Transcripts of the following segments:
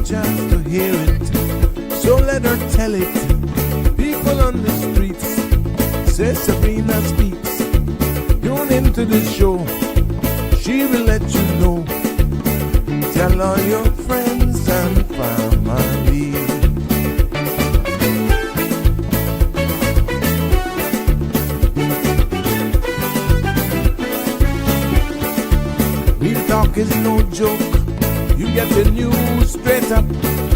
chance to hear it, so let her tell it. People on the streets say Sabrina speaks. Tune into the show, she will let you know. Tell all your friends and family. Real talk is no joke. You get the news straight up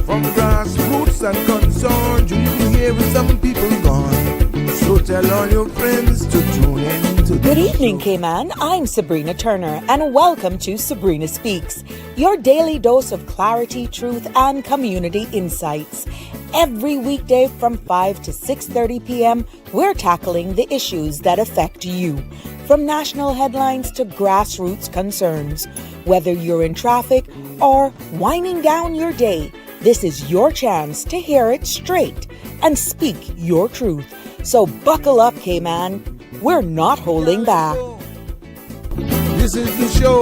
from grassroots and concerns. You hear some people gone. So tell all your friends to tune in to the Good evening, show. Cayman. I'm Sabrina Turner, and welcome to Sabrina Speaks, your daily dose of clarity, truth, and community insights. Every weekday from 5 to 6:30 p.m., we're tackling the issues that affect you, from national headlines to grassroots concerns. Whether you're in traffic or winding down your day, this is your chance to hear it straight and speak your truth. So buckle up, Cayman. We're not holding back. This is the show.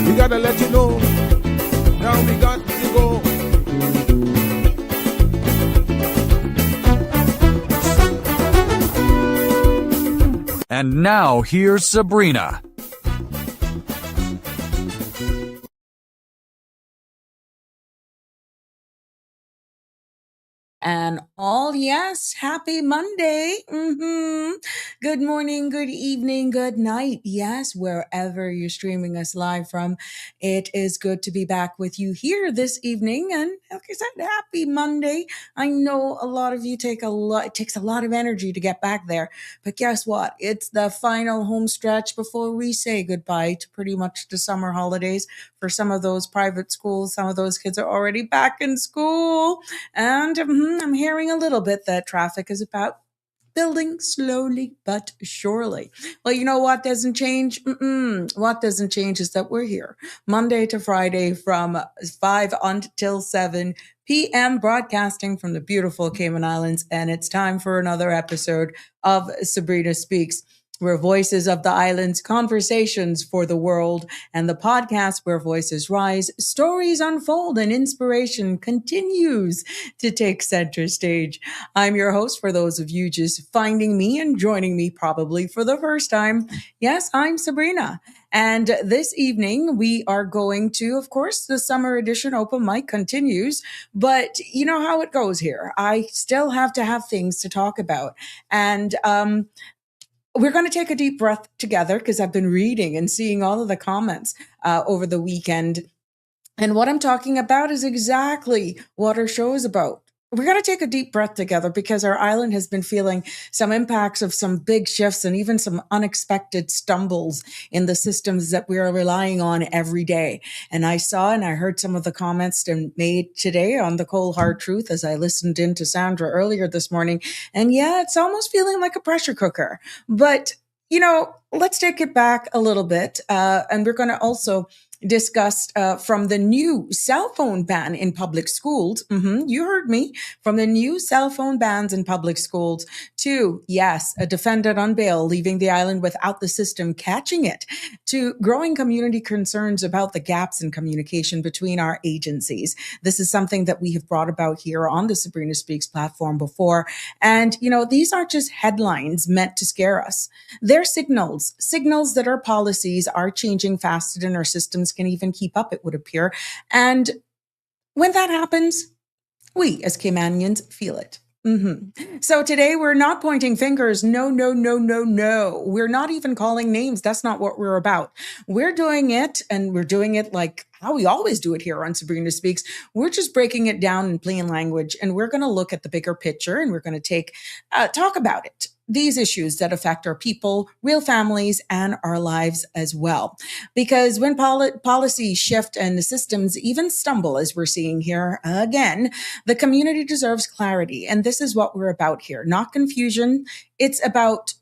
We gotta let you know. Now we got to go. And now here's Sabrina. And all yes, happy Monday. Good morning, good evening, good night. Yes, wherever you're streaming us live from, it is good to be back with you here this evening. And like I said, happy Monday. I know a lot of you it takes a lot of energy to get back there. But guess what? It's the final home stretch before we say goodbye to pretty much the summer holidays. For some of those private schools, some of those kids are already back in school. And I'm hearing a little bit that traffic is about building slowly but surely. Well, you know what doesn't change? What doesn't change is that we're here Monday to Friday from 5 until 7 p.m. broadcasting from the beautiful Cayman Islands. And it's time for another episode of Sabrina Speaks. We're voices of the islands, conversations for the world, and the podcast where voices rise, stories unfold, and inspiration continues to take center stage. I'm your host for those of you just finding me and joining me probably for the first time. Yes, I'm Sabrina. And this evening, we are going to, of course, the summer edition open mic continues, but you know how it goes here. I still have to have things to talk about. And, we're going to take a deep breath together because I've been reading and seeing all of the comments over the weekend. And what I'm talking about is exactly what our show is about. We're going to take a deep breath together because our island has been feeling some impacts of some big shifts and even some unexpected stumbles in the systems that we are relying on every day. And I saw and I heard some of the comments made today on the cold hard truth as I listened in to Sandra earlier this morning. And yeah, it's almost feeling like a pressure cooker. But, you know, let's take it back a little bit. And we're going to also discussed from the new cell phone ban in public schools. You heard me. From the new cell phone bans in public schools to, yes, a defendant on bail leaving the island without the system catching it, to growing community concerns about the gaps in communication between our agencies. This is something that we have brought about here on the Sabrina Speaks platform before. And, you know, these aren't just headlines meant to scare us. They're signals that our policies are changing faster than our systems can even keep up, it would appear. And when that happens, we as Caymanians feel it. So today we're not pointing fingers. No. We're not even calling names. That's not what we're about. We're doing it, and we're doing it like how we always do it here on Sabrina Speaks. We're just breaking it down in plain language, and we're going to look at the bigger picture, and we're going to talk about it. These issues that affect our people, real families, and our lives as well. Because when policies shift and the systems even stumble, as we're seeing here again, the community deserves clarity. And this is what we're about here. Not confusion. It's about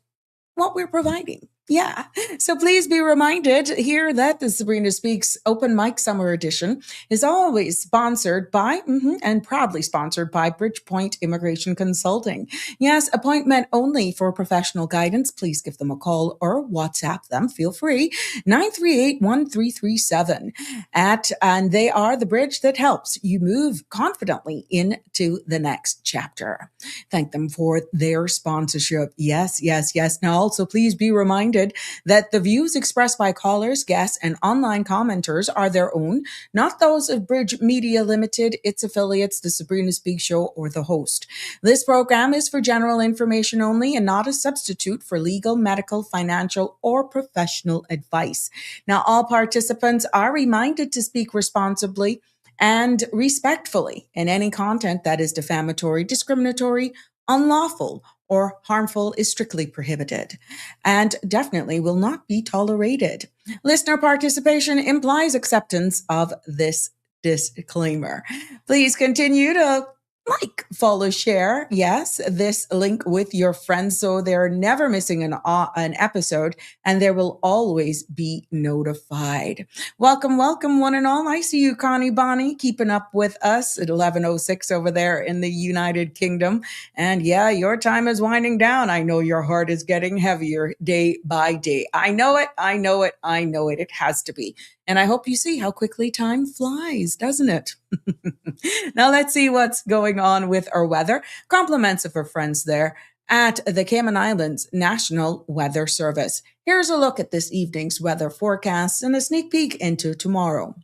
what we're providing. Yeah. So please be reminded here that the Sabrina Speaks Open Mic Summer Edition is always sponsored by and proudly sponsored by Bridgepoint Immigration Consulting. Yes, appointment only for professional guidance. Please give them a call or WhatsApp them. Feel free. 938-1337. And they are the bridge that helps you move confidently into the next chapter. Thank them for their sponsorship. Yes, yes, yes. Now also please be reminded that the views expressed by callers, guests, and online commenters are their own, not those of Bridge Media Limited, its affiliates, the Sabrina Speaks Show, or the host. This program is for general information only and not a substitute for legal, medical, financial, or professional advice. Now, all participants are reminded to speak responsibly and respectfully, and any content that is defamatory, discriminatory, unlawful, or harmful is strictly prohibited and definitely will not be tolerated. Listener participation implies acceptance of this disclaimer. Please continue to like, follow, share, yes, this link with your friends so they're never missing an episode and they will always be notified. Welcome, welcome, one and all. I see you, Connie Bonnie, keeping up with us at 11:06 over there in the United Kingdom. And yeah, your time is winding down. I know your heart is getting heavier day by day. I know it, I know it, I know it. It has to be. And I hope you see how quickly time flies, doesn't it? Now let's see what's going on with our weather. Compliments of our friends there at the Cayman Islands National Weather Service. Here's a look at this evening's weather forecast and a sneak peek into tomorrow.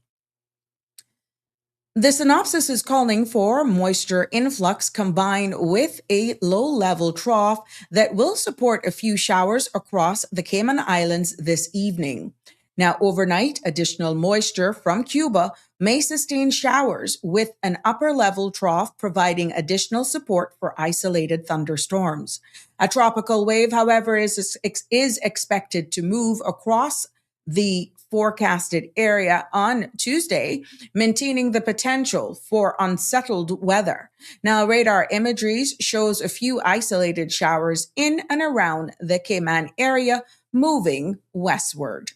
The synopsis is calling for moisture influx combined with a low-level trough that will support a few showers across the Cayman Islands this evening. Now, overnight, additional moisture from Cuba may sustain showers with an upper-level trough providing additional support for isolated thunderstorms. A tropical wave, however, is expected to move across the forecasted area on Tuesday, maintaining the potential for unsettled weather. Now, radar imagery shows a few isolated showers in and around the Cayman area moving westward.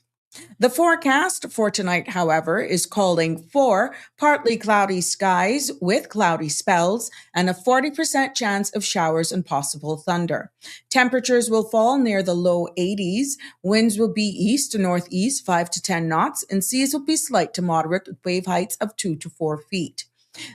The forecast for tonight, however, is calling for partly cloudy skies with cloudy spells and a 40% chance of showers and possible thunder. Temperatures will fall near the low 80s. Winds will be east to northeast 5 to 10 knots, and seas will be slight to moderate with wave heights of 2 to 4 feet.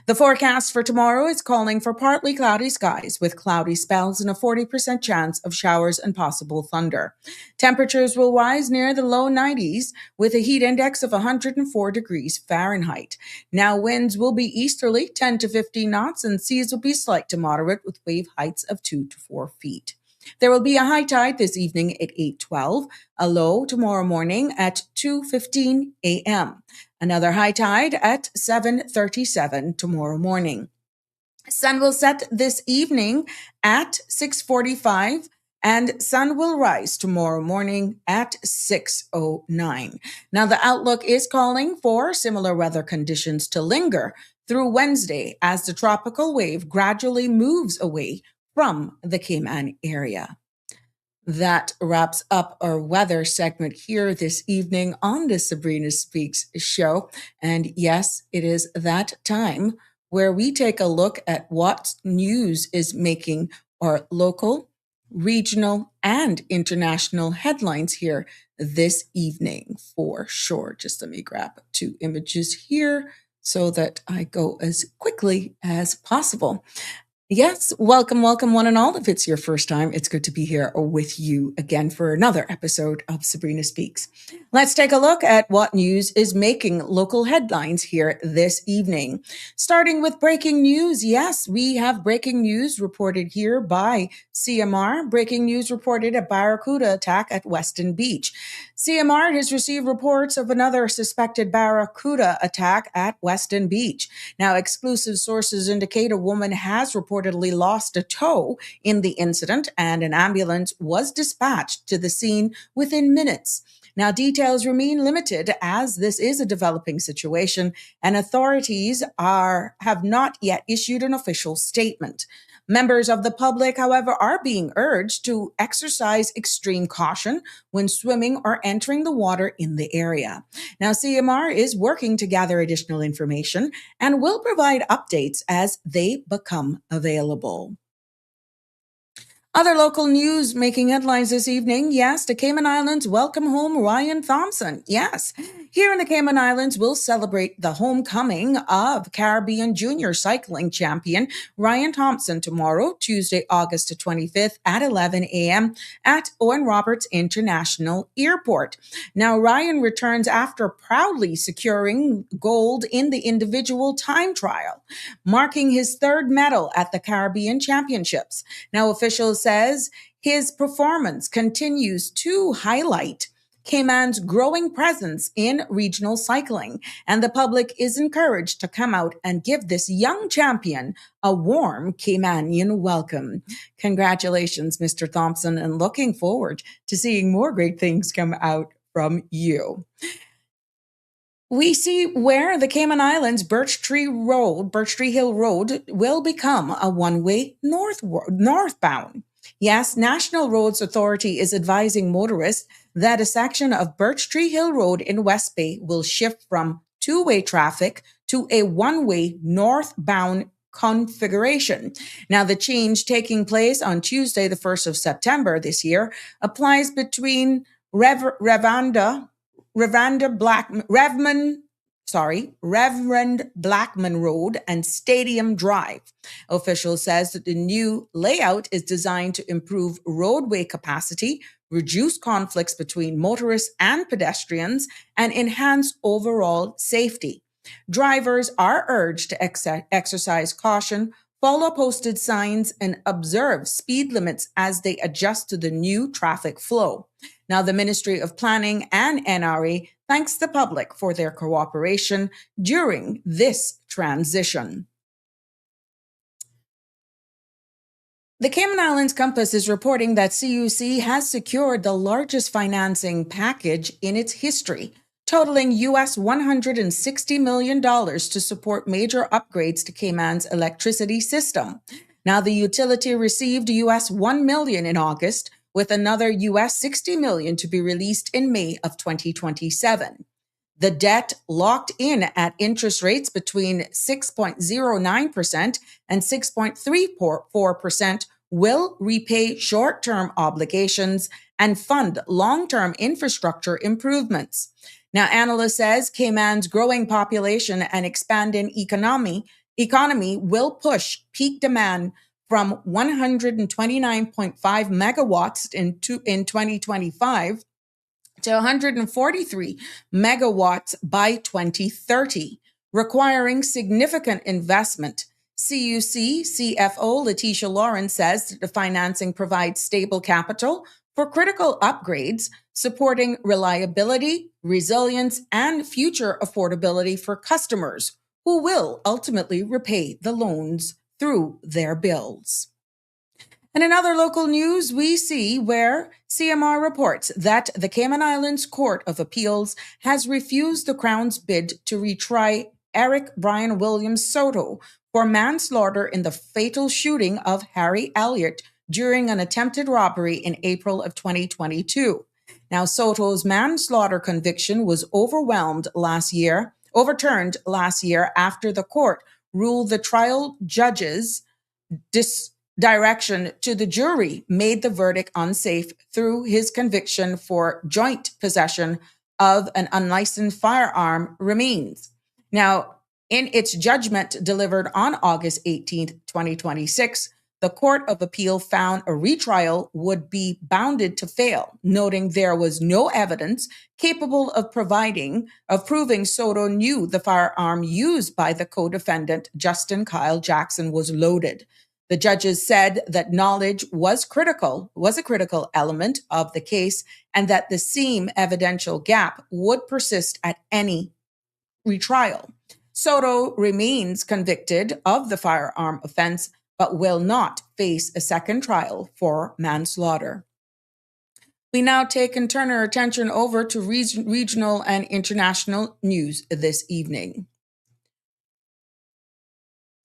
The forecast for tomorrow is calling for partly cloudy skies with cloudy spells and a 40% chance of showers and possible thunder. Temperatures will rise near the low 90s with a heat index of 104 degrees Fahrenheit. Now winds will be easterly 10 to 15 knots and seas will be slight to moderate with wave heights of 2 to 4 feet. There will be a high tide this evening at 8:12, a low tomorrow morning at 2:15 a.m., another high tide at 7:37 tomorrow morning. Sun will set this evening at 6:45 and sun will rise tomorrow morning at 6:09. Now the outlook is calling for similar weather conditions to linger through Wednesday as the tropical wave gradually moves away from the Cayman area. That wraps up our weather segment here this evening on the Sabrina Speaks show. And yes, it is that time where we take a look at what news is making our local, regional, and international headlines here this evening for sure. Just let me grab 2 images here so that I go as quickly as possible. Yes, welcome, welcome, one and all. If it's your first time, it's good to be here with you again for another episode of Sabrina Speaks. Let's take a look at what news is making local headlines here this evening. Starting with breaking news. Yes, we have breaking news reported here by CMR. Breaking news reported a Barracuda attack at Weston Beach. CMR has received reports of another suspected Barracuda attack at Weston Beach. Now, exclusive sources indicate a woman has reportedly lost a toe in the incident and an ambulance was dispatched to the scene within minutes. Now, details remain limited as this is a developing situation, and authorities have not yet issued an official statement. Members of the public, however, are being urged to exercise extreme caution when swimming or entering the water in the area. Now, CMR is working to gather additional information and will provide updates as they become available. Other local news making headlines this evening. Yes, the Cayman Islands welcome home Ryan Thompson. Yes, here in the Cayman Islands, we'll celebrate the homecoming of Caribbean Junior Cycling Champion Ryan Thompson tomorrow, Tuesday, August the 25th at 11 a.m. at Owen Roberts International Airport. Now, Ryan returns after proudly securing gold in the individual time trial, marking his third medal at the Caribbean Championships. Now, officials says his performance continues to highlight Cayman's growing presence in regional cycling, and the public is encouraged to come out and give this young champion a warm Caymanian welcome. Congratulations, Mr. Thompson, and looking forward to seeing more great things come out from you. We see where the Cayman Islands Birch Tree Hill Road will become a one-way northbound. Yes, National Roads Authority is advising motorists that a section of Birch Tree Hill Road in West Bay will shift from two-way traffic to a one-way northbound configuration. Now, the change taking place on Tuesday, the 1st of September this year, applies between Reverend Blackman Road and Stadium Drive. Officials says that the new layout is designed to improve roadway capacity, reduce conflicts between motorists and pedestrians, and enhance overall safety. Drivers are urged to exercise caution, follow posted signs, and observe speed limits as they adjust to the new traffic flow. Now, the Ministry of Planning and NRA thanks the public for their cooperation during this transition. The Cayman Islands Compass is reporting that CUC has secured the largest financing package in its history, totaling US $160 million to support major upgrades to Cayman's electricity system. Now, the utility received US $1 million in August, with another US $60 million to be released in May of 2027. The debt, locked in at interest rates between 6.09% and 6.34%, will repay short-term obligations and fund long-term infrastructure improvements. Now, analyst says Cayman's growing population and expanding economy will push peak demand from 129.5 megawatts in 2025 to 143 megawatts by 2030, requiring significant investment. CUC CFO Letitia Lawrence says that the financing provides stable capital for critical upgrades, supporting reliability, resilience, and future affordability for customers who will ultimately repay the loans through their bills. And in other local news, we see where CMR reports that the Cayman Islands Court of Appeals has refused the Crown's bid to retry Eric Brian Williams Soto for manslaughter in the fatal shooting of Harry Elliott during an attempted robbery in April of 2022. Now, Soto's manslaughter conviction was overturned last year after the court ruled the trial judge's direction to the jury made the verdict unsafe through his conviction for joint possession of an unlicensed firearm remains. Now, in its judgment delivered on August 18, 2026, the Court of Appeal found a retrial would be bounded to fail, noting there was no evidence capable of proving Soto knew the firearm used by the co-defendant Justin Kyle Jackson was loaded. The judges said that knowledge was a critical element of the case, and that the same evidential gap would persist at any retrial. Soto remains convicted of the firearm offense, but will not face a second trial for manslaughter. We now take and turn our attention over to regional and international news this evening.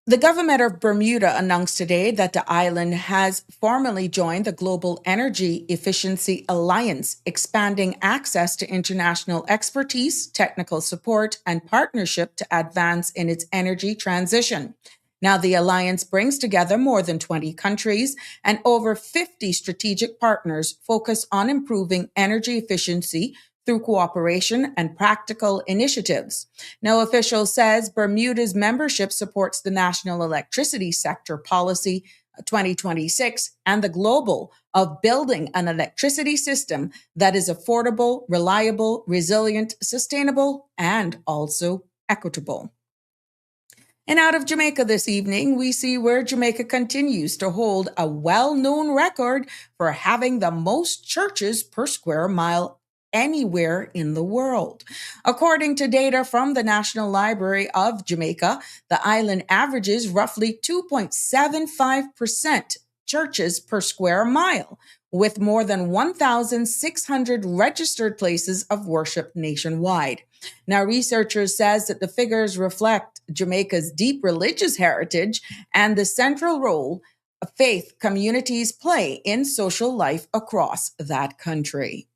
The government of Bermuda announced today that the island has formally joined the Global Energy Efficiency Alliance, expanding access to international expertise, technical support, and partnership to advance in its energy transition. Now, the alliance brings together more than 20 countries and over 50 strategic partners focused on improving energy efficiency through cooperation and practical initiatives. Now, official says Bermuda's membership supports the National Electricity Sector Policy 2026 and the global of building an electricity system that is affordable, reliable, resilient, sustainable, and also equitable. And out of Jamaica this evening, we see where Jamaica continues to hold a well-known record for having the most churches per square mile anywhere in the world. According to data from the National Library of Jamaica, the island averages roughly 2.75% churches per square mile, with more than 1,600 registered places of worship nationwide. Now, researchers says that the figures reflect Jamaica's deep religious heritage and the central role faith communities play in social life across that country.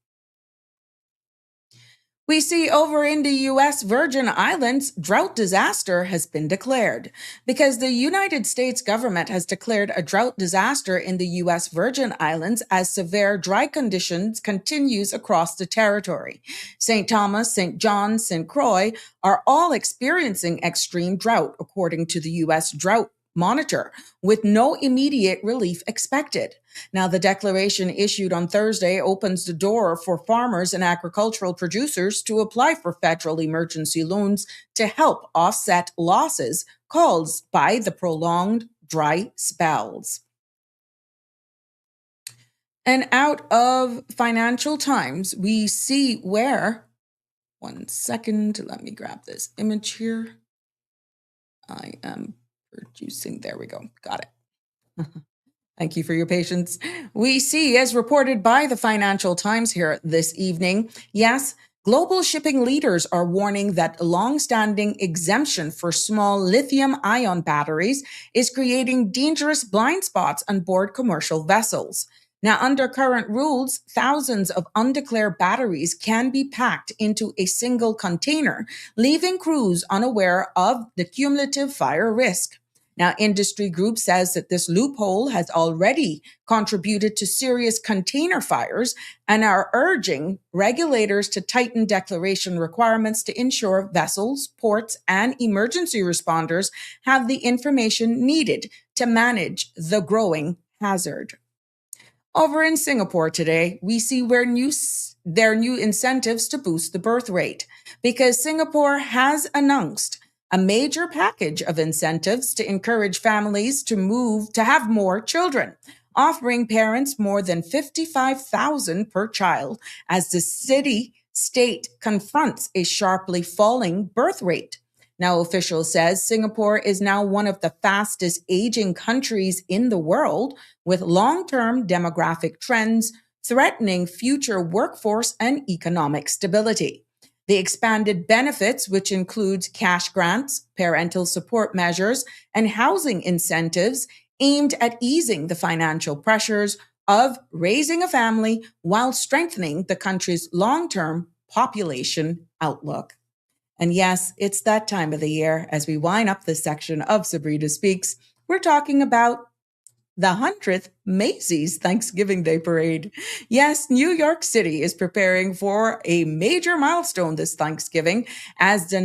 We see over in the U.S. Virgin Islands, drought disaster has been declared because the United States government has declared a drought disaster in the U.S. Virgin Islands as severe dry conditions continues across the territory. St. Thomas, St. John, St. Croix are all experiencing extreme drought, according to the U.S. Drought Monitor, with no immediate relief expected. Now, the declaration issued on Thursday opens the door for farmers and agricultural producers to apply for federal emergency loans to help offset losses caused by the prolonged dry spells. And out of Financial Times, we see where, one second, let me grab this image here. I am producing, there we go, got it. Thank you for your patience. We see, as reported by the Financial Times here this evening, yes, global shipping leaders are warning that long-standing exemption for small lithium-ion batteries is creating dangerous blind spots on board commercial vessels. Now, under current rules, thousands of undeclared batteries can be packed into a single container, leaving crews unaware of the cumulative fire risk. Now, industry group says that this loophole has already contributed to serious container fires and are urging regulators to tighten declaration requirements to ensure vessels, ports, and emergency responders have the information needed to manage the growing hazard. Over in Singapore today, we see where their new incentives to boost the birth rate, because Singapore has announced a major package of incentives to encourage families to have more children, offering parents more than $55,000 per child as the state confronts a sharply falling birth rate. Now, officials says Singapore is now one of the fastest aging countries in the world, with long-term demographic trends threatening future workforce and economic stability. The expanded benefits, which includes cash grants, parental support measures, and housing incentives aimed at easing the financial pressures of raising a family while strengthening the country's long-term population outlook. And yes, it's that time of the year as we wind up this section of Sabrina Speaks. We're talking about the 100th Macy's Thanksgiving Day Parade. Yes, New York City is preparing for a major milestone this Thanksgiving as the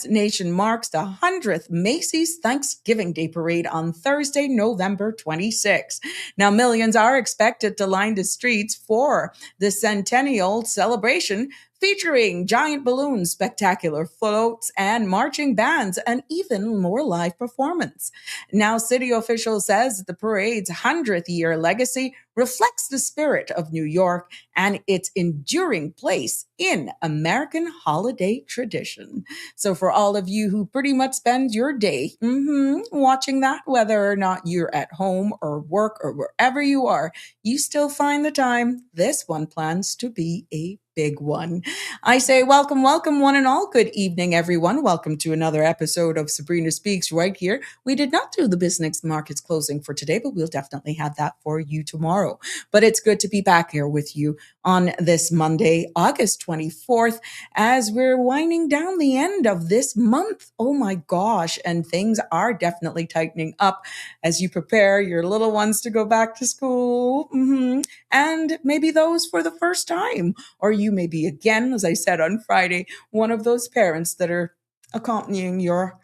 nation marks the 100th Macy's Thanksgiving Day Parade on Thursday, November 26. Now, millions are expected to line the streets for the centennial celebration, featuring giant balloons, spectacular floats, and marching bands, and even more live performance. Now, city officials says the parade's 100th year legacy reflects the spirit of New York and its enduring place in American holiday tradition. So for all of you who pretty much spend your day watching that, whether or not you're at home or work or wherever you are, you still find the time. This one plans to be a big one. I say welcome, welcome, one and all. Good evening, everyone. Welcome to another episode of Sabrina Speaks right here. We did not do the business markets closing for today, but we'll definitely have that for you tomorrow. But it's good to be back here with you on this Monday, August 24th, as we're winding down the end of this month. Oh my gosh. And things are definitely tightening up as you prepare your little ones to go back to school. And maybe those for the first time, or you may be, again, as I said on Friday, one of those parents that are accompanying your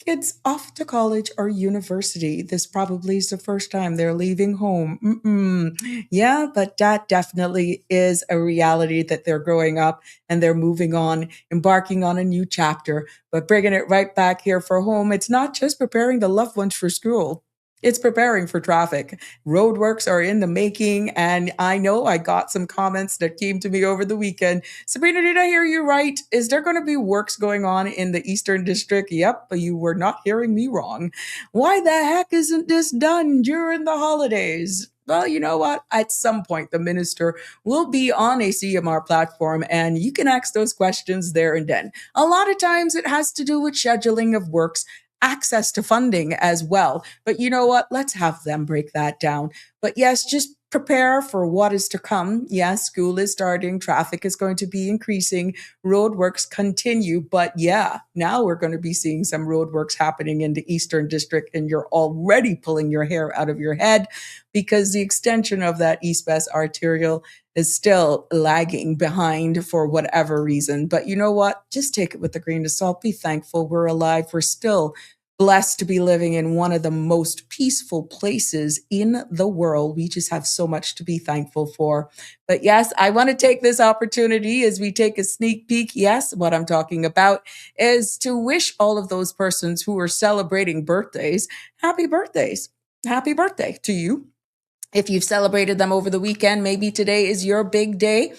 kids off to college or university. This probably is the first time they're leaving home. Yeah, but that definitely is a reality that they're growing up and they're moving on, embarking on a new chapter, but bringing it right back here for home. It's not just preparing the loved ones for school. It's preparing for traffic. Roadworks are in the making, and I know I got some comments that came to me over the weekend. Sabrina, did I hear you right? Is there going to be works going on in the Eastern District? Yep, but you were not hearing me wrong. Why the heck isn't this done during the holidays? Well, you know what? At some point, the minister will be on a CMR platform, and you can ask those questions there and then. A lot of times it has to do with scheduling of works, access to funding as well. But you know what? Let's have them break that down. But yes, just prepare for what is to come. Yes, school is starting. Traffic is going to be increasing. Roadworks continue. But yeah, now we're going to be seeing some roadworks happening in the Eastern District, and you're already pulling your hair out of your head because the extension of that east-west arterial is still lagging behind for whatever reason. But you know what? Just take it with a grain of salt. Be thankful we're alive. We're still blessed to be living in one of the most peaceful places in the world. We just have so much to be thankful for. But yes, I want to take this opportunity as we take a sneak peek. Yes, what I'm talking about is to wish all of those persons who are celebrating birthdays, happy birthdays. Happy birthday to you. If you've celebrated them over the weekend, maybe today is your big day.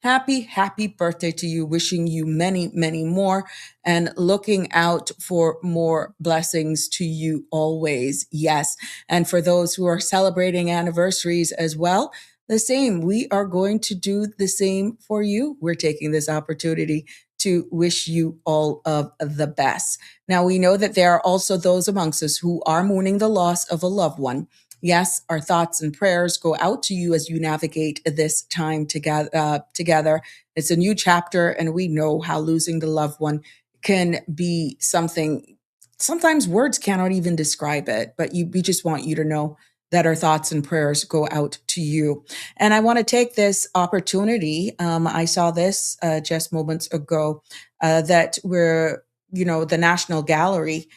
Happy birthday to you. Wishing you many, many more and looking out for more blessings to you always. Yes. And for those who are celebrating anniversaries as well, the same. We are going to do the same for you. We're taking this opportunity to wish you all of the best. Now, we know that there are also those amongst us who are mourning the loss of a loved one. Yes, our thoughts and prayers go out to you as you navigate this time together. It's a new chapter, and we know how losing the loved one can be something. Sometimes words cannot even describe it, but we just want you to know that our thoughts and prayers go out to you. And I want to take this opportunity. I saw this just moments ago that the National Gallery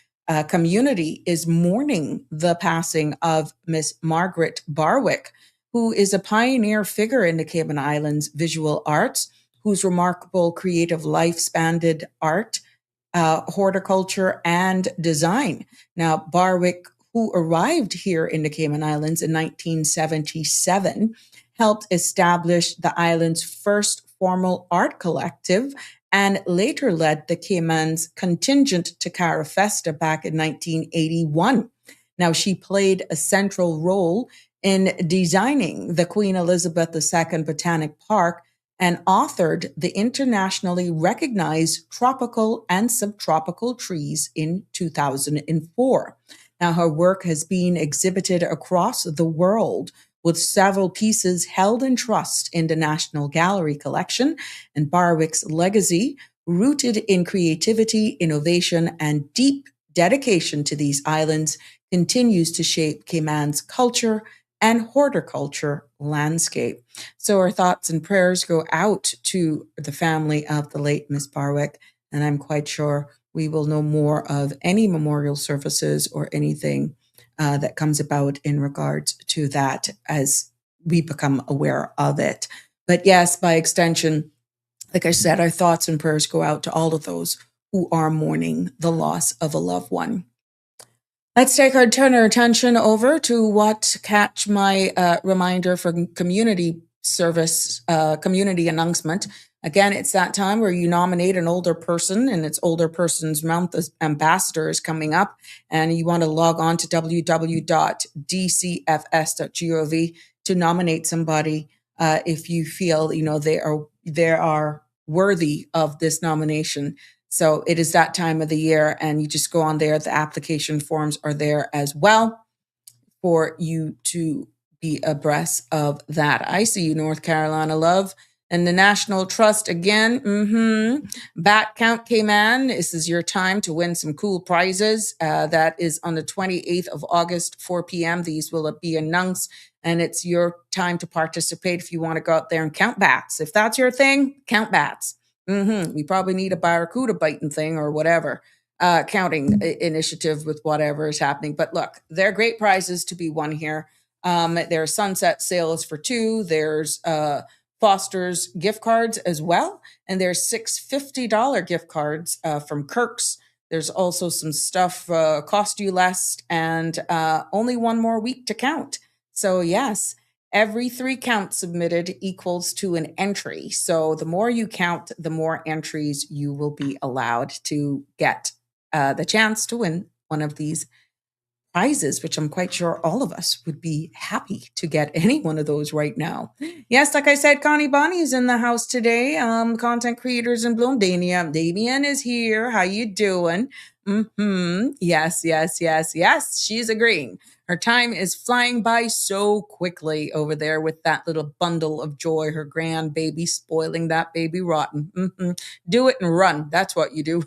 community is mourning the passing of Miss Margaret Barwick, who is a pioneer figure in the Cayman Islands visual arts, whose remarkable creative life spanned art, horticulture, and design. Now, Barwick, who arrived here in the Cayman Islands in 1977, helped establish the island's first formal art collective and later led the Cayman's contingent to Cara Festa back in 1981. Now, she played a central role in designing the Queen Elizabeth II Botanic Park and authored the internationally recognized tropical and subtropical trees in 2004. Now, her work has been exhibited across the world, with several pieces held in trust in the National Gallery collection, and Barwick's legacy, rooted in creativity, innovation, and deep dedication to these islands, continues to shape Cayman's culture and horticulture landscape. So our thoughts and prayers go out to the family of the late Miss Barwick, and I'm quite sure we will know more of any memorial services or anything that comes about in regards to that as we become aware of it. But yes, by extension, like I said, our thoughts and prayers go out to all of those who are mourning the loss of a loved one. Let's turn our attention over to what catch my reminder from community service, community announcement. Again, it's that time where you nominate an older person, and it's Older Persons Month Ambassador is coming up, and you want to log on to www.𝗪𝗵𝗲.gov to nominate somebody if you feel they are worthy of this nomination. So it is that time of the year, and you just go on there. The application forms are there as well for you to be abreast of that. I see you, North Carolina love. And the National Trust again. Bat count came in. This is your time to win some cool prizes. That is on the 28th of August, 4 p.m. These will be announced, and it's your time to participate if you want to go out there and count bats. If that's your thing, count bats. We probably need a barracuda biting thing or whatever, counting initiative with whatever is happening. But look, there are great prizes to be won here. There's sunset sales for 2. There's Foster's gift cards as well. And there's 6 $50 gift cards from Kirk's. There's also some stuff cost you less, and only one more week to count. So yes, every 3 counts submitted equals to an entry. So the more you count, the more entries you will be allowed to get the chance to win one of these prizes, which I'm quite sure all of us would be happy to get any one of those right now. Yes, like I said, Connie Bonnie is in the house today. Content creators in Bloom. Damien is here. How you doing? Yes. She's agreeing. Her time is flying by so quickly over there with that little bundle of joy, her grandbaby spoiling that baby rotten. Do it and run. That's what you do.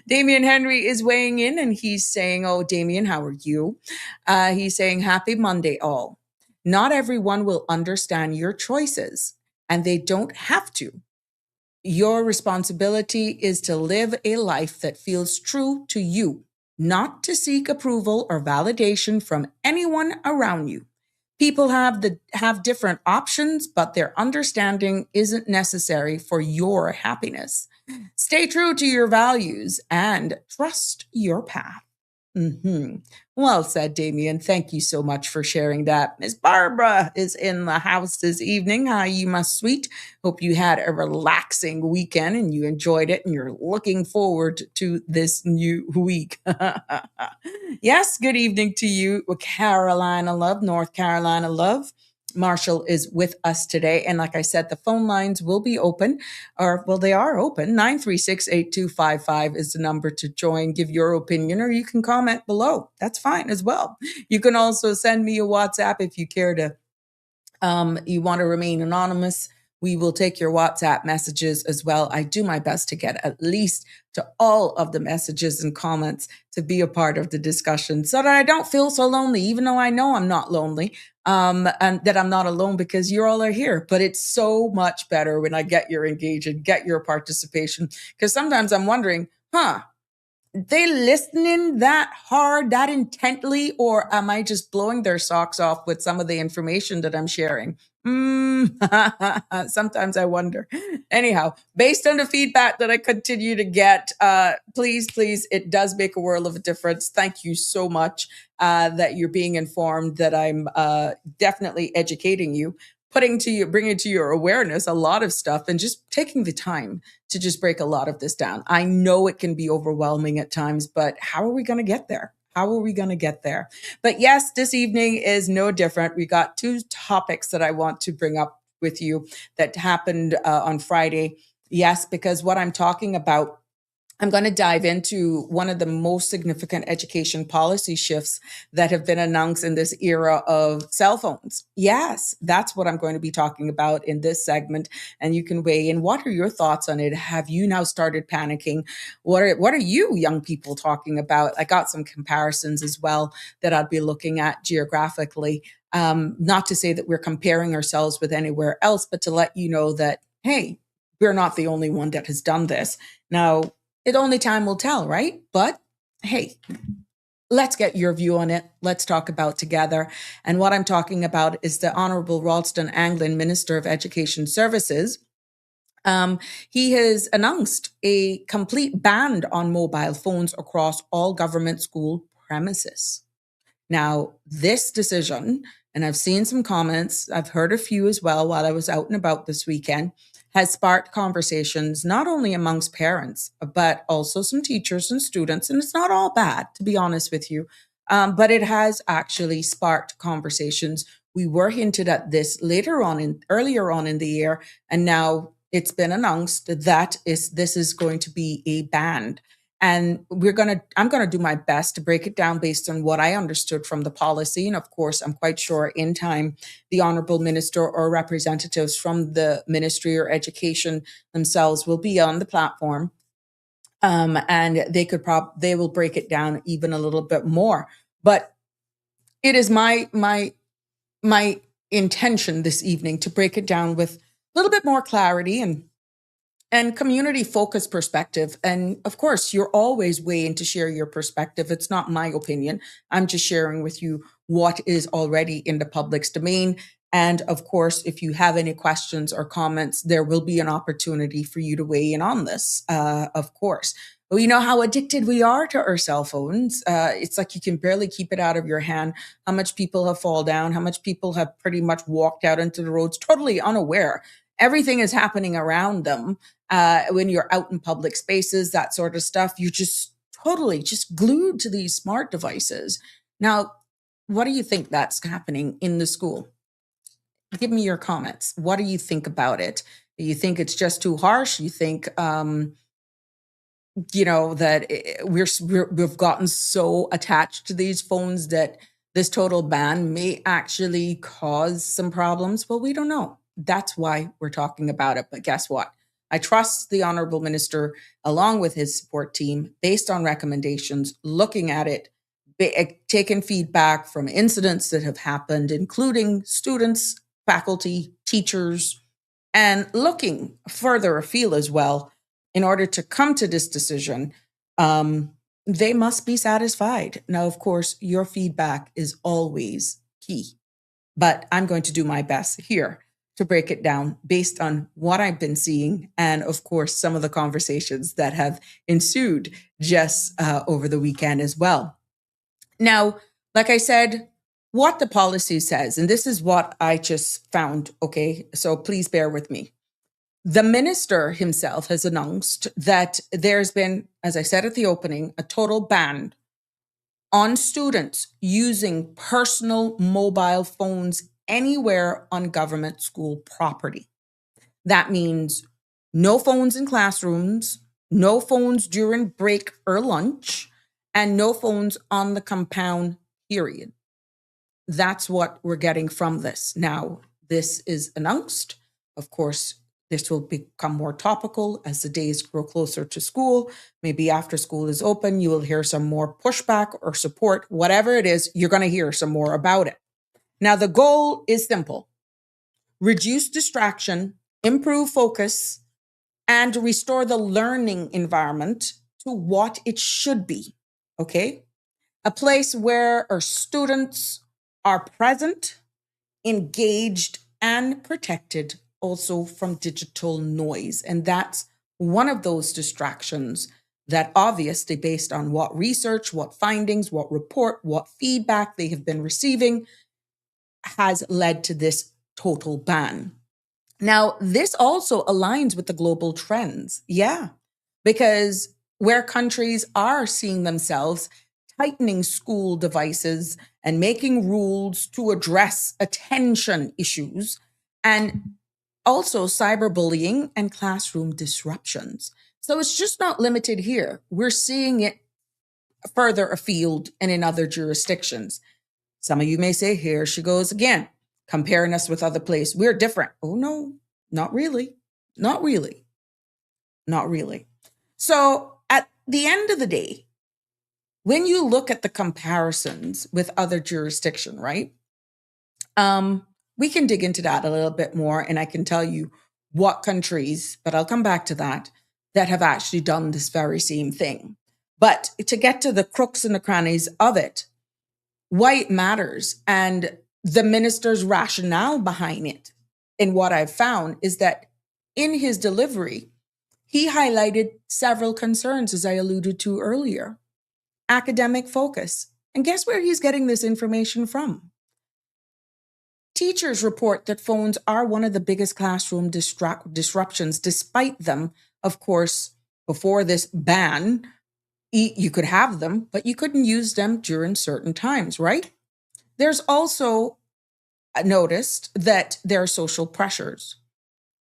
Damien Henry is weighing in, and he's saying, oh, Damien, how are you? He's saying, happy Monday all. Not everyone will understand your choices, and they don't have to. Your responsibility is to live a life that feels true to you, not to seek approval or validation from anyone around you. People have different options, but their understanding isn't necessary for your happiness. Stay true to your values and trust your path. Well said, Damien. Thank you so much for sharing that. Miss Barbara is in the house this evening. Hi, you my sweet. Hope you had a relaxing weekend and you enjoyed it and you're looking forward to this new week. Yes, good evening to you, Carolina love, North Carolina love. Marshall is with us today. And like I said, the phone lines will be open, they are open. 936-8255 is the number to join, give your opinion, or you can comment below. That's fine as well. You can also send me a WhatsApp if you care to, you want to remain anonymous. We will take your WhatsApp messages as well. I do my best to get at least to all of the messages and comments to be a part of the discussion so that I don't feel so lonely, even though I know I'm not lonely, and that I'm not alone because you all are here. But it's so much better when I get your engagement, get your participation, because sometimes I'm wondering, they listening that hard, that intently, or am I just blowing their socks off with some of the information that I'm sharing? Sometimes I wonder. Anyhow, based on the feedback that I continue to get, please, it does make a world of a difference. Thank you so much that you're being informed, that I'm definitely educating you, bringing to your awareness a lot of stuff, and just taking the time to just break a lot of this down. I know it can be overwhelming at times, but how are we going to get there? But yes, this evening is no different. We got 2 topics that I want to bring up with you that happened on Friday. Yes, because what I'm talking about, I'm going to dive into one of the most significant education policy shifts that have been announced in this era of cell phones. Yes, that's what I'm going to be talking about in this segment. And you can weigh in. What are your thoughts on it? Have you now started panicking? What are you young people talking about? I got some comparisons as well that I'll be looking at geographically. Not to say that we're comparing ourselves with anywhere else, but to let you know that, hey, we're not the only one that has done this. Now, only time will tell, right? But hey, let's get your view on it. Let's talk about together. And what I'm talking about is the Honorable Ralston Anglin, Minister of Education Services, He has announced a complete ban on mobile phones across all government school premises. Now, this decision, and I've seen some comments, I've heard a few as well while I was out and about this weekend, has sparked conversations not only amongst parents, but also some teachers and students. And it's not all bad, to be honest with you, but it has actually sparked conversations. We were hinted at this earlier on in the year, and now it's been announced that this is going to be a ban. And I'm gonna do my best to break it down based on what I understood from the policy. And of course, I'm quite sure in time the honorable minister or representatives from the Ministry or Education themselves will be on the platform, and they will break it down even a little bit more. But it is my intention this evening to break it down with a little bit more clarity and community focused perspective. And of course, you're always willing to share your perspective. It's not my opinion. I'm just sharing with you what is already in the public's domain. And of course, if you have any questions or comments, there will be an opportunity for you to weigh in on this, of course. We know how addicted we are to our cell phones. It's like you can barely keep it out of your hand. How much people have fallen down, how much people have pretty much walked out into the roads totally unaware. Everything is happening around them. When you're out in public spaces, that sort of stuff, you're just totally just glued to these smart devices. Now, what do you think that's happening in the school? Give me your comments. What do you think about it? Do you think it's just too harsh? You think, that we've gotten so attached to these phones that this total ban may actually cause some problems? Well, we don't know. That's why we're talking about it. But guess what? I trust the honorable minister along with his support team based on recommendations, looking at it, taking feedback from incidents that have happened, including students, faculty, teachers, and looking further afield as well in order to come to this decision. They must be satisfied. Now, of course, your feedback is always key, but I'm going to do my best here to break it down based on what I've been seeing and, of course, some of the conversations that have ensued just over the weekend as well. Now, like I said, what the policy says, and this is what I just found, okay, so please bear with me. The minister himself has announced that there's been, as I said at the opening, a total ban on students using personal mobile phones anywhere on government school property. That means no phones in classrooms, no phones during break or lunch, and no phones on the compound, period. That's what we're getting from this. Now, this is announced. Of course, this will become more topical as the days grow closer to school. Maybe after school is open, you will hear some more pushback or support. Whatever it is, you're going to hear some more about it. Now, the goal is simple: reduce distraction, improve focus, and restore the learning environment to what it should be, okay? A place where our students are present, engaged, and protected also from digital noise. And that's one of those distractions that obviously, based on what research, what findings, what report, what feedback they have been receiving, has led to this total ban. Now, this also aligns with the global trends. Yeah, because where countries are seeing themselves tightening school devices and making rules to address attention issues and also cyberbullying and classroom disruptions. So it's just not limited here. We're seeing it further afield and in other jurisdictions. Some of you may say, here she goes again, comparing us with other places. We're different. Oh, no, not really. Not really. Not really. So at the end of the day, when you look at the comparisons with other jurisdiction, right? We can dig into that a little bit more, and I can tell you what countries, but I'll come back to that have actually done this very same thing. But to get to the crooks and the crannies of it, why it matters and the minister's rationale behind it, and what I've found is that in his delivery, he highlighted several concerns, as I alluded to earlier. Academic focus. And guess where he's getting this information from? Teachers report that phones are one of the biggest classroom disruptions, despite them, of course, before this ban, you could have them, but you couldn't use them during certain times, right? There's also noticed that there are social pressures.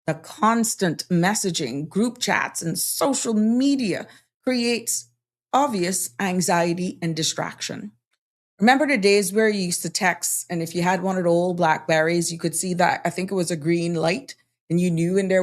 The constant messaging, group chats, and social media creates obvious anxiety and distraction. Remember the days where you used to text, and if you had one of the old Blackberries, you could see that, I think it was a green light, and you knew when there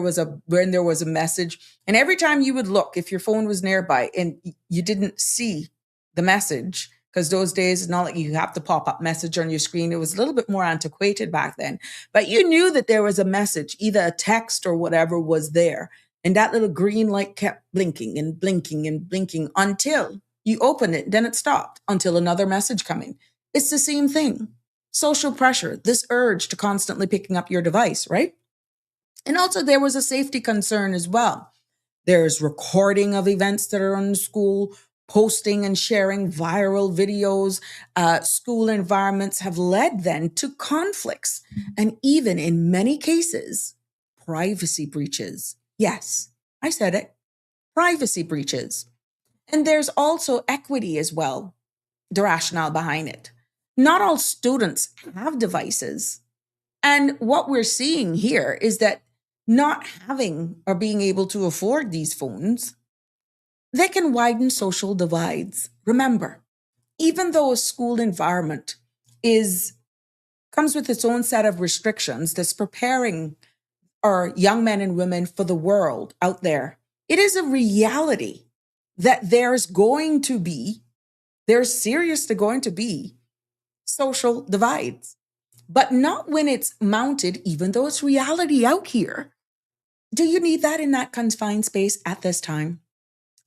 was a message. And every time you would look, if your phone was nearby and you didn't see the message, because those days, it's not like you have to pop up message on your screen. It was a little bit more antiquated back then. But you knew that there was a message, either a text or whatever was there. And that little green light kept blinking and blinking and blinking until you open it. Then it stopped until another message coming. It's the same thing. Social pressure, this urge to constantly picking up your device, right? And also there was a safety concern as well. There's recording of events that are on the school, posting and sharing viral videos. School environments have led then to conflicts and even in many cases, privacy breaches. Yes, I said it, privacy breaches. And there's also equity as well, the rationale behind it. Not all students have devices. And what we're seeing here is that not having or being able to afford these phones, they can widen social divides. Remember, even though a school environment comes with its own set of restrictions that's preparing our young men and women for the world out there, it is a reality that there's going to be social divides, but not when it's mounted, even though it's reality out here. Do you need that in that confined space at this time?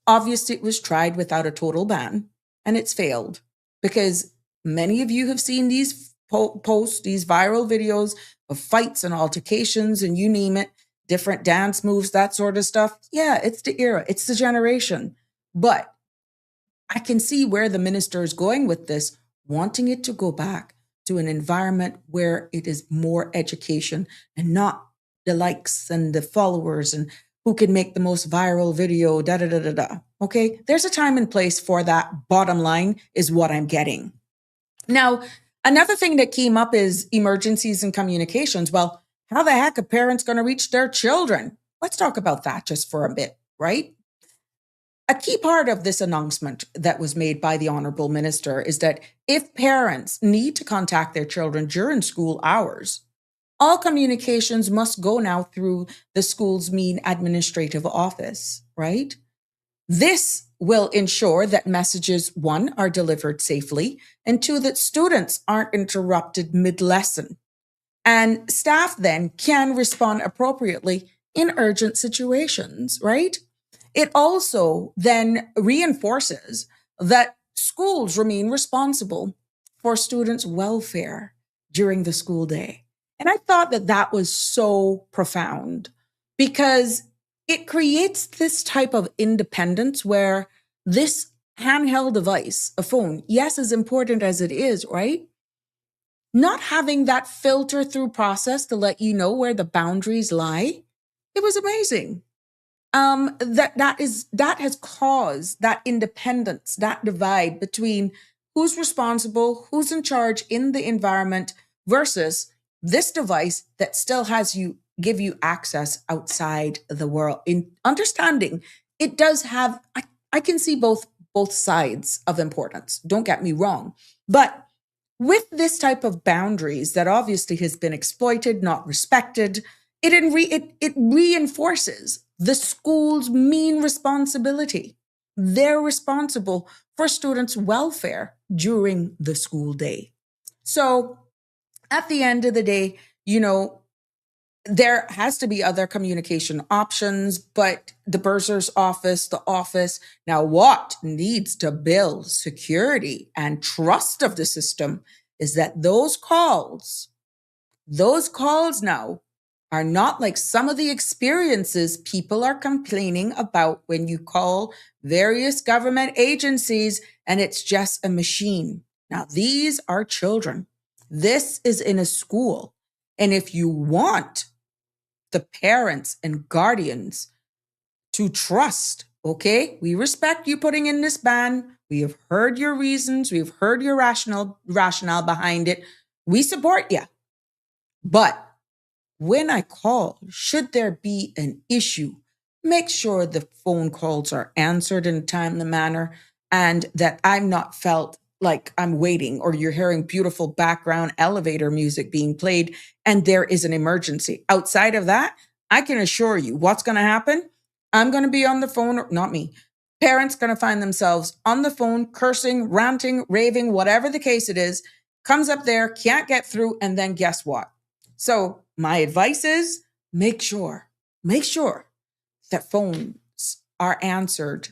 Obviously, it was tried without a total ban, and it's failed because many of you have seen these posts, these viral videos of fights and altercations and you name it, different dance moves, that sort of stuff. Yeah, it's the era, it's the generation. But I can see where the minister is going with this, wanting it to go back to an environment where it is more education and not the likes and the followers and who can make the most viral video, Okay, there's a time and place for that. Bottom line is what I'm getting. Now, another thing that came up is emergencies and communications. Well, how the heck are parents going to reach their children? Let's talk about that just for a bit, right? A key part of this announcement that was made by the Honorable Minister is that if parents need to contact their children during school hours, all communications must go now through the school's main administrative office, right? This will ensure that messages, 1, are delivered safely, and 2, that students aren't interrupted mid-lesson. And staff then can respond appropriately in urgent situations, right? It also then reinforces that schools remain responsible for students' welfare during the school day. And I thought that that was so profound because it creates this type of independence where this handheld device, a phone, yes, as important as it is, right? Not having that filter through process to let you know where the boundaries lie, it was amazing. That has caused that independence, that divide between who's responsible, who's in charge in the environment versus this device that still give you access outside the world. In understanding, it does have, I can see both sides of importance. Don't get me wrong. But with this type of boundaries that obviously has been exploited, not respected, it reinforces the school's main responsibility. They're responsible for students' welfare during the school day. So at the end of the day, there has to be other communication options, but the bursar's office, the office, now what needs to build security and trust of the system is that those calls now are not like some of the experiences people are complaining about when you call various government agencies and it's just a machine. Now, these are children. This is in a school. And if you want the parents and guardians to trust, okay, we respect you putting in this ban. We have heard your reasons. We've heard your rationale behind it. We support you. But when I call, should there be an issue, make sure the phone calls are answered in a timely manner and that I'm not felt like I'm waiting or you're hearing beautiful background elevator music being played and there is an emergency. Outside of that, I can assure you what's going to happen. I'm going to be on the phone, not me. Parents going to find themselves on the phone, cursing, ranting, raving, whatever the case it is, comes up there, can't get through, and then guess what? So my advice is make sure that phones are answered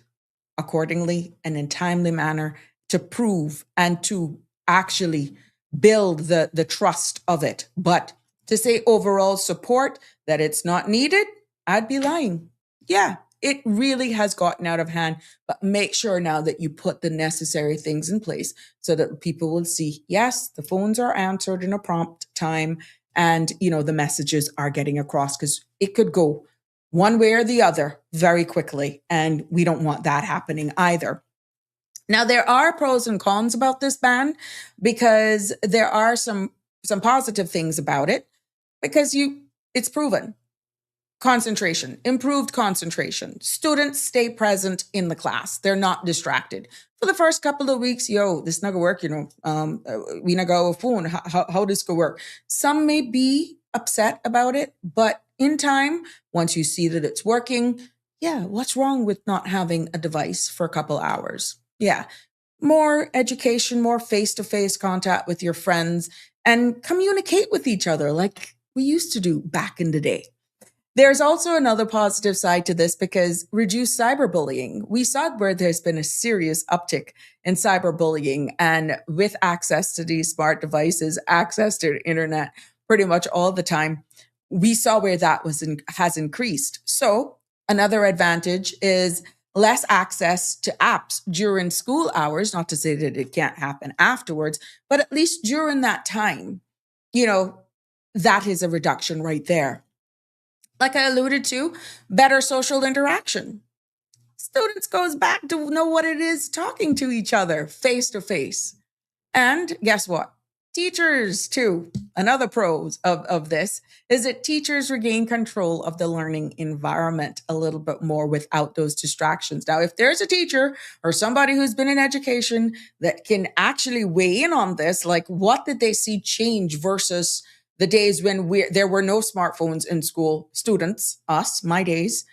accordingly and in timely manner to prove and to actually build the trust of it. But to say overall support that it's not needed, I'd be lying. Yeah, it really has gotten out of hand, but make sure now that you put the necessary things in place so that people will see, yes, the phones are answered in a prompt time and, the messages are getting across because it could go one way or the other very quickly. And we don't want that happening either. Now, there are pros and cons about this ban because there are some positive things about it because it's proven. Concentration, improved concentration. Students stay present in the class. They're not distracted. For the first couple of weeks, this not gonna work, we not go phone. How this could work? Some may be upset about it, but in time, once you see that it's working, what's wrong with not having a device for a couple hours? Yeah, more education, more face-to-face contact with your friends and communicate with each other like we used to do back in the day. There's also another positive side to this because reduced cyberbullying. We saw where there's been a serious uptick in cyberbullying and with access to these smart devices, access to the internet pretty much all the time, we saw where that has increased. So another advantage is less access to apps during school hours, not to say that it can't happen afterwards, but at least during that time, that is a reduction right there. Like I alluded to, better social interaction. Students goes back to know what it is talking to each other face to face. And guess what? Teachers too. Another pros of this is that teachers regain control of the learning environment a little bit more without those distractions. Now, if there's a teacher or somebody who's been in education that can actually weigh in on this, like what did they see change versus the days when there were no smartphones in school, students, us, my days,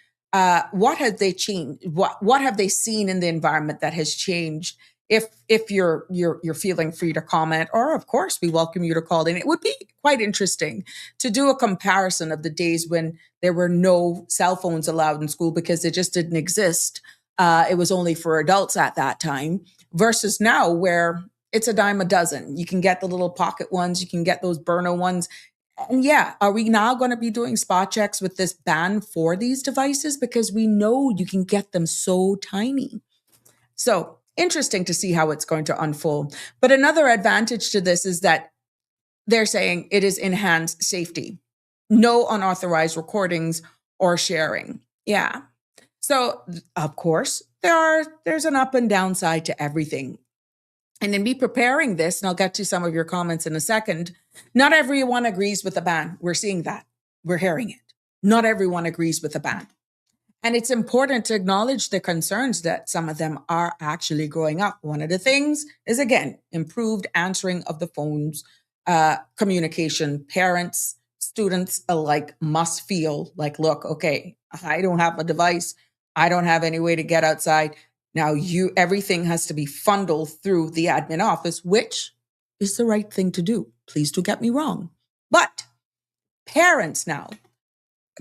what have they changed? What have they seen in the environment that has changed? If you're feeling free to comment, or of course, we welcome you to call in. It would be quite interesting to do a comparison of the days when there were no cell phones allowed in school because they just didn't exist. It was only for adults at that time versus now where it's a dime a dozen. You can get the little pocket ones. You can get those burner ones. And are we now going to be doing spot checks with this ban for these devices? Because we know you can get them so tiny. So interesting to see how it's going to unfold. But another advantage to this is that they're saying it is enhanced safety. No unauthorized recordings or sharing. Yeah. So, of course, there's an up and down side to everything. And in me preparing this, and I'll get to some of your comments in a second, not everyone agrees with the ban. We're seeing that. We're hearing it. Not everyone agrees with the ban. And it's important to acknowledge the concerns that some of them are actually growing up. One of the things is, again, improved answering of the phones, communication. Parents, students alike must feel like, look, okay, I don't have a device. I don't have any way to get outside. Now, everything has to be funneled through the admin office, which is the right thing to do. Please don't get me wrong. But parents now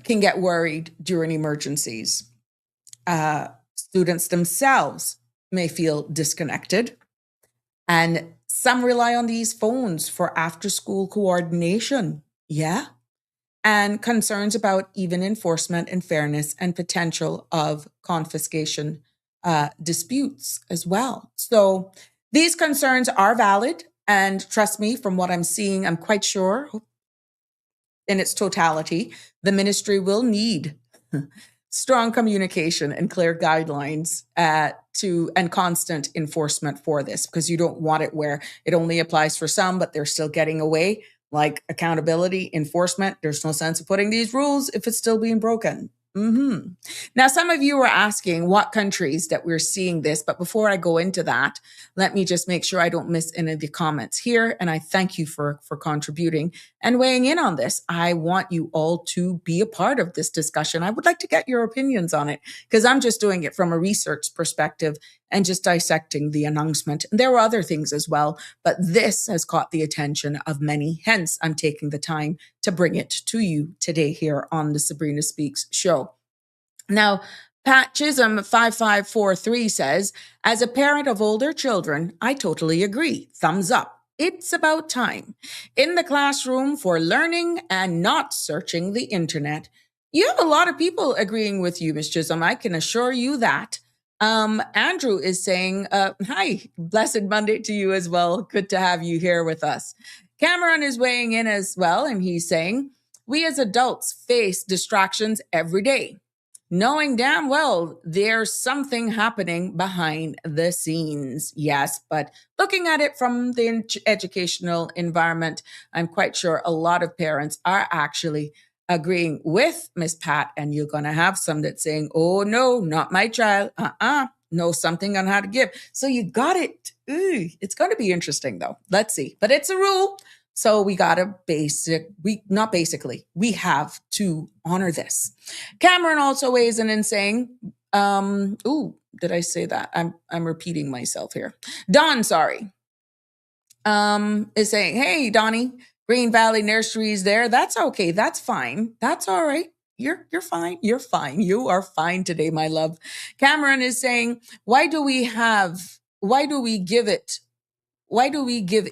can get worried during emergencies. Students themselves may feel disconnected. And some rely on these phones for after-school coordination. Yeah. and concerns about even enforcement and fairness and potential of confiscation disputes as well. So these concerns are valid. And trust me, from what I'm seeing, I'm quite sure in its totality, the ministry will need strong communication and clear guidelines and constant enforcement for this, because you don't want it where it only applies for some, but they're still getting away. Like accountability, enforcement, there's no sense of putting these rules if it's still being broken. Now, some of you were asking what countries that we're seeing this, but before I go into that, let me just make sure I don't miss any of the comments here. And I thank you for contributing and weighing in on this. I want you all to be a part of this discussion. I would like to get your opinions on it, because I'm just doing it from a research perspective and just dissecting the announcement. And there were other things as well, but this has caught the attention of many. Hence, I'm taking the time to bring it to you today here on the Sabrina Speaks show. Now, Pat Chisholm 5543 says, as a parent of older children, I totally agree. Thumbs up. It's about time. In the classroom for learning and not searching the internet. You have a lot of people agreeing with you, Ms. Chisholm. I can assure you that. Andrew is saying, hi, blessed Monday to you as well. Good to have you here with us. Cameron is weighing in as well, and he's saying, we as adults face distractions every day, knowing damn well there's something happening behind the scenes. Yes, but looking at it from the educational environment, I'm quite sure a lot of parents are actually agreeing with Miss Pat, and you're going to have some that's saying, oh, no, not my child. Know something on how to give. So you got it. Ooh, it's going to be interesting, though. Let's see. But it's a rule. So we got to we have to honor this. Cameron also weighs in and saying, did I say that? I'm repeating myself here. Don, sorry, is saying, hey, Donnie, Green Valley Nurseries there. That's okay. That's fine. That's all right. You're fine. You're fine. You are fine today, my love. Cameron is saying, why do we give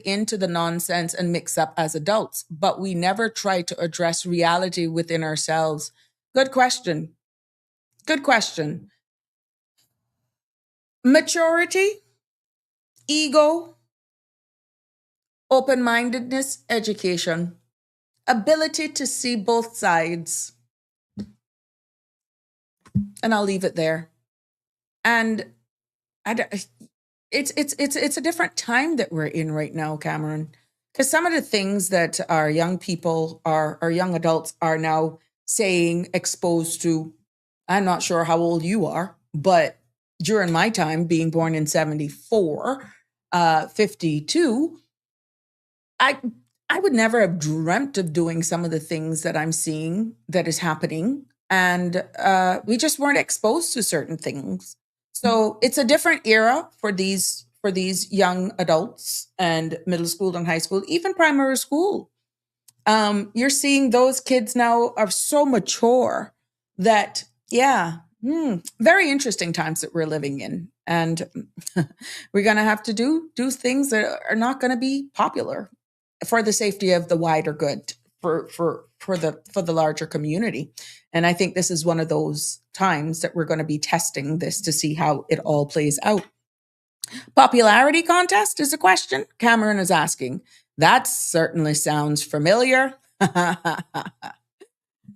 in to the nonsense and mix up as adults, but we never try to address reality within ourselves? Good question. Good question. Maturity, ego, open-mindedness, education, ability to see both sides. And I'll leave it there. And it's a different time that we're in right now, Cameron, because some of the things that our young people, our young adults are now saying, exposed to, I'm not sure how old you are, but during my time, being born in 74, 52, I would never have dreamt of doing some of the things that I'm seeing that is happening. And we just weren't exposed to certain things. So it's a different era for these young adults and middle school and high school, even primary school. You're seeing those kids now are so mature that, very interesting times that we're living in. And we're going to have to do things that are not going to be popular for the safety of the wider good, for the larger community. And I think this is one of those times that we're going to be testing this to see how it all plays out. Popularity contest is a question Cameron is asking. That certainly sounds familiar.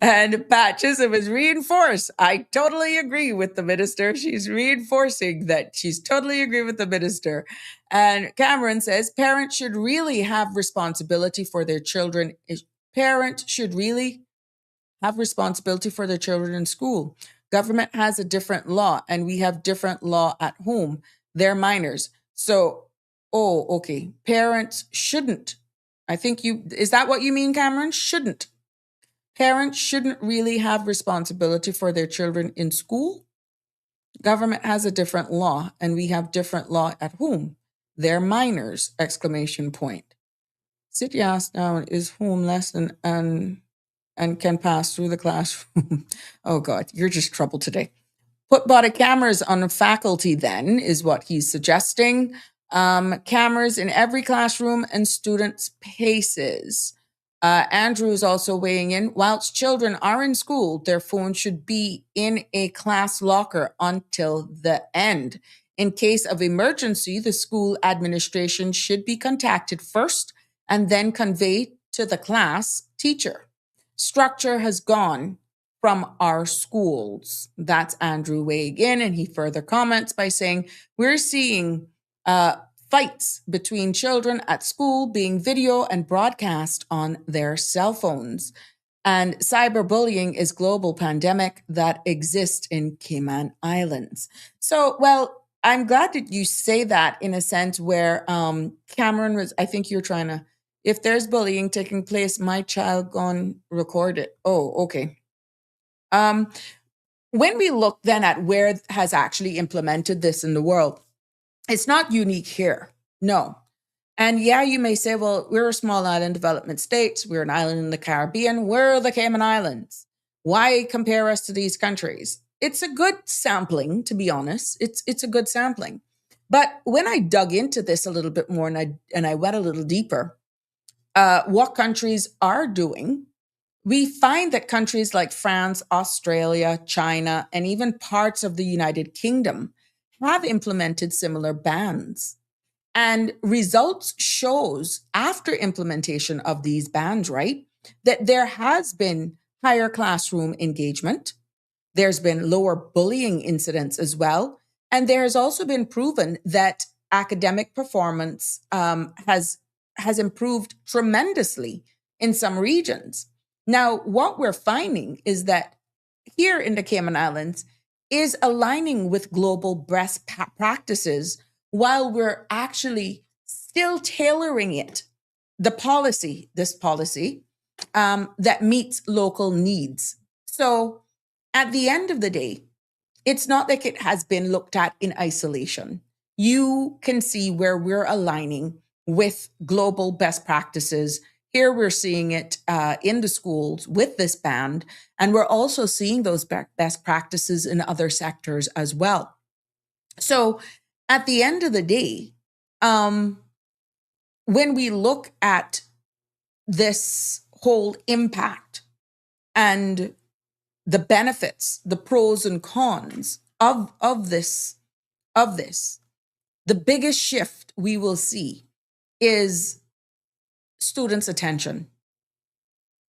And Pat Chisholm is reinforced. I totally agree with the minister. She's reinforcing that she's totally agree with the minister. And Cameron says parents should really have responsibility for their children. Parents should really have responsibility for their children in school. Government has a different law, and we have different law at home. They're minors. So, okay. Parents shouldn't. Is that what you mean, Cameron? Shouldn't. Parents shouldn't really have responsibility for their children in school. Government has a different law, and we have different law at home. They're minors, ! City asked down is homeless and can pass through the classroom. Oh God, you're just trouble today. Put body cameras on faculty then is what he's suggesting. Cameras in every classroom and students' paces. Andrew is also weighing in. Whilst children are in school, their phones should be in a class locker until the end. In case of emergency, the school administration should be contacted first and then conveyed to the class teacher. Structure has gone from our schools. That's Andrew weighing in, and he further comments by saying, we're seeing fights between children at school being video and broadcast on their cell phones. And cyberbullying is global pandemic that exists in Cayman Islands. So, well, I'm glad that you say that in a sense where Cameron was, I think you're trying to, if there's bullying taking place, my child gone record it. Oh, okay. When we look then at where it has actually implemented this in the world, it's not unique here. No. And yeah, you may say, well, we're a small island development state. We're an island in the Caribbean. We're the Cayman Islands. Why compare us to these countries? It's a good sampling, to be honest. It's a good sampling. But when I dug into this a little bit more and I went a little deeper, what countries are doing, we find that countries like France, Australia, China, and even parts of the United Kingdom have implemented similar bans. And results shows after implementation of these bans, right, that there has been higher classroom engagement. There's been lower bullying incidents as well. And there has also been proven that academic performance has improved tremendously in some regions. Now, what we're finding is that here in the Cayman Islands is aligning with global best practices while we're actually still tailoring it, this policy that meets local needs. So at the end of the day, it's not like it has been looked at in isolation. You can see where we're aligning with global best practices. Here we're seeing it in the schools with this band, and we're also seeing those best practices in other sectors as well. So at the end of the day, when we look at this whole impact and the benefits, the pros and cons of this, the biggest shift we will see is students' attention,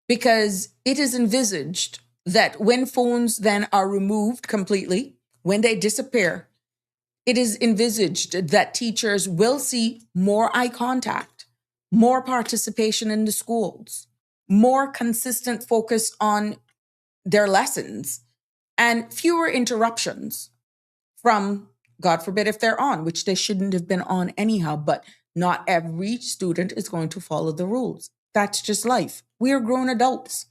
because it is envisaged that when phones then are removed completely, when they disappear, it is envisaged that teachers will see more eye contact, more participation in the schools, more consistent focus on their lessons, and fewer interruptions from, God forbid, if they're on, which they shouldn't have been on anyhow, but not every student is going to follow the rules. That's just life. We are grown adults,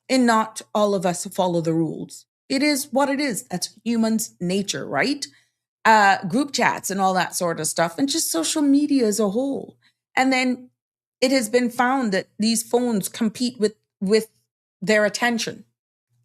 and not all of us follow the rules. It is what it is. That's humans' nature, right? Group chats and all that sort of stuff, and just social media as a whole. And then it has been found that these phones compete with their attention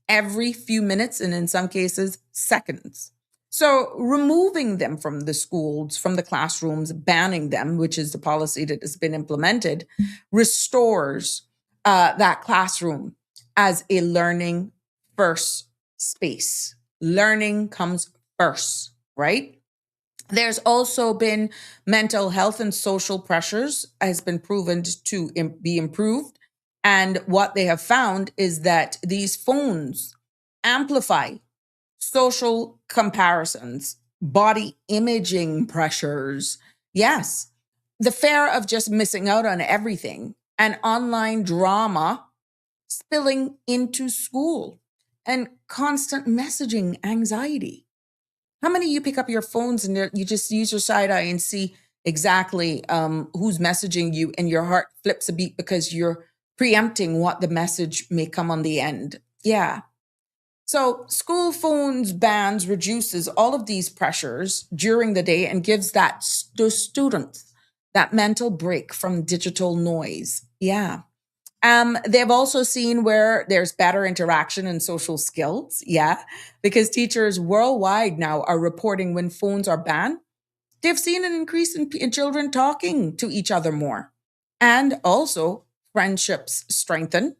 every few minutes, and in some cases, seconds. So removing them from the schools, from the classrooms, banning them, which is the policy that has been implemented, restores that classroom as a learning first space. Learning comes first, right? There's also been mental health and social pressures has been proven to be improved. And what they have found is that these phones amplify social comparisons, body imaging pressures. Yes, the fear of just missing out on everything, and online drama spilling into school, and constant messaging anxiety. How many of you pick up your phones and you just use your side eye and see exactly who's messaging you, and your heart flips a beat because you're preempting what the message may come on the end? Yeah. So school phones bans reduces all of these pressures during the day and gives the students that mental break from digital noise. Yeah. They've also seen where there's better interaction and social skills. Yeah. Because teachers worldwide now are reporting when phones are banned, they've seen an increase in children talking to each other more. And also friendships strengthen,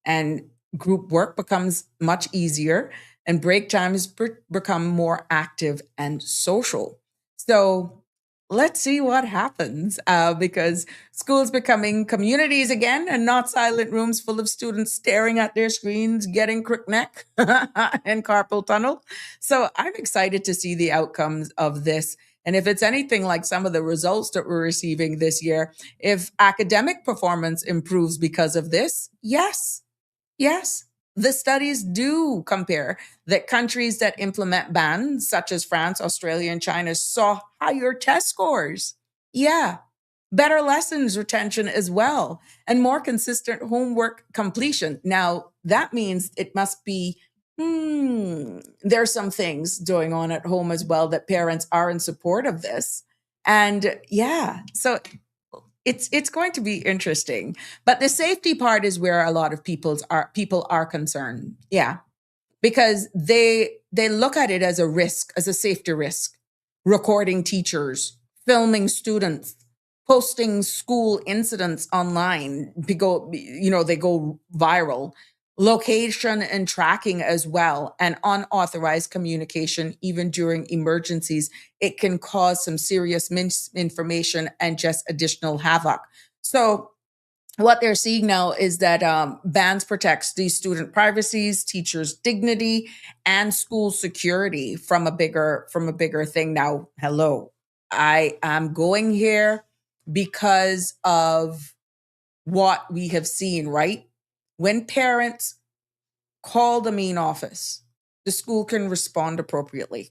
and group work becomes much easier, and break times become more active and social. So let's see what happens, because schools becoming communities again and not silent rooms full of students staring at their screens, getting crook neck and carpal tunnel. So I'm excited to see the outcomes of this. And if it's anything like some of the results that we're receiving this year, if academic performance improves because of this, yes, yes. The studies do compare that countries that implement bans, such as France, Australia, and China, saw higher test scores. Yeah. Better lessons retention as well, and more consistent homework completion. Now, that means it must be, there's some things going on at home as well that parents are in support of this. And yeah, so it's going to be interesting. But the safety part is where a lot of people are concerned. Yeah. Because they look at it as a risk, as a safety risk. Recording teachers, filming students, posting school incidents online, they go viral. Location and tracking as well, and unauthorized communication, even during emergencies. It can cause some serious misinformation and just additional havoc. So what they're seeing now is that bans protects the student privacies, teachers' dignity, and school security from a bigger thing. Now, hello, I am going here because of what we have seen, right? When parents call the main office, the school can respond appropriately.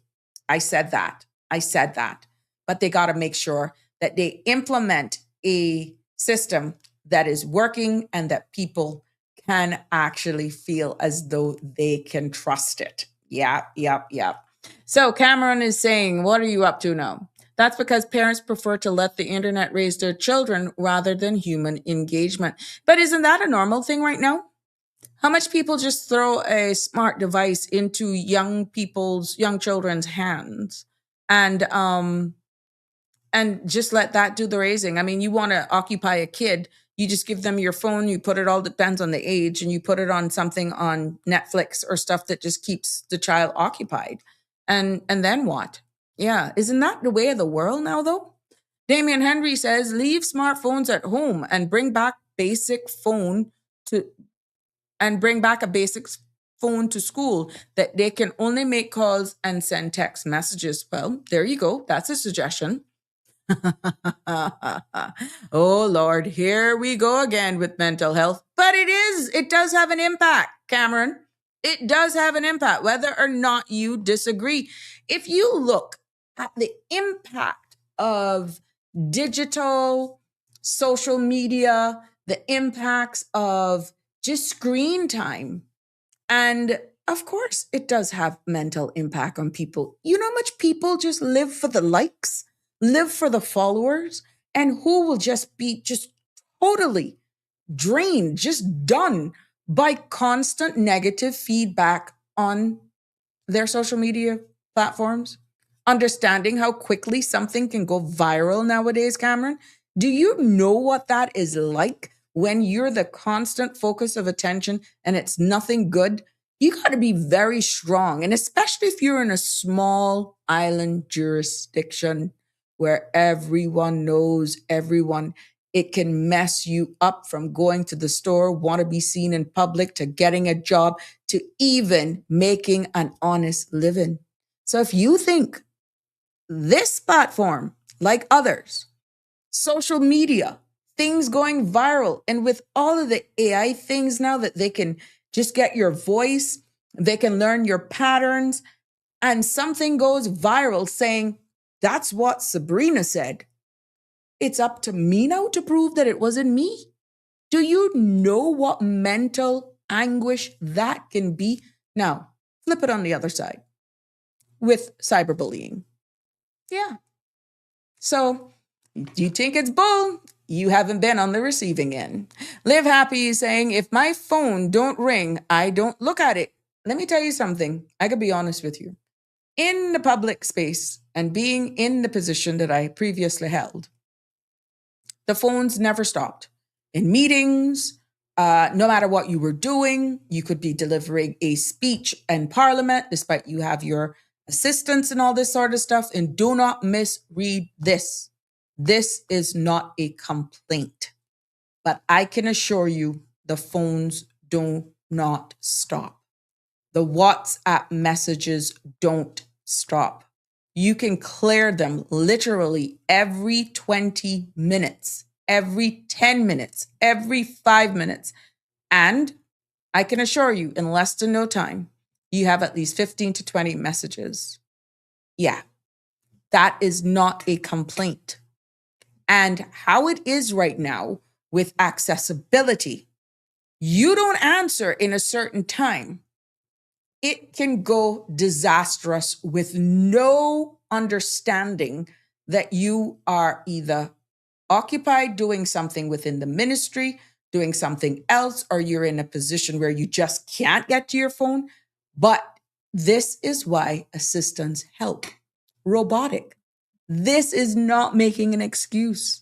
I said that. But they got to make sure that they implement a system that is working and that people can actually feel as though they can trust it. Yeah. So Cameron is saying, what are you up to now? That's because parents prefer to let the internet raise their children rather than human engagement. But isn't that a normal thing right now? How much people just throw a smart device into young children's hands and just let that do the raising? I mean, you want to occupy a kid, you just give them your phone, you put it, all depends on the age, and you put it on something on Netflix or stuff that just keeps the child occupied. And then what? Yeah. Isn't that the way of the world now, though? Damian Henry says, leave smartphones at home and bring back a basic phone to school that they can only make calls and send text messages. Well, there you go. That's a suggestion. Oh, Lord, here we go again with mental health. But it does have an impact, Cameron. It does have an impact, whether or not you disagree. If you look at the impact of digital, social media, the impacts of just screen time, and of course, it does have mental impact on people. You know how much people just live for the likes, live for the followers, and who will just be totally drained, just done by constant negative feedback on their social media platforms. Understanding how quickly something can go viral nowadays, Cameron. Do you know what that is like when you're the constant focus of attention and it's nothing good? You got to be very strong. And especially if you're in a small island jurisdiction where everyone knows everyone, it can mess you up from going to the store, want to be seen in public, to getting a job, to even making an honest living. So if you think this platform, like others, social media, things going viral, and with all of the AI things now that they can just get your voice, they can learn your patterns, and something goes viral saying, that's what Sabrina said. It's up to me now to prove that it wasn't me. Do you know what mental anguish that can be? Now, flip it on the other side with cyberbullying. Yeah. So, do you think it's bull? You haven't been on the receiving end. Live Happy is saying, if my phone don't ring, I don't look at it. Let me tell you something. I could be honest with you. In the public space and being in the position that I previously held, the phones never stopped. in meetings, no matter what you were doing. You could be delivering a speech in Parliament, despite you have your assistants and all this sort of stuff. And do not misread this. This is not a complaint. But I can assure you the phones do not stop. The WhatsApp messages don't stop. You can clear them literally every 20 minutes, every 10 minutes, every 5 minutes. And I can assure you, in less than no time, you have at least 15 to 20 messages. Yeah, that is not a complaint. And how it is right now with accessibility, you don't answer in a certain time, it can go disastrous with no understanding that you are either occupied doing something within the ministry, doing something else, or you're in a position where you just can't get to your phone. But this is why assistants help. Robotic. This is not making an excuse.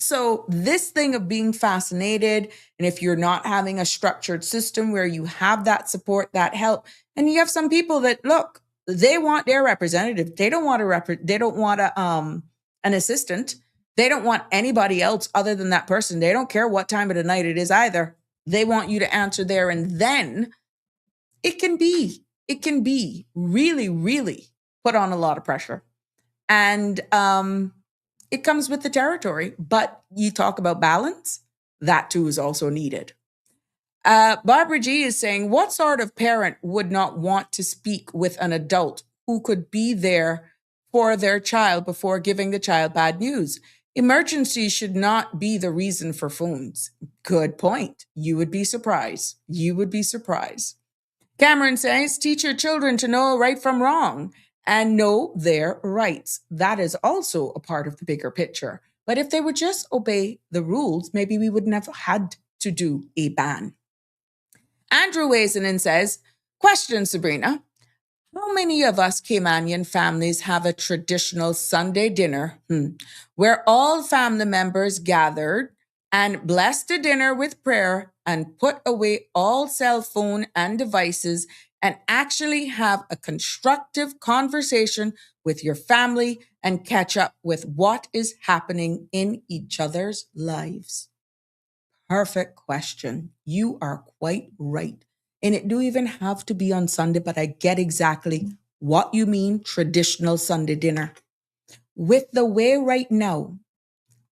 So this thing of being fascinated, and if you're not having a structured system where you have that support, that help, and you have some people that, look, they want their representative. They don't want an assistant. They don't want anybody else other than that person. They don't care what time of the night it is either. They want you to answer there and then. It can be really, really put on a lot of pressure. And it comes with the territory, but you talk about balance, that too is also needed. Barbara G is saying, what sort of parent would not want to speak with an adult who could be there for their child before giving the child bad news? Emergencies should not be the reason for phones. Good point. You would be surprised. Cameron says, teach your children to know right from wrong and know their rights. That is also a part of the bigger picture. But if they would just obey the rules, maybe we wouldn't have had to do a ban. Andrew weighs in and says, question, Sabrina. How many of us Caymanian families have a traditional Sunday dinner where all family members gathered and bless the dinner with prayer and put away all cell phone and devices and actually have a constructive conversation with your family and catch up with what is happening in each other's lives? Perfect question. You are quite right. And it do even have to be on Sunday, but I get exactly what you mean, traditional Sunday dinner. With the way right now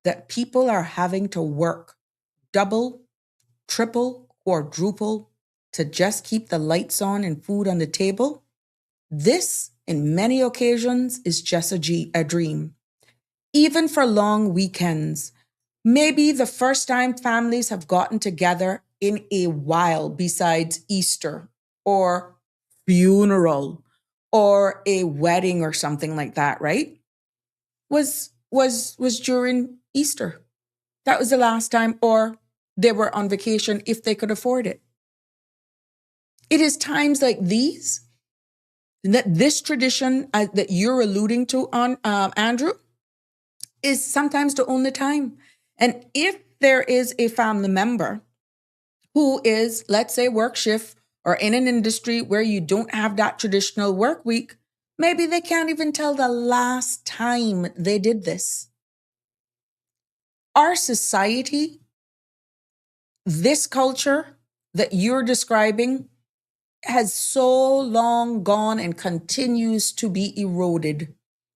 that people are having to work double, triple, quadruple to just keep the lights on and food on the table, this, in many occasions, is just a dream. Even for long weekends, maybe the first time families have gotten together in a while besides Easter or funeral or a wedding or something like that, right? Was during Easter. That was the last time, or they were on vacation if they could afford it. It is times like these that this tradition that you're alluding to, on Andrew, is sometimes the only time. And if there is a family member who is, let's say, work shift or in an industry where you don't have that traditional work week, maybe they can't even tell the last time they did this. Our society, this culture that you're describing, has so long gone and continues to be eroded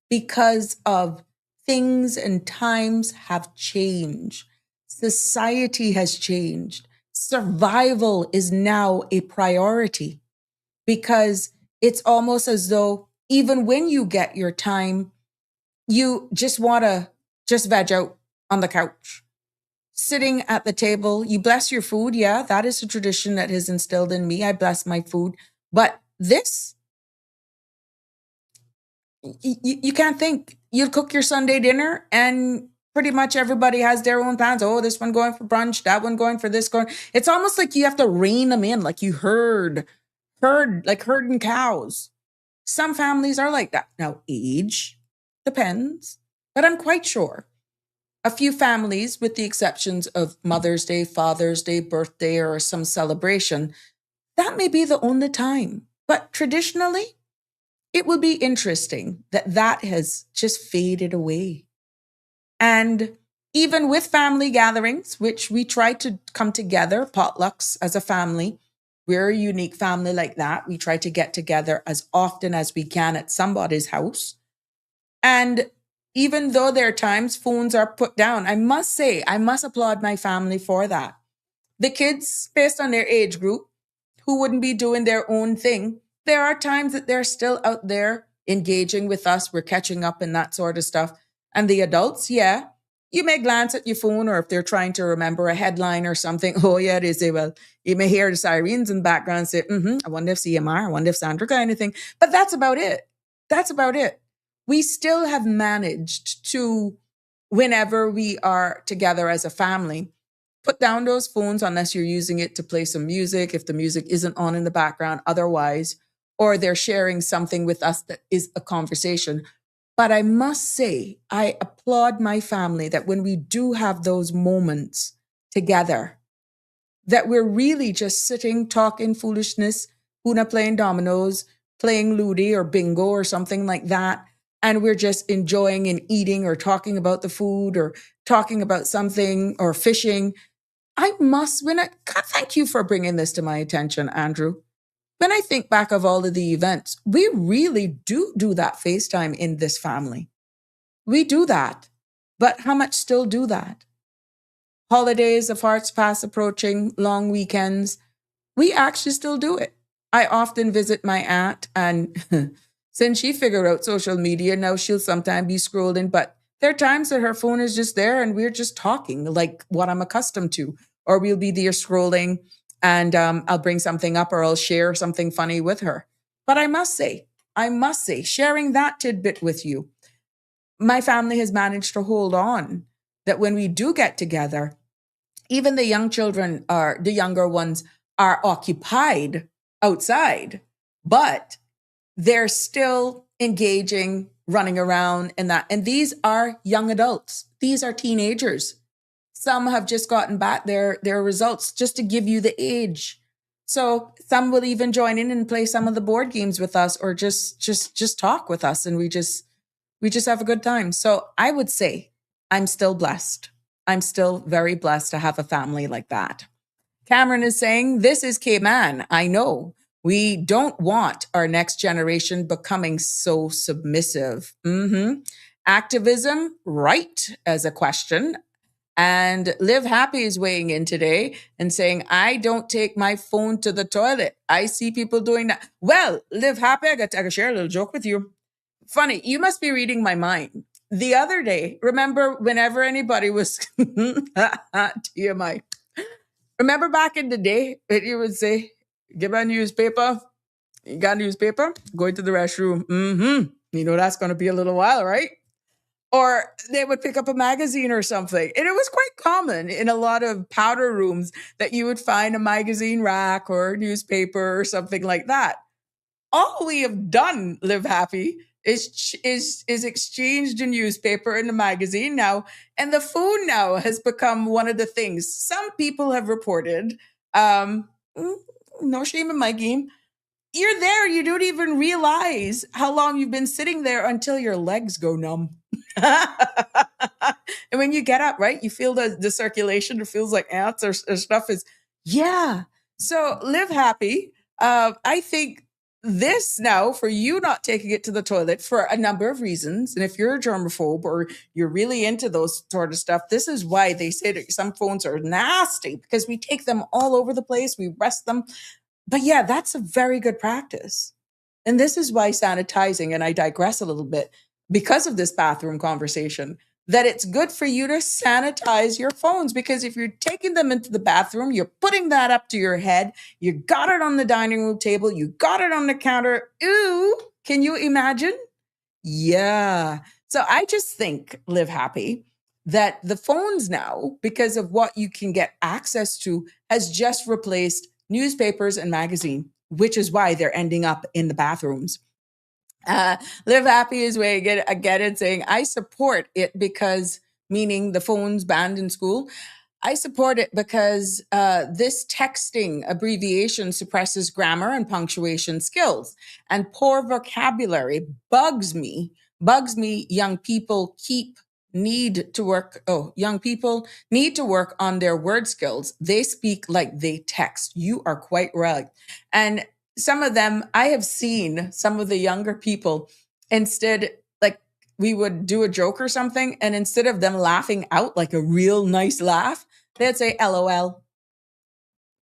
because of things and times have changed. Society has changed. Survival is now a priority because it's almost as though even when you get your time, you just want to just veg out on the couch. Sitting at the table, you bless your food. Yeah, that is a tradition that has instilled in me. I bless my food. But this, you can't think. You cook your Sunday dinner and pretty much everybody has their own plans. Oh, this one going for brunch, that one going for this going. It's almost like you have to rein them in, like you herd, like herding cows. Some families are like that. Now, age depends, but I'm quite sure A few families, with the exceptions of Mother's Day, Father's Day, birthday, or some celebration, that may be the only time. But traditionally, it will be interesting that that has just faded away. And even with family gatherings, which we try to come together, potlucks as a family, we're a unique family like that. We try to get together as often as we can at somebody's house. And even though there are times phones are put down, I must say, I must applaud my family for that. The kids, based on their age group, who wouldn't be doing their own thing, there are times that they're still out there engaging with us. We're catching up and that sort of stuff. And the adults, yeah, you may glance at your phone, or if they're trying to remember a headline or something, oh yeah, they say, well, you may hear the sirens in the background say, I wonder if CMR, I wonder if Sandra got anything. But that's about it. That's about it. We still have managed to, whenever we are together as a family, put down those phones unless you're using it to play some music, if the music isn't on in the background otherwise, or they're sharing something with us that is a conversation. But I must say, I applaud my family that when we do have those moments together, that we're really just sitting, talking foolishness, Una playing dominoes, playing Ludi or bingo or something like that. And we're just enjoying and eating or talking about the food or talking about something or fishing. Thank you for bringing this to my attention, Andrew. When I think back of all of the events, we really do that FaceTime in this family. We do that. But how much still do that? Holidays of hearts fast approaching, long weekends, we actually still do it. I often visit my aunt, and since she figured out social media, now she'll sometimes be scrolling, but there are times that her phone is just there and we're just talking like what I'm accustomed to. Or we'll be there scrolling and I'll bring something up or I'll share something funny with her. But I must say, sharing that tidbit with you, my family has managed to hold on that when we do get together, even the young children the younger ones are occupied outside, but they're still engaging, running around and that. And these are young adults. These are teenagers. Some have just gotten back their results, just to give you the age. So some will even join in and play some of the board games with us, or just talk with us, and we just have a good time. So I would say I'm still blessed. I'm still very blessed to have a family like that. Cameron is saying, this is K-Man. I know. We don't want our next generation becoming so submissive. Activism, right, as a question. And 𝗪𝗵𝗲 is weighing in today and saying, I don't take my phone to the toilet. I see people doing that. Well, 𝗪𝗵𝗲, I got to share a little joke with you. Funny, you must be reading my mind. The other day, remember whenever anybody was, TMI. Remember back in the day, you would say, give a newspaper. You got a newspaper? Going to the restroom. You know, that's going to be a little while, right? Or they would pick up a magazine or something. And it was quite common in a lot of powder rooms that you would find a magazine rack or a newspaper or something like that. All we have done, 𝗪𝗵𝗲, is exchanged the newspaper and the magazine now. And the phone now has become one of the things. Some people have reported, no shame in my game, you're there, you don't even realize how long you've been sitting there until your legs go numb. And when you get up, right, you feel the circulation, it feels like ants or stuff is, yeah. So 𝗪𝗵𝗲, I think this now, for you not taking it to the toilet for a number of reasons, and if you're a germaphobe or you're really into those sort of stuff, this is why they say that some phones are nasty, because we take them all over the place, we rest them. But yeah, that's a very good practice. And this is why sanitizing, and I digress a little bit because of this bathroom conversation, that it's good for you to sanitize your phones, because if you're taking them into the bathroom, you're putting that up to your head, you got it on the dining room table, you got it on the counter. Ooh, can you imagine? Yeah. So I just think, 𝗪𝗵𝗲, that the phones now, because of what you can get access to, has just replaced newspapers and magazine, which is why they're ending up in the bathrooms. 𝗪𝗵𝗲 is way again saying, I support it because meaning the phones banned in school. I support it because this texting abbreviation suppresses grammar and punctuation skills, and poor vocabulary bugs me. Young people need to work. Oh, young people need to work on their word skills. They speak like they text. You are quite right. And some of them, I have seen some of the younger people, instead, like we would do a joke or something, and instead of them laughing out like a real nice laugh, they'd say LOL,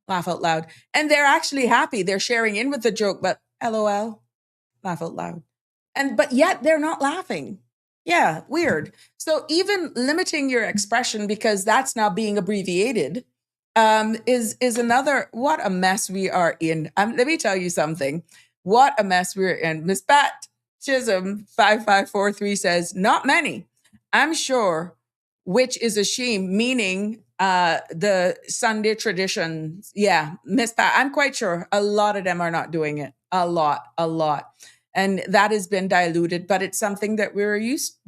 laugh out loud. And they're actually happy. They're sharing in with the joke, but LOL, laugh out loud. But yet they're not laughing. Yeah, weird. So even limiting your expression because that's now being abbreviated is another, what a mess we are in. Let me tell you something. What a mess we're in. Miss Pat Chisholm 5543 says, not many. I'm sure, which is a shame, meaning the Sunday traditions. Yeah, Miss Pat, I'm quite sure a lot of them are not doing it. A lot. And that has been diluted, but it's something that we're used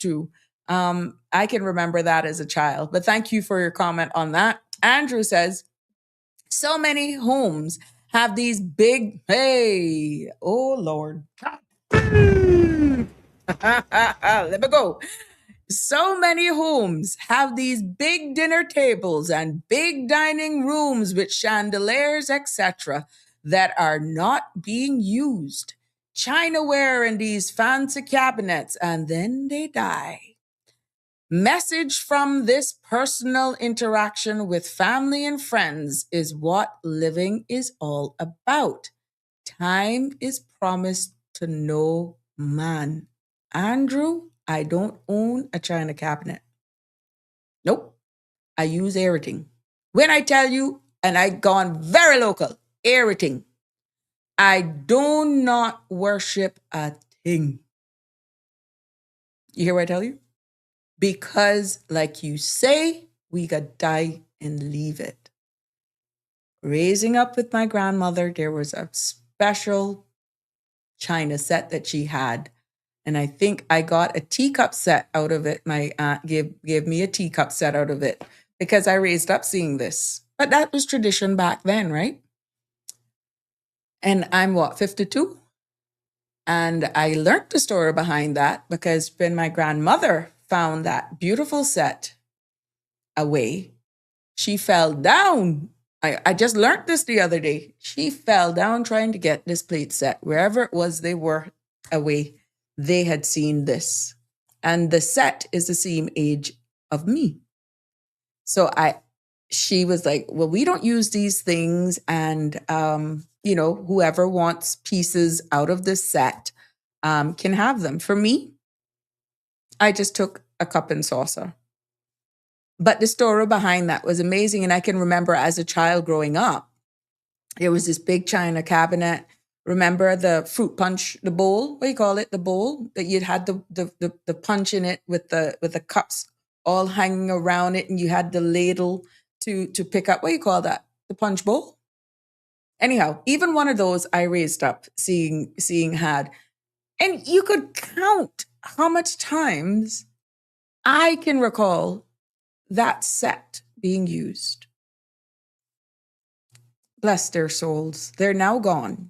to. I can remember that as a child, but thank you for your comment on that. Andrew says, so many homes have these big, hey, oh Lord. Let me go. So many homes have these big dinner tables and big dining rooms with chandeliers, etc., that are not being used. Chinaware in these fancy cabinets, and then they die. Message from this personal interaction with family and friends is what living is all about. Time is promised to no man. Andrew, I don't own a china cabinet. Nope. I use everything. When I tell you, and I gone very local, everything. I do not worship a thing. You hear what I tell you? Because, like you say, we got die and leave it. Raising up with my grandmother, there was a special china set that she had. And I think I got a teacup set out of it. My aunt gave me a teacup set out of it because I raised up seeing this. But that was tradition back then, right? And I'm 52? And I learned the story behind that because when my grandmother found that beautiful set away, she fell down. I just learned this the other day. She fell down trying to get this plate set. Wherever it was they were away, they had seen this. And the set is the same age of me. So she was like, well, we don't use these things. And, whoever wants pieces out of this set can have them. For me, I just took a cup and saucer. But the story behind that was amazing. And I can remember as a child growing up, there was this big china cabinet. Remember the fruit punch, the bowl? What do you call it? The bowl that you'd had the punch in it with the cups all hanging around it, and you had the ladle to pick up. What do you call that? The punch bowl? Anyhow, even one of those I raised up seeing had. And you could count how much times I can recall that set being used. Bless their souls. They're now gone.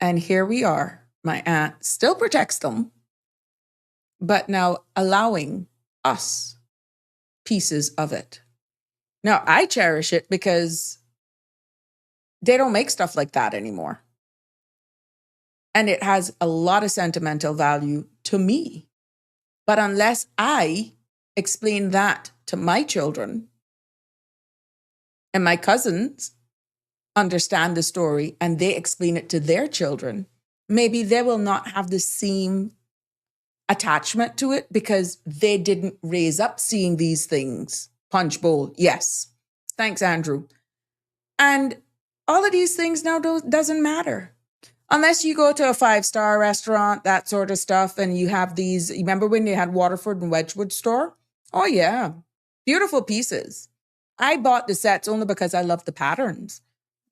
And here we are. My aunt still protects them, but now allowing us pieces of it. Now, I cherish it because they don't make stuff like that anymore. And it has a lot of sentimental value to me. But unless I explain that to my children and my cousins understand the story and they explain it to their children, maybe they will not have the same attachment to it because they didn't raise up seeing these things. Punch bowl, yes. Thanks, Andrew. And all of these things now doesn't matter. Unless you go to a 5-star restaurant, that sort of stuff, and you have these, remember when they had Waterford and Wedgwood store? Oh yeah, beautiful pieces. I bought the sets only because I love the patterns.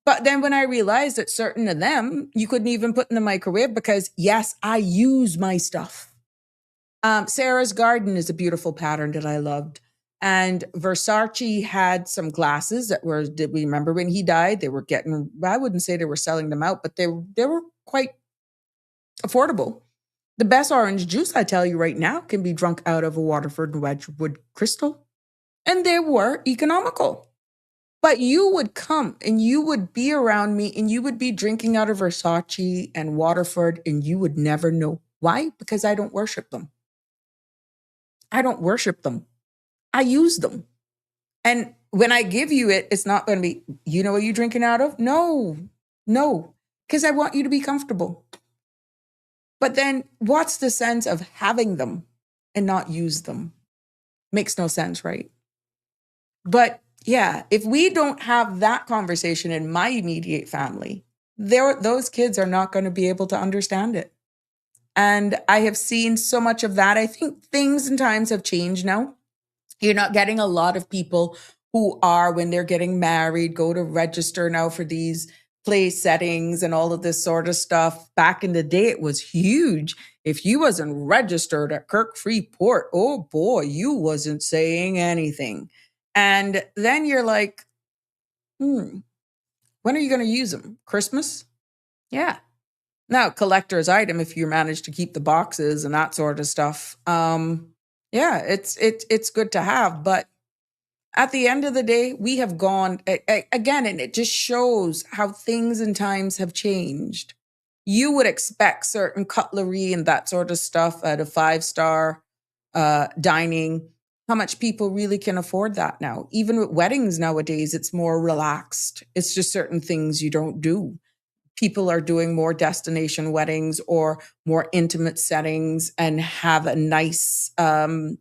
But then when I realized that certain of them, you couldn't even put in the microwave because yes, I use my stuff. Sarah's Garden is a beautiful pattern that I loved. And 𝗪𝗡 had some glasses that were, did we remember when he died? They were getting, I wouldn't say they were selling them out, but they were quite affordable. The best orange juice, I tell you right now, can be drunk out of a Waterford and Wedgwood crystal. And they were economical. But you would come and you would be around me and you would be drinking out of 𝗪𝗡 and Waterford and you would never know. Why? Because I don't worship them. I don't worship them. I use them. And when I give you it, it's not going to be, you know what you're drinking out of? No, because I want you to be comfortable. But then what's the sense of having them and not use them? Makes no sense, right? But yeah, if we don't have that conversation in my immediate family, those kids are not going to be able to understand it. And I have seen so much of that. I think things and times have changed now. You're not getting a lot of people who are, when they're getting married, go to register now for these place settings and all of this sort of stuff. Back in the day, it was huge. If you wasn't registered at Kirk Freeport, oh boy, you wasn't saying anything. And then you're like, when are you going to use them? Christmas? Yeah. Now, collector's item, if you manage to keep the boxes and that sort of stuff. Yeah, it's good to have. But at the end of the day, we have gone, again, and it just shows how things and times have changed. You would expect certain cutlery and that sort of stuff at a 5-star dining. How much people really can afford that now? Even with weddings nowadays, it's more relaxed. It's just certain things you don't do. People are doing more destination weddings or more intimate settings and have a nice, a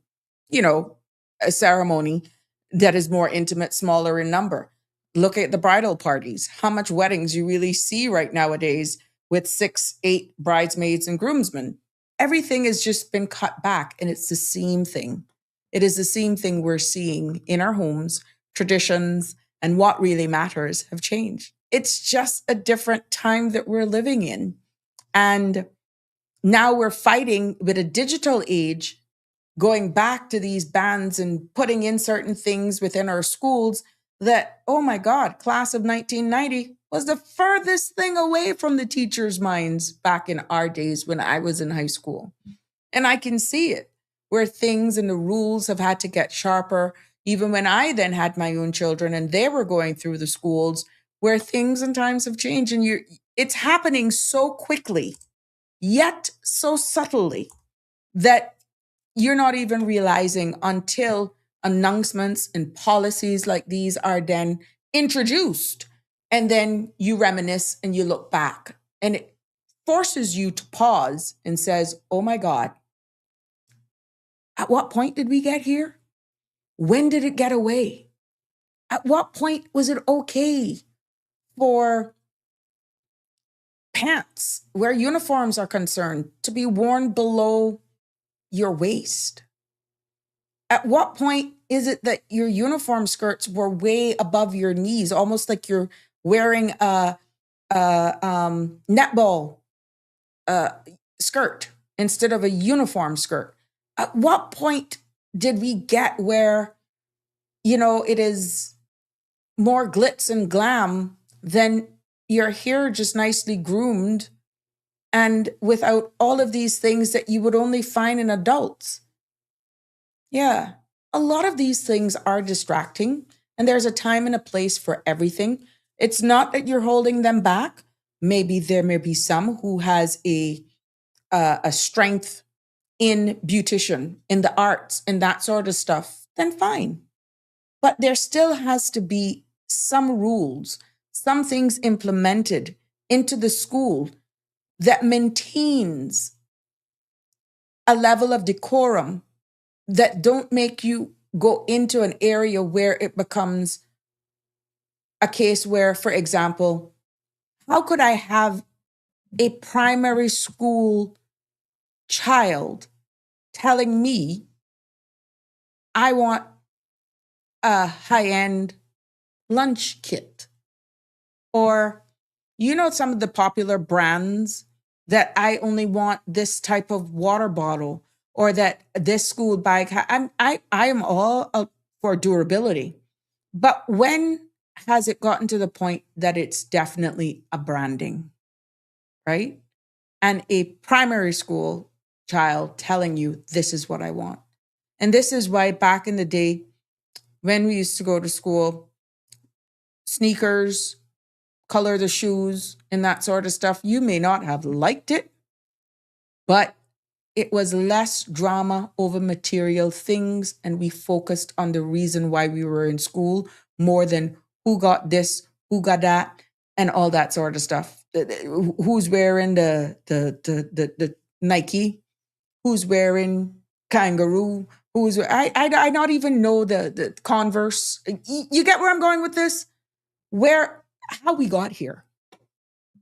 ceremony that is more intimate, smaller in number. Look at the bridal parties. How much weddings you really see right nowadays with 6, 8 bridesmaids and groomsmen. Everything has just been cut back, and it's the same thing. It is the same thing we're seeing in our homes. Traditions and what really matters have changed. It's just a different time that we're living in. And now we're fighting with a digital age, going back to these bans and putting in certain things within our schools that, oh my God, class of 1990 was the furthest thing away from the teachers' minds back in our days when I was in high school. And I can see it, where things and the rules have had to get sharper, even when I then had my own children and they were going through the schools, where things and times have changed, and it's happening so quickly, yet so subtly, that you're not even realizing until announcements and policies like these are then introduced. And then you reminisce and you look back, and it forces you to pause and says, oh my God, at what point did we get here? When did it get away? At what point was it okay for pants, where uniforms are concerned, to be worn below your waist? At what point is it that your uniform skirts were way above your knees, almost like you're wearing a netball skirt instead of a uniform skirt? At what point did we get where, it is more glitz and glam than your hair just nicely groomed and without all of these things that you would only find in adults? Yeah, a lot of these things are distracting, and there's a time and a place for everything. It's not that you're holding them back. Maybe there may be some who has a strength in beautician, in the arts, and that sort of stuff, then fine. But there still has to be some rules, some things implemented into the school that maintains a level of decorum that don't make you go into an area where it becomes a case where, for example, how could I have a primary school child telling me I want a high-end lunch kit? Or, some of the popular brands that I only want this type of water bottle, or that this school bag, I am all for durability. But when has it gotten to the point that it's definitely a branding, right? And a primary school child telling you, this is what I want. And this is why back in the day, when we used to go to school, sneakers, color the shoes, and that sort of stuff, you may not have liked it, but it was less drama over material things. And we focused on the reason why we were in school more than who got this, who got that, and all that sort of stuff. Who's wearing the Nike, who's wearing kangaroo, I not even know the Converse. You get where I'm going with this? How we got here.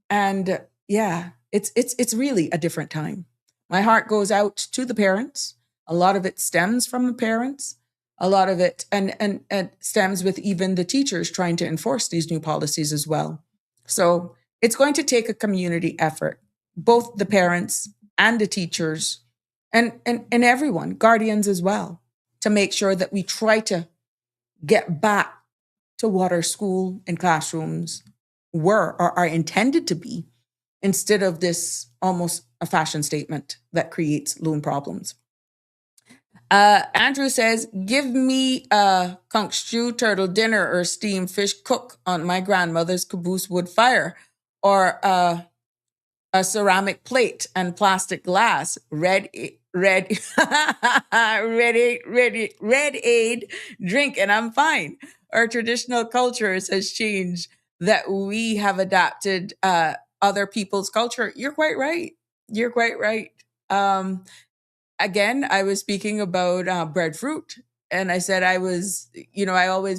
And yeah, it's really a different time. My heart goes out to the parents. A lot of it stems from the parents. A lot of it and stems with even the teachers trying to enforce these new policies as well. So it's going to take a community effort, both the parents and the teachers and everyone, guardians as well, to make sure that we try to get back to what our school and classrooms were or are intended to be, instead of this almost a fashion statement that creates loan problems. Andrew says, give me a conch stew, turtle dinner, or steamed fish cook on my grandmother's caboose wood fire, or a ceramic plate and plastic glass, red aid drink, and I'm fine. Our traditional cultures has changed, that we have adapted other people's culture. You're quite right. You're quite right. Again, I was speaking about breadfruit, and I said I always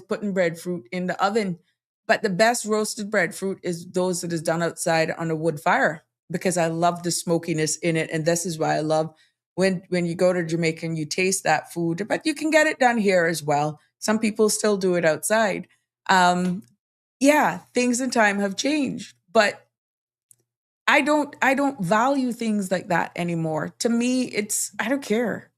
put in breadfruit in the oven, but the best roasted breadfruit is those that is done outside on a wood fire, because I love the smokiness in it. And this is why I love when you go to Jamaica and you taste that food, but you can get it done here as well. Some people still do it outside. Yeah, things in time have changed, but I don't value things like that anymore. To me, I don't care.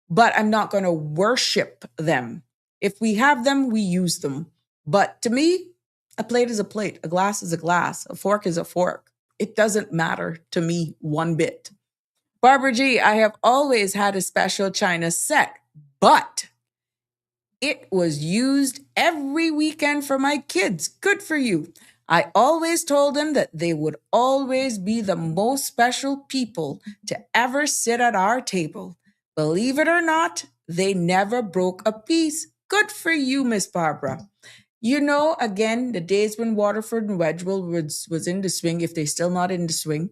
But I'm not going to worship them. If we have them, we use them. But to me, a plate is a plate, a glass is a glass, a fork is a fork. It doesn't matter to me one bit. Barbara G, I have always had a special china set, but it was used every weekend for my kids. Good for you. I always told them that they would always be the most special people to ever sit at our table. Believe it or not, they never broke a piece. Good for you, Miss Barbara. Again, the days when Waterford and Wedgeville was in the swing, if they're still not in the swing,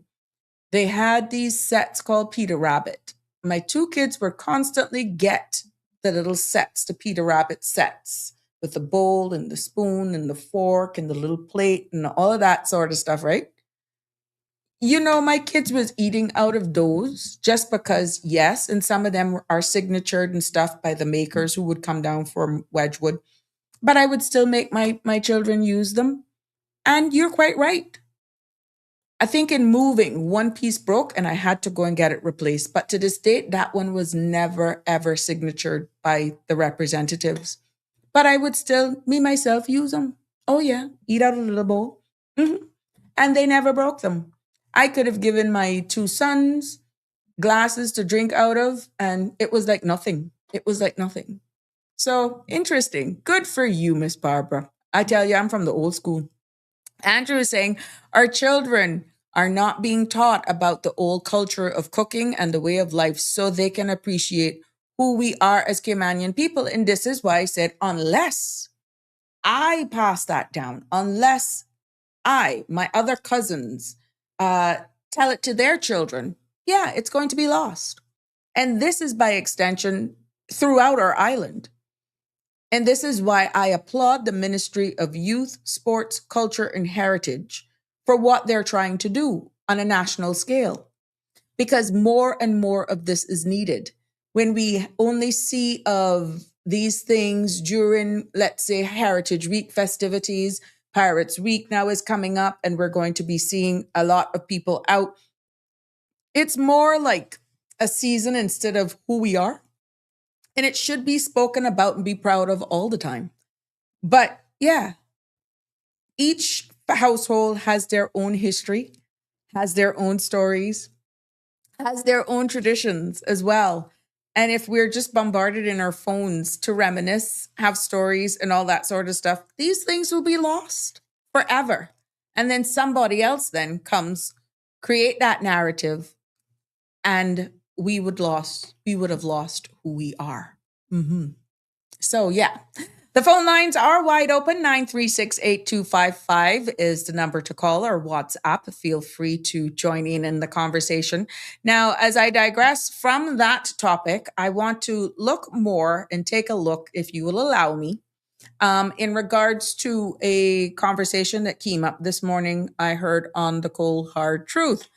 they had these sets called Peter Rabbit. My two kids were constantly get the little sets, the Peter Rabbit sets, with the bowl and the spoon and the fork and the little plate and all of that sort of stuff, right? My kids was eating out of those just because, yes, and some of them are signatured and stuff by the makers who would come down from Wedgwood, but I would still make my children use them. And you're quite right. I think in moving, one piece broke and I had to go and get it replaced. But to this date, that one was never, ever signatured by the representatives. But I would still, me, myself, use them. Oh, yeah. Eat out of a little bowl. Mm-hmm. And they never broke them. I could have given my two sons glasses to drink out of, and it was like nothing. So interesting. Good for you, Miss Barbara. I tell you, I'm from the old school. Andrew is saying, our children are not being taught about the old culture of cooking and the way of life so they can appreciate who we are as Caymanian people. And this is why I said, unless I pass that down, unless my other cousins, tell it to their children, yeah, it's going to be lost. And this is by extension throughout our island. And this is why I applaud the Ministry of Youth, Sports, Culture, and Heritage for what they're trying to do on a national scale, because more and more of this is needed. When we only see of these things during, let's say, Heritage Week festivities, Pirates Week now is coming up, and we're going to be seeing a lot of people out. It's more like a season instead of who we are. And it should be spoken about and be proud of all the time. But yeah, each household has their own history, has their own stories, has their own traditions as well. And if we're just bombarded in our phones to reminisce, have stories and all that sort of stuff, these things will be lost forever. And then somebody else then comes, create that narrative, and we would have lost who we are. So yeah, the phone lines are wide open. 936-8255 is the number to call, or WhatsApp. Feel free to join in the conversation. Now, as I digress from that topic, I want to look more and take a look, if you will allow me, in regards to a conversation that came up this morning. I heard on the Cold Hard Truth.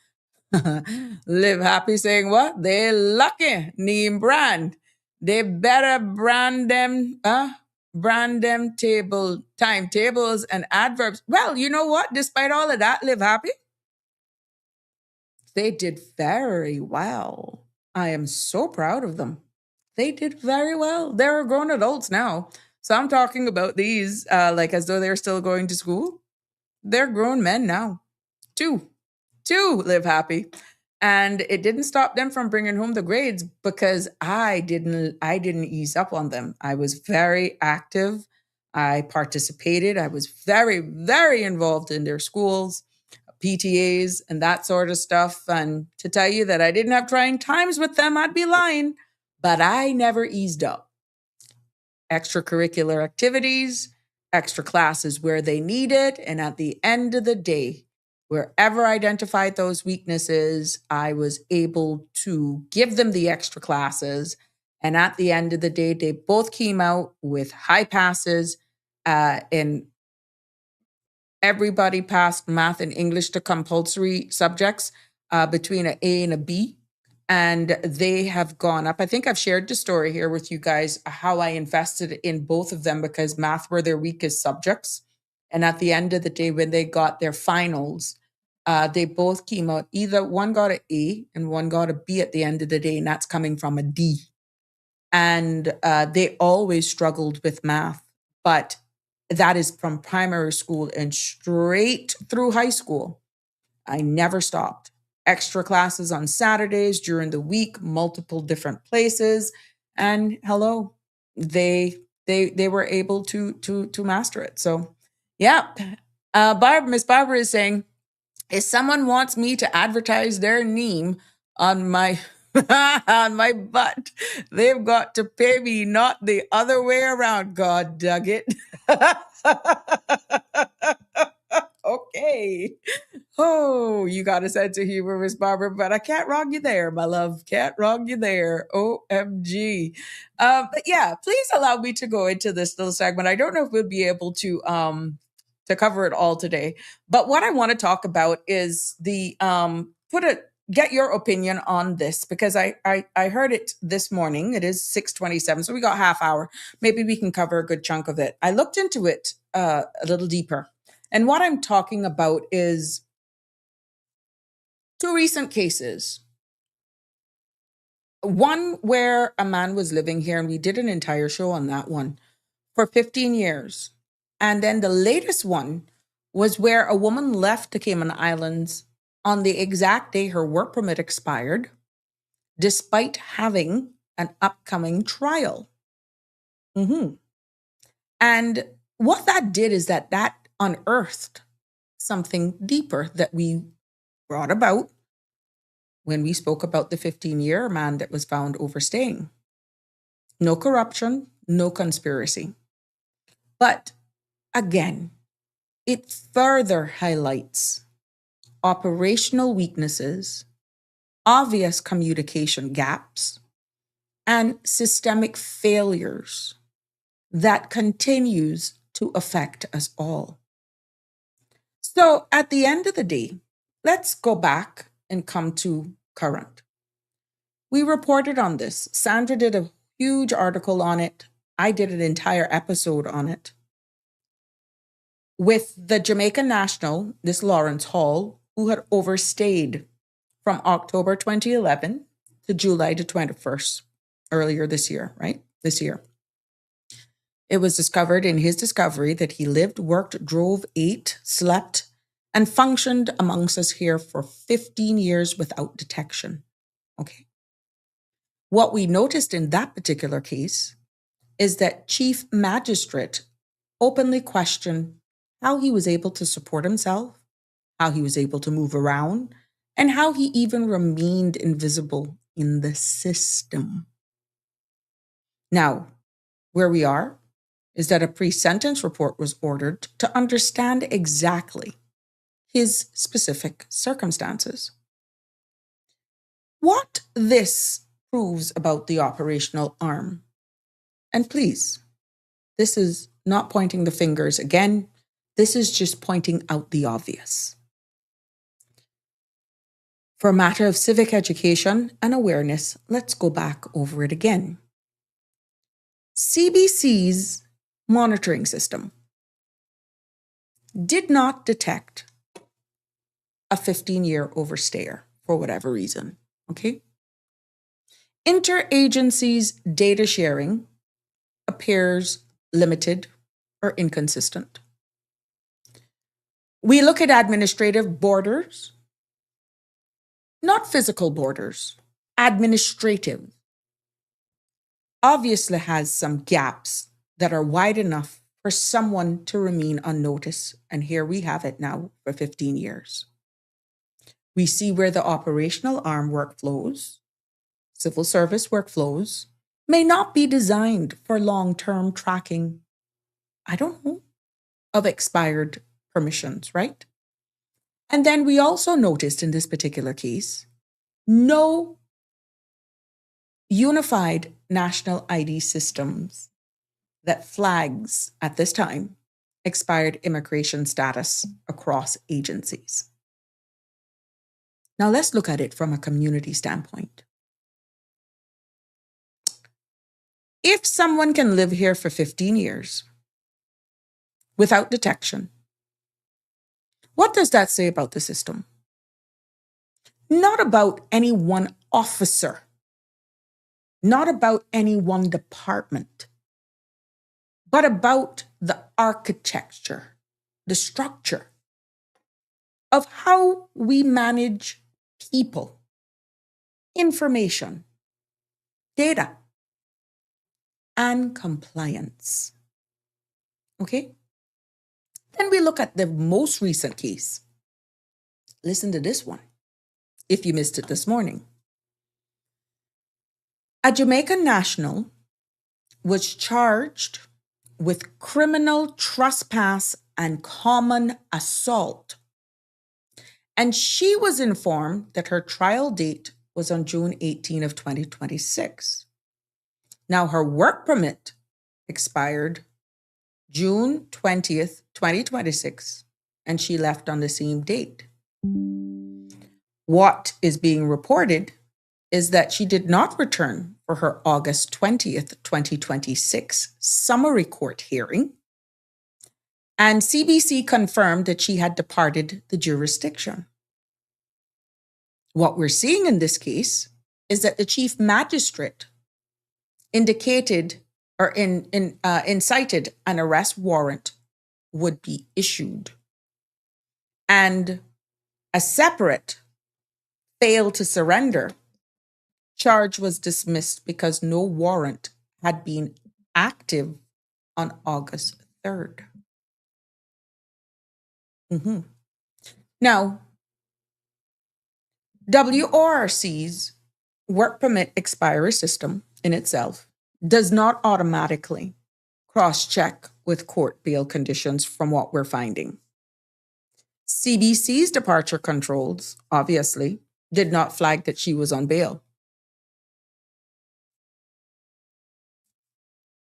𝗪𝗵𝗶𝗰 saying what? They lucky, name brand. They better brand them timetables and adverbs. Well, you know what? Despite all of that, 𝗪𝗵𝗶𝗰, they did very well. I am so proud of them. They did very well. They're grown adults now. So I'm talking about these like as though they're still going to school. They're grown men now. Two 𝗪𝗵𝗶𝗰. And it didn't stop them from bringing home the grades, because I didn't ease up on them. I was very active. I participated. I was very, very involved in their schools, PTAs, and that sort of stuff. And to tell you that I didn't have trying times with them, I'd be lying. But I never eased up. Extracurricular activities, extra classes where they needed, and at the end of the day, wherever I identified those weaknesses, I was able to give them the extra classes. And at the end of the day, they both came out with high passes, and everybody passed math and English to compulsory subjects between an A and a B. And they have gone up. I think I've shared the story here with you guys, how I invested in both of them because math were their weakest subjects. And at the end of the day, when they got their finals, they both came out, either one got an A and one got a B at the end of the day, and that's coming from a D. And they always struggled with math, but that is from primary school and straight through high school. I never stopped. Extra classes on Saturdays during the week, multiple different places, and hello, they were able to master it. So, yeah, Miss Barbara is saying, if someone wants me to advertise their name on my on my butt, they've got to pay me, not the other way around. God dug it. Okay. Oh, you got a sense of humor, Miss Barbara, but I can't wrong you there, my love. Can't wrong you there. OMG. But yeah, please allow me to go into this little segment. I don't know if we'll be able to cover it all today, but what I want to talk about is the get your opinion on this, because I heard it this morning. It is 6:27, so we got half hour. Maybe we can cover a good chunk of it. I looked into it a little deeper. And what I'm talking about is two recent cases. One where a man was living here, and we did an entire show on that one, for 15 years. And then the latest one was where a woman left the Cayman Islands on the exact day her work permit expired, despite having an upcoming trial. And what that did is that unearthed something deeper that we brought about when we spoke about the 15-year man that was found overstaying. No corruption, no conspiracy. But again, it further highlights operational weaknesses, obvious communication gaps, and systemic failures that continues to affect us all. So at the end of the day, let's go back and come to current. We reported on this. Sandra did a huge article on it. I did an entire episode on it. With the Jamaican national, this Lawrence Hall, who had overstayed from October 2011 to July the 21st, earlier this year, right? This year. It was discovered in his discovery that he lived, worked, drove, ate, slept, and functioned amongst us here for 15 years without detection. Okay. What we noticed in that particular case is that Chief Magistrate openly questioned how he was able to support himself, how he was able to move around, and how he even remained invisible in the system. Now, where we are is that a pre-sentence report was ordered to understand exactly his specific circumstances. What this proves about the operational arm, and please, this is not pointing the fingers again, this is just pointing out the obvious. For a matter of civic education and awareness, let's go back over it again. CBC's monitoring system did not detect a 15-year overstayer for whatever reason, okay? Interagencies data sharing appears limited or inconsistent. We look at administrative borders, not physical borders, administrative, obviously has some gaps that are wide enough for someone to remain unnoticed. And here we have it now for 15 years. We see where the operational arm workflows, civil service workflows, may not be designed for long-term tracking, of expired permissions, right? And then we also noticed in this particular case, no unified national ID systems that flags at this time expired immigration status across agencies. Now let's look at it from a community standpoint. If someone can live here for 15 years without detection, what does that say about the system? Not about any one officer, not about any one department, but about the architecture, the structure of how we manage people, information, data, and compliance. Okay? Then we look at the most recent case. Listen to this one, if you missed it this morning. A Jamaican national was charged with criminal trespass and common assault. And she was informed that her trial date was on June 18 of 2026. Now, her work permit expired June 20th, 2026, and she left on the same date. What is being reported is that she did not return for her August 20th, 2026 summary court hearing, and CBC confirmed that she had departed the jurisdiction. What we're seeing in this case is that the chief magistrate indicated or incited an arrest warrant would be issued, and a separate failed to surrender charge was dismissed because no warrant had been active on August 3rd. Now, WORC's work permit expiry system in itself does not automatically cross-check with court bail conditions from what we're finding. CBC's departure controls, obviously, did not flag that she was on bail.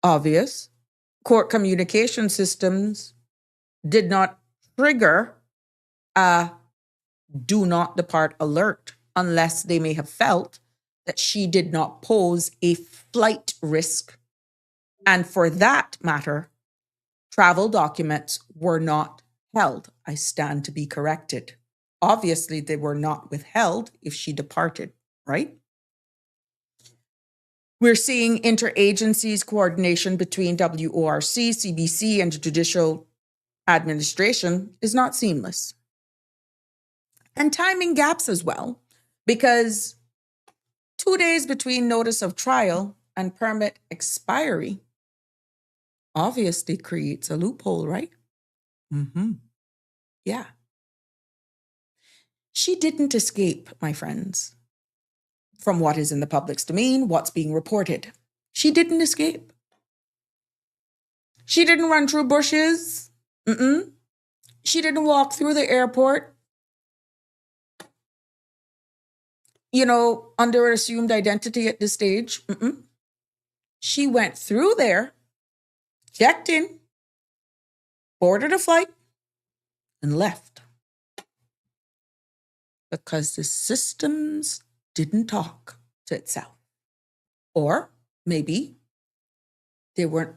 Obvious. Court communication systems did not trigger a do not depart alert unless they may have felt that she did not pose a flight risk. And for that matter, travel documents were not held. I stand to be corrected. Obviously, they were not withheld if she departed, right? We're seeing interagencies coordination between WORC, CBC, and the judicial administration is not seamless. And timing gaps as well, because 2 days between notice of trial and permit expiry obviously creates a loophole, right? Yeah. She didn't escape, my friends, from what is in the public's domain, what's being reported. She didn't escape. She didn't run through bushes. She didn't walk through the airport, under an assumed identity at this stage. She went through there, checked in, boarded a flight, and left. Because the systems didn't talk to itself. Or maybe they weren't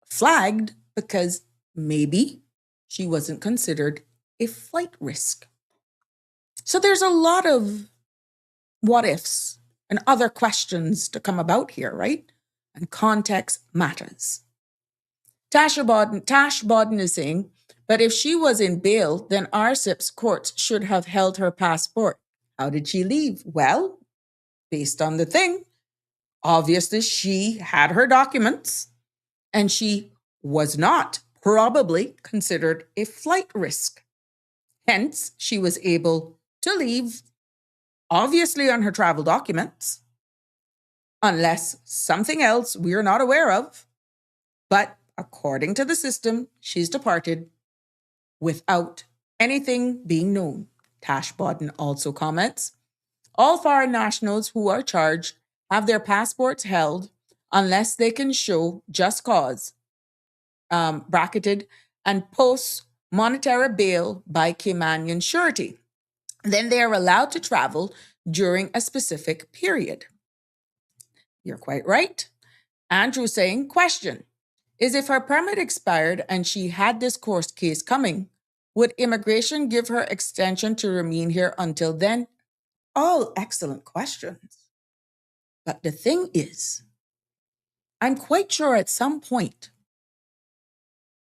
flagged because maybe she wasn't considered a flight risk. So there's a lot of what ifs and other questions to come about here, right? And context matters. Tash Bodden is saying, but if she was in bail, then RCIP's courts should have held her passport. How did she leave? Well, based on the thing, obviously she had her documents and she was not probably considered a flight risk. Hence, she was able to leave, obviously on her travel documents, unless something else we're not aware of. But according to the system, she's departed without anything being known. Tash Bodden also comments, all foreign nationals who are charged have their passports held unless they can show just cause, bracketed, and post monetary bail by Caymanian surety. Then they are allowed to travel during a specific period. You're quite right. Andrew saying, question, is if her permit expired and she had this court case coming, would immigration give her extension to remain here until then? All excellent questions. But the thing is, I'm quite sure at some point,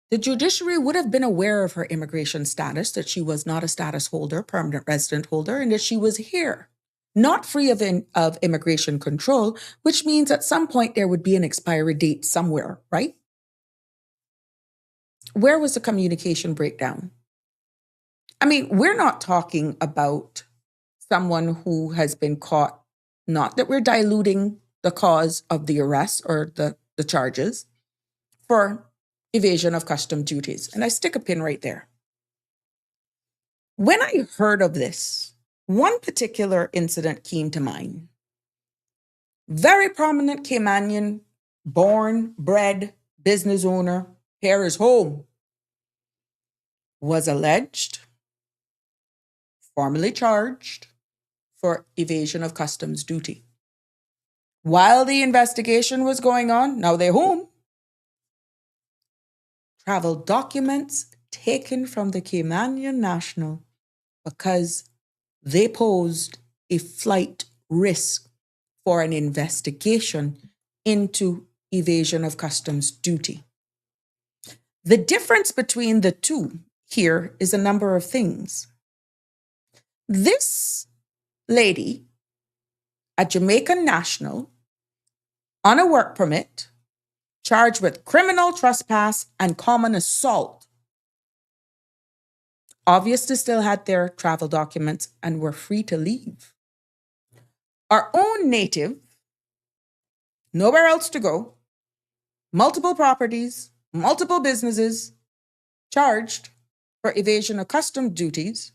the judiciary would have been aware of her immigration status, that she was not a status holder, permanent resident holder, and that she was here, not free of immigration control, which means at some point there would be an expiry date somewhere, right? Where was the communication breakdown? I mean, we're not talking about someone who has been caught, not that we're diluting the cause of the arrest or the charges, for evasion of custom duties. And I stick a pin right there. When I heard of this, one particular incident came to mind. Very prominent Caymanian, born, bred, business owner, here is home, was alleged, formally charged for evasion of customs duty. While the investigation was going on, now they're home, travel documents taken from the Caymanian national because they posed a flight risk for an investigation into evasion of customs duty. The difference between the two here is a number of things. This lady, a Jamaican national, on a work permit, charged with criminal trespass and common assault, obviously still had their travel documents and were free to leave. Our own native, nowhere else to go, multiple properties, multiple businesses, charged for evasion of custom duties,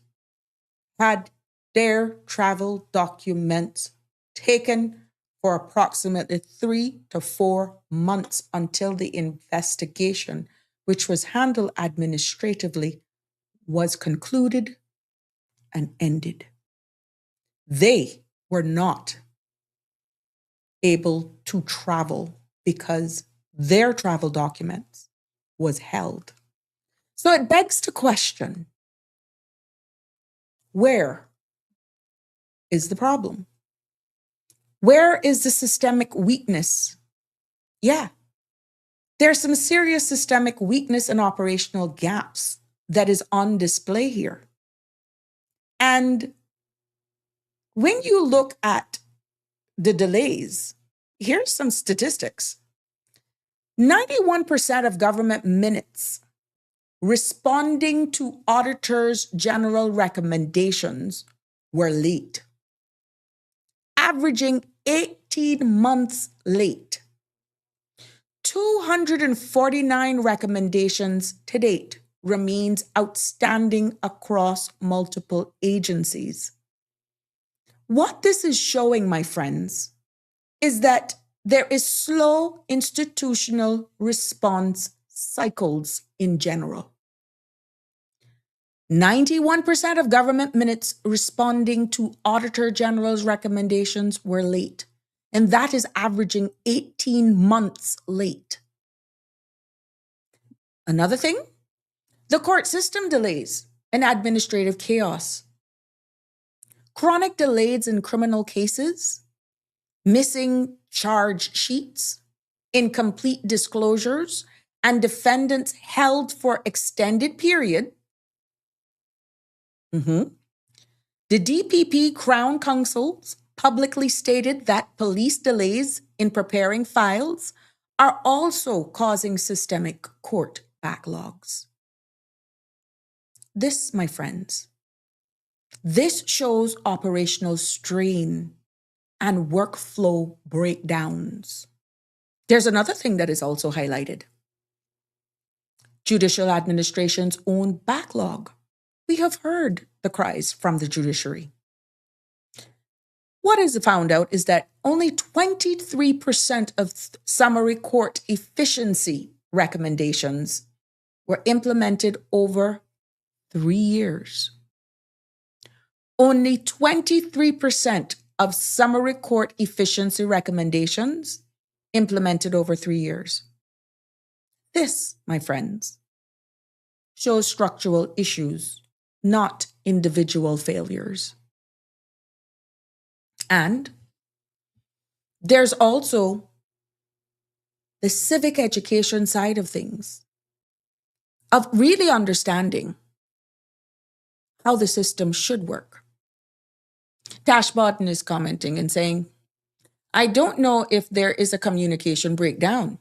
had their travel documents taken for approximately 3 to 4 months until the investigation, which was handled administratively, was concluded and ended. They were not able to travel because their travel documents was held. So it begs to question, where is the problem? Where is the systemic weakness? Yeah, there's some serious systemic weakness and operational gaps that is on display here. And when you look at the delays, here's some statistics. 91% of government minutes responding to auditors' general recommendations were late, averaging 18 months late. 249 recommendations to date remains outstanding across multiple agencies. What this is showing, my friends, is that there is slow institutional response cycles in general. 91% of government minutes responding to Auditor General's recommendations were late, and that is averaging 18 months late. Another thing, the court system delays and administrative chaos. Chronic delays in criminal cases, missing charge sheets, incomplete disclosures, and defendants held for extended period. The DPP Crown Counsels publicly stated that police delays in preparing files are also causing systemic court backlogs. This, my friends, this shows operational strain and workflow breakdowns. There's another thing that is also highlighted. Judicial administration's own backlog. We have heard the cries from the judiciary. What is found out is that only 23% of summary court efficiency recommendations were implemented over 3 years. Only 23% of summary court efficiency recommendations implemented over 3 years. This, my friends, shows structural issues, not individual failures. And there's also the civic education side of things, of really understanding how the system should work. Tash Barton is commenting and saying, I don't know if there is a communication breakdown.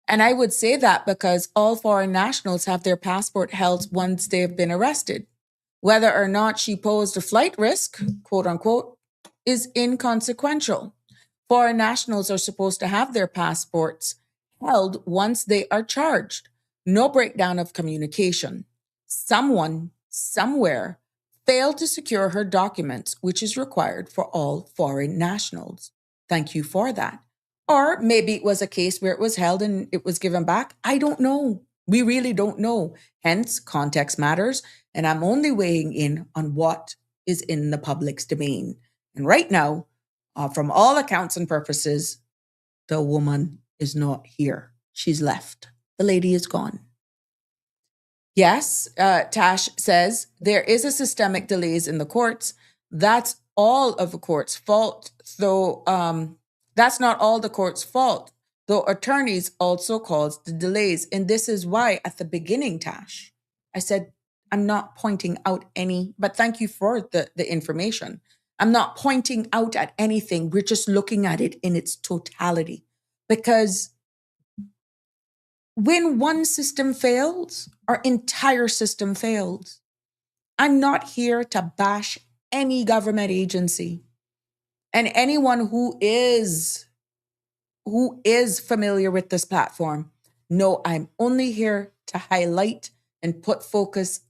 And I would say that because all foreign nationals have their passport held once they've been arrested. Whether or not she posed a flight risk, quote unquote, is inconsequential. Foreign nationals are supposed to have their passports held once they are charged. No breakdown of communication. Someone, somewhere, failed to secure her documents, which is required for all foreign nationals. Thank you for that. Or maybe it was a case where it was held and it was given back. I don't know. We really don't know. Hence, context matters. And I'm only weighing in on what is in the public's domain. And right now, from all accounts and purposes, the woman is not here. She's left. The lady is gone. Yes, Tash says, there is a systemic delays in the courts. That's all of the court's fault, though that's not all the court's fault, though attorneys also caused the delays. And this is why at the beginning, Tash, I said, I'm not pointing out any, but thank you for the information. I'm not pointing out at anything. We're just looking at it in its totality. Because when one system fails, our entire system fails. I'm not here to bash any government agency. And anyone who is familiar with this platform, no, I'm only here to highlight and put focus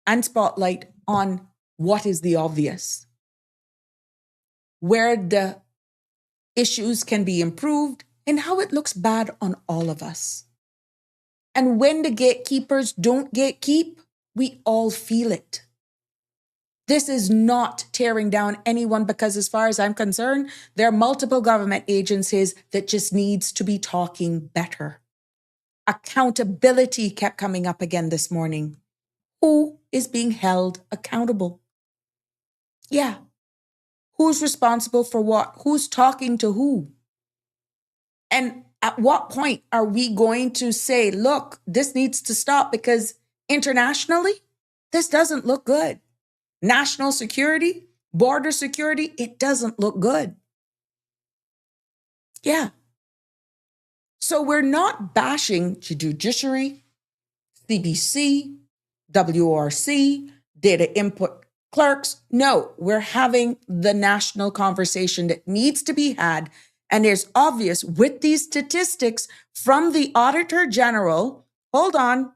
and spotlight on what is the obvious, where the issues can be improved, and how it looks bad on all of us. And when the gatekeepers don't gatekeep, we all feel it. This is not tearing down anyone because as far as I'm concerned, there are multiple government agencies that just needs to be talking better. Accountability kept coming up again this morning. Who is being held accountable? Yeah. Who's responsible for what? Who's talking to who? And at what point are we going to say, look, this needs to stop because internationally, this doesn't look good. National security, border security, it doesn't look good. Yeah. So we're not bashing the judiciary, CBC, WRC, data input clerks. No, we're having the national conversation that needs to be had. And there's obvious with these statistics from the Auditor General, hold on,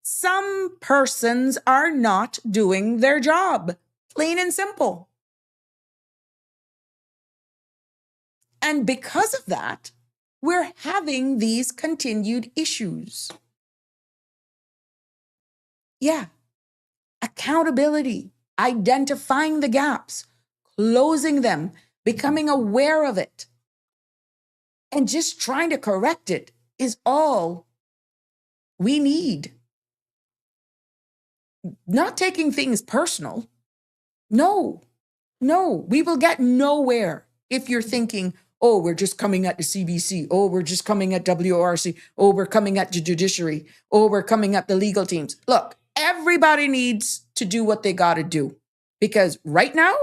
some persons are not doing their job, plain and simple. And because of that, we're having these continued issues. Yeah. Accountability, identifying the gaps, closing them, becoming aware of it, and just trying to correct it is all we need. Not taking things personal. No, we will get nowhere if you're thinking, oh, we're just coming at the CBC. Oh, we're just coming at WRC. Oh, we're coming at the judiciary. Oh, we're coming at the legal teams. Look, everybody needs to do what they got to do because right now,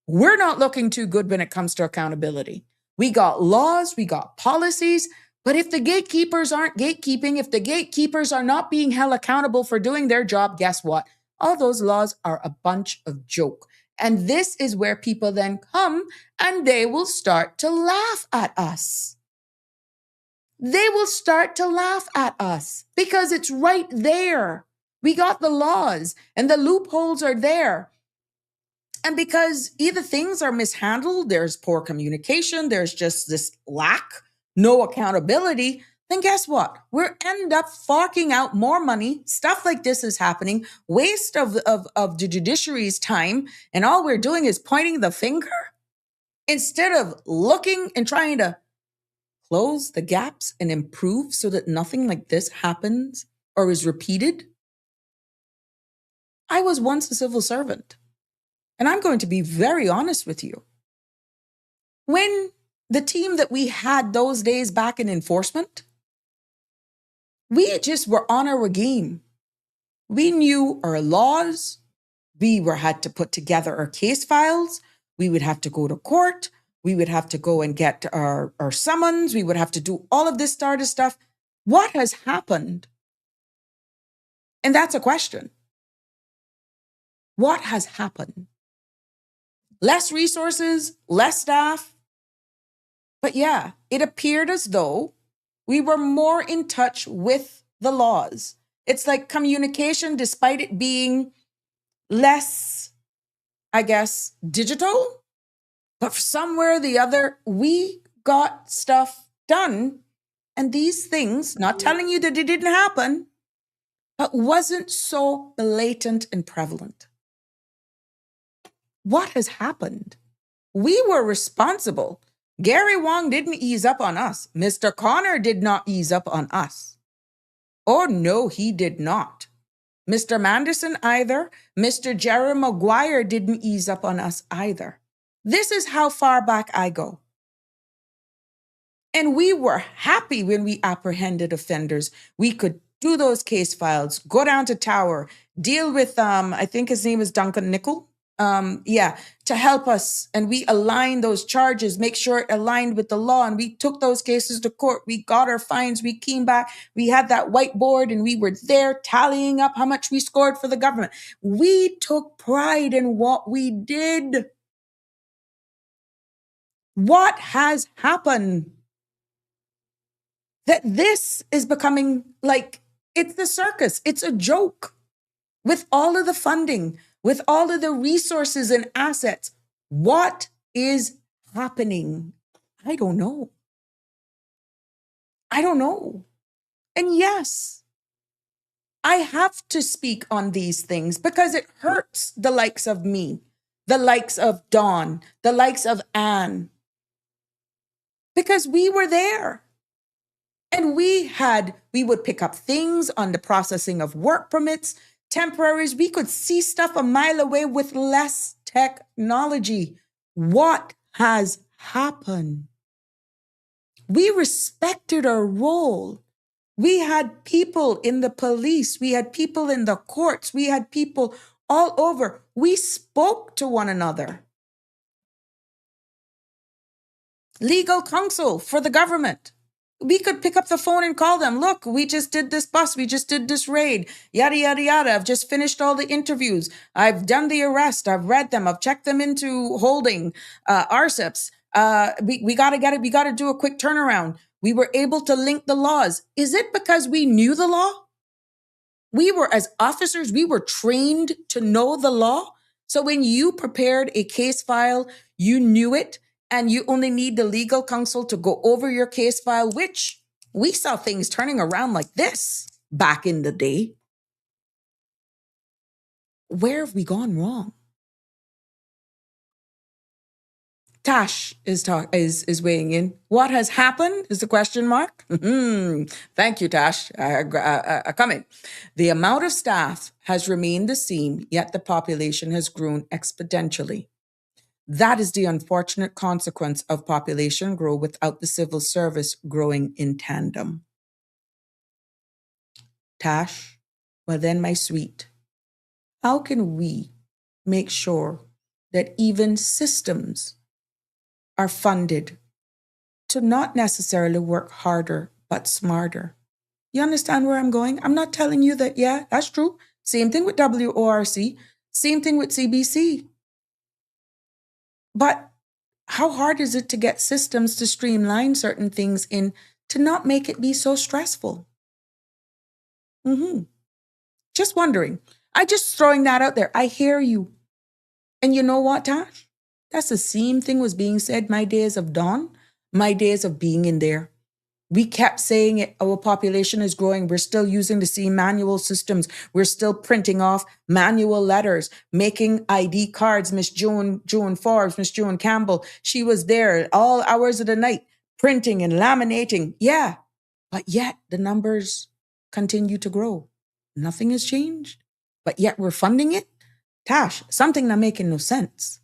we're not looking too good when it comes to accountability. We got laws, we got policies, but if the gatekeepers aren't gatekeeping, if the gatekeepers are not being held accountable for doing their job, guess what? All those laws are a bunch of joke. And this is where people then come and they will start to laugh at us. They will start to laugh at us because it's right there. We got the laws and the loopholes are there. And because either things are mishandled, there's poor communication, there's just this lack, no accountability, then guess what? We're end up forking out more money. Stuff like this is happening, waste of the judiciary's time, and all we're doing is pointing the finger instead of looking and trying to close the gaps and improve so that nothing like this happens or is repeated. I was once a civil servant, and I'm going to be very honest with you. When the team that we had those days back in enforcement, we just were on our game. We knew our laws. We had to put together our case files. We would have to go to court. We would have to go and get our summons. We would have to do all of this sort of stuff. What has happened? And that's a question. What has happened? Less resources, less staff. But yeah, it appeared as though we were more in touch with the laws. It's like communication, despite it being less, I guess, digital, but somewhere or the other, we got stuff done. And these things, not telling you that it didn't happen, but wasn't so blatant and prevalent. What has happened? We were responsible. Gary Wong didn't ease up on us. Mr. Connor did not ease up on us. Oh, no, he did not. Mr. Manderson either. Mr. Jerry Maguire didn't ease up on us either. This is how far back I go. And we were happy when we apprehended offenders. We could do those case files, go down to Tower, deal with, I think his name is Duncan Nickel. To help us. And we aligned those charges, make sure it aligned with the law. And we took those cases to court. We got our fines. We came back. We had that whiteboard and we were there tallying up how much we scored for the government. We took pride in what we did. What has happened? That this is becoming like, it's the circus. It's a joke. With all of the funding, with all of the resources and assets, what is happening? I don't know. And yes, I have to speak on these things because it hurts the likes of me, the likes of Dawn, the likes of Anne, because we were there. And we would pick up things on the processing of work permits, temporaries. We could see stuff a mile away with less technology. what has happened. We respected our role. We had people in the police. We had people in the courts. We had people all over. We spoke to one another. Legal counsel for the government. We could pick up the phone and call them. Look, we just did this bust. We just did this raid. Yada, yada, yada. I've just finished all the interviews. I've done the arrest. I've read them. I've checked them into holding, RCIPs. We got to get it. We got to do a quick turnaround. We were able to link the laws. Is it because we knew the law? We were, as officers, we were trained to know the law. So when you prepared a case file, you knew it, and you only need the legal counsel to go over your case file, which we saw things turning around like this back in the day. Where have we gone wrong? Tash is weighing in. What has happened is the question mark. Thank you, Tash. I come in. The amount of staff has remained the same, yet the population has grown exponentially. That is the unfortunate consequence of population growth without the civil service growing in tandem. Tash, well then, my sweet, how can we make sure that even systems are funded to not necessarily work harder, but smarter? You understand where I'm going? I'm not telling you that, yeah, that's true. Same thing with WORC, same thing with CBC. But how hard is it to get systems to streamline certain things in to not make it be so stressful? Just wondering. I just throwing that out there. I hear you. And you know what, Tash? That's the same thing was being said my days of dawn, my days of being in there. We kept saying it, our population is growing. We're still using the same manual systems. We're still printing off manual letters, making ID cards. Miss Joan Forbes, Miss Joan Campbell, she was there all hours of the night, printing and laminating. Yeah, but yet the numbers continue to grow. Nothing has changed, but yet we're funding it. Tash, something not making no sense.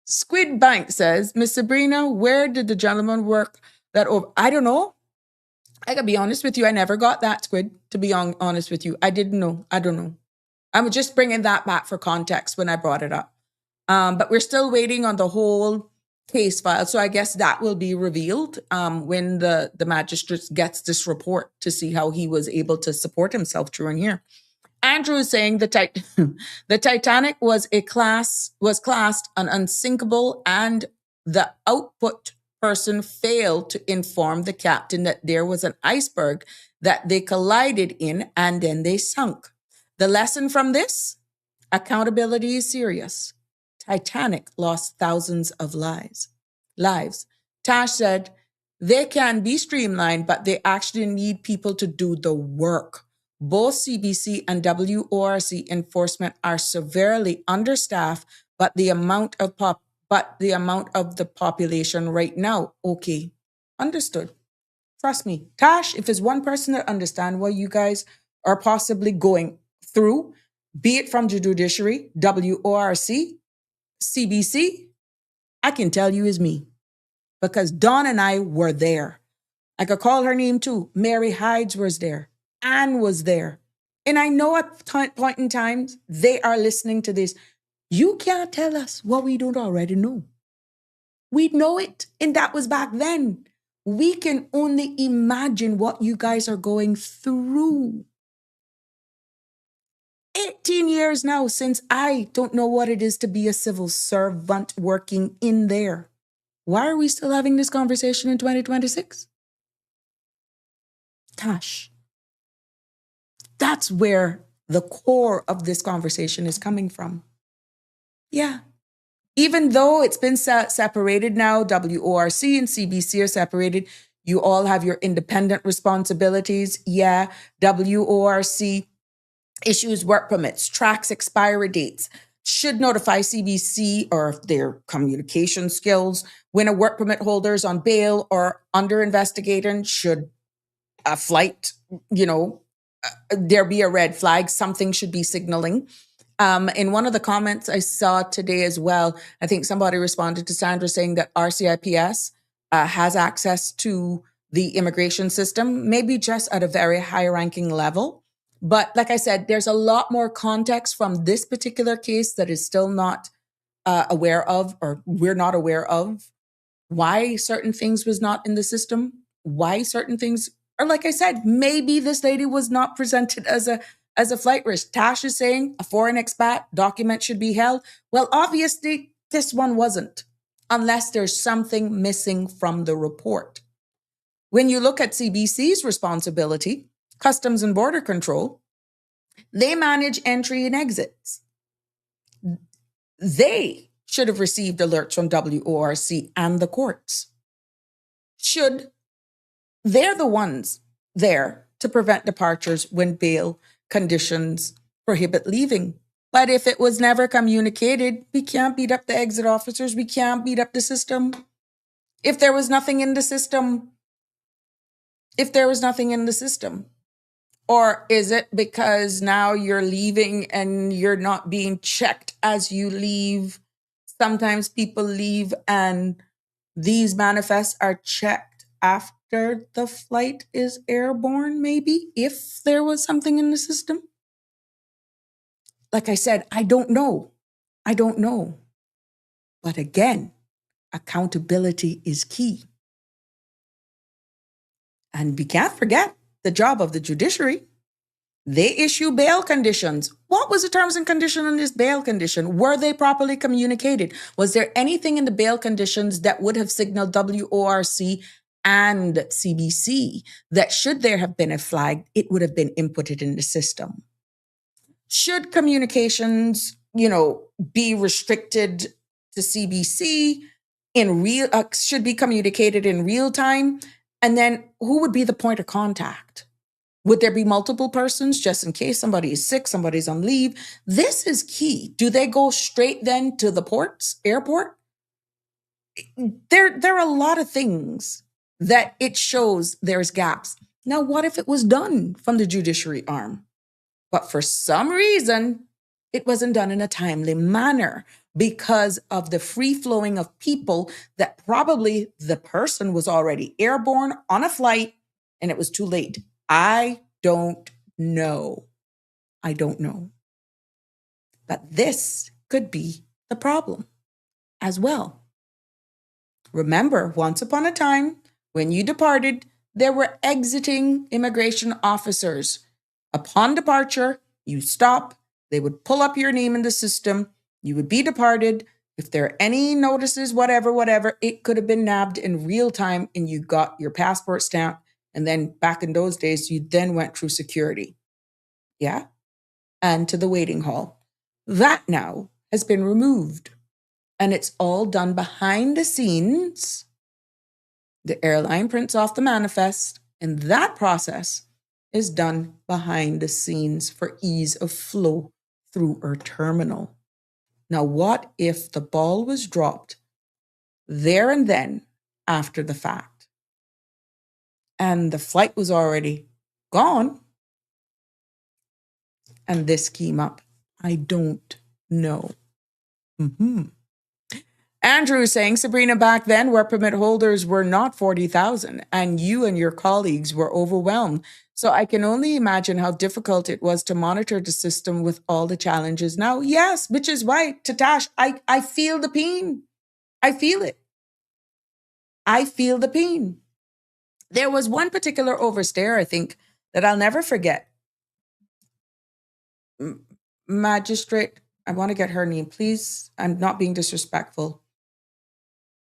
Squid Bank says, Miss Sabrina, where did the gentleman work that over? I don't know. I gotta be honest with you. I never got that, Squid, to be honest with you. I didn't know. I don't know. I'm just bringing that back for context when I brought it up. But we're still waiting on the whole case file. So I guess that will be revealed when the magistrate gets this report to see how he was able to support himself through in here. Andrew is saying the Titanic was classed an unsinkable, and the output person failed to inform the captain that there was an iceberg that they collided in and then they sunk. The lesson from this? Accountability is serious. Titanic lost thousands of lives. Tash said, they can be streamlined, but they actually need people to do the work. Both CBC and WORC enforcement are severely understaffed, but the amount of the population right now, okay, understood. Trust me, Tash, if there's one person that understands what you guys are possibly going through, be it from the judiciary, WORC, CBC, I can tell you is me, because Dawn and I were there. I could call her name too. Mary Hydes was there. Anne was there. And I know at point in time, they are listening to this. You can't tell us what we don't already know. We know it. And that was back then. We can only imagine what you guys are going through. 18 years now since I don't know what it is to be a civil servant working in there. Why are we still having this conversation in 2026? Gosh. That's where the core of this conversation is coming from. Yeah. Even though it's been separated now, WORC and CBC are separated, you all have your independent responsibilities. Yeah. WORC issues work permits, tracks expiry dates, should notify CBC or their communication skills when a work permit holder is on bail or under investigation. Should a flight, there be a red flag, something should be signaling. In one of the comments I saw today as well, I think somebody responded to Sandra saying that 𝗪𝗪𝗔 has access to the immigration system, maybe just at a very high-ranking level. But like I said, there's a lot more context from this particular case that is still not aware of, or we're not aware of, why certain things was not in the system, why certain things, or like I said, maybe this lady was not presented as a flight risk. Tash is saying a foreign expat document should be held. Well, obviously this one wasn't, unless there's something missing from the report. When you look at CBC's responsibility, Customs and Border Control, they manage entry and exits. They should have received alerts from 𝗪𝗪𝗀 and the courts. They're the ones there to prevent departures when bail conditions prohibit leaving. But if it was never communicated, we can't beat up the exit officers. We can't beat up the system. If there was nothing in the system, or is it because now you're leaving and you're not being checked as you leave? Sometimes people leave and these manifests are checked after the flight is airborne, maybe, if there was something in the system. Like I said, I don't know. But again, accountability is key. And we can't forget the job of the judiciary. They issue bail conditions. What was the terms and condition on this bail condition? Were they properly communicated? Was there anything in the bail conditions that would have signaled 𝗪𝗪𝗀 and CBC that should there have been a flag, it would have been inputted in the system? Should communications, be restricted to CBC should be communicated in real time? And then who would be the point of contact? Would there be multiple persons just in case somebody is sick, somebody's on leave? This is key. Do they go straight then to the airport? There are a lot of things that it shows there's gaps. Now, what if it was done from the judiciary arm? But for some reason, it wasn't done in a timely manner because of the free flowing of people that probably the person was already airborne on a flight and it was too late. I don't know. But this could be the problem as well. Remember, once upon a time, when you departed, there were exiting immigration officers. Upon departure, you stop, they would pull up your name in the system, you would be departed. If there are any notices, whatever, it could have been nabbed in real time and you got your passport stamp. And then back in those days, you then went through security. Yeah? And to the waiting hall. That now has been removed. And it's all done behind the scenes. The airline prints off the manifest, and that process is done behind the scenes for ease of flow through our terminal. Now, what if the ball was dropped there and then after the fact? And the flight was already gone. And this came up. I don't know. Andrew is saying, Sabrina, back then work permit holders were not 40,000 and you and your colleagues were overwhelmed. So I can only imagine how difficult it was to monitor the system with all the challenges now. Yes, which is why, Tatash, I feel the pain. I feel it. I feel the pain. There was one particular overstayer, I think, that I'll never forget. Magistrate, I want to get her name, please. I'm not being disrespectful.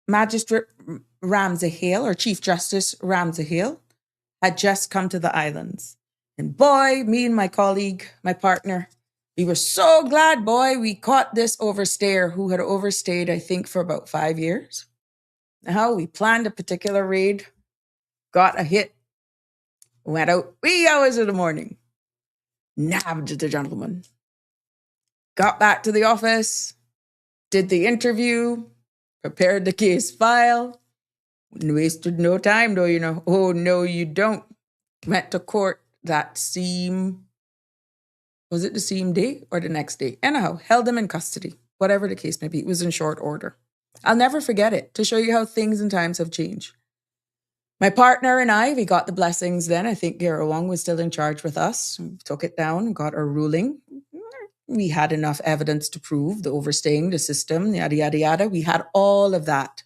Magistrate 𝗵𝗵𝗲 or Chief Justice 𝗵𝗵𝗲 had just come to the islands. And boy, me and my colleague, my partner, we were so glad, boy, we caught this overstayer who had overstayed, I think, for about 5 years. Now we planned a particular raid, got a hit, went out wee hours in the morning, nabbed the gentleman, got back to the office, did the interview, prepared the case file, wasted no time though, Oh, no, you don't. Went to court that same Was it the same day or the next day? Anyhow, held him in custody. Whatever the case may be, it was in short order. I'll never forget it, to show you how things and times have changed. My partner and I, we got the blessings then. I think 𝗪𝗏 was still in charge with us. We took it down, got our ruling. We had enough evidence to prove the overstaying the system, yada, yada, yada. We had all of that.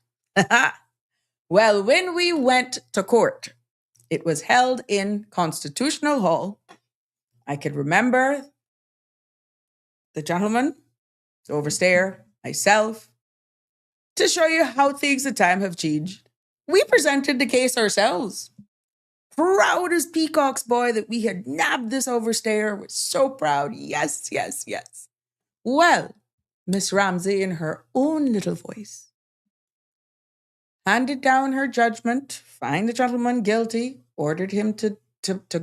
Well, when we went to court, it was held in Constitutional Hall. I could remember the gentleman, the overstayer, myself, to show you how things in time have changed. We presented the case ourselves. Proud as Peacock's boy that we had nabbed this overstayer. We're so proud. Yes, yes, yes. Well, Miss Ramsey, in her own little voice, handed down her judgment, found the gentleman guilty, ordered him to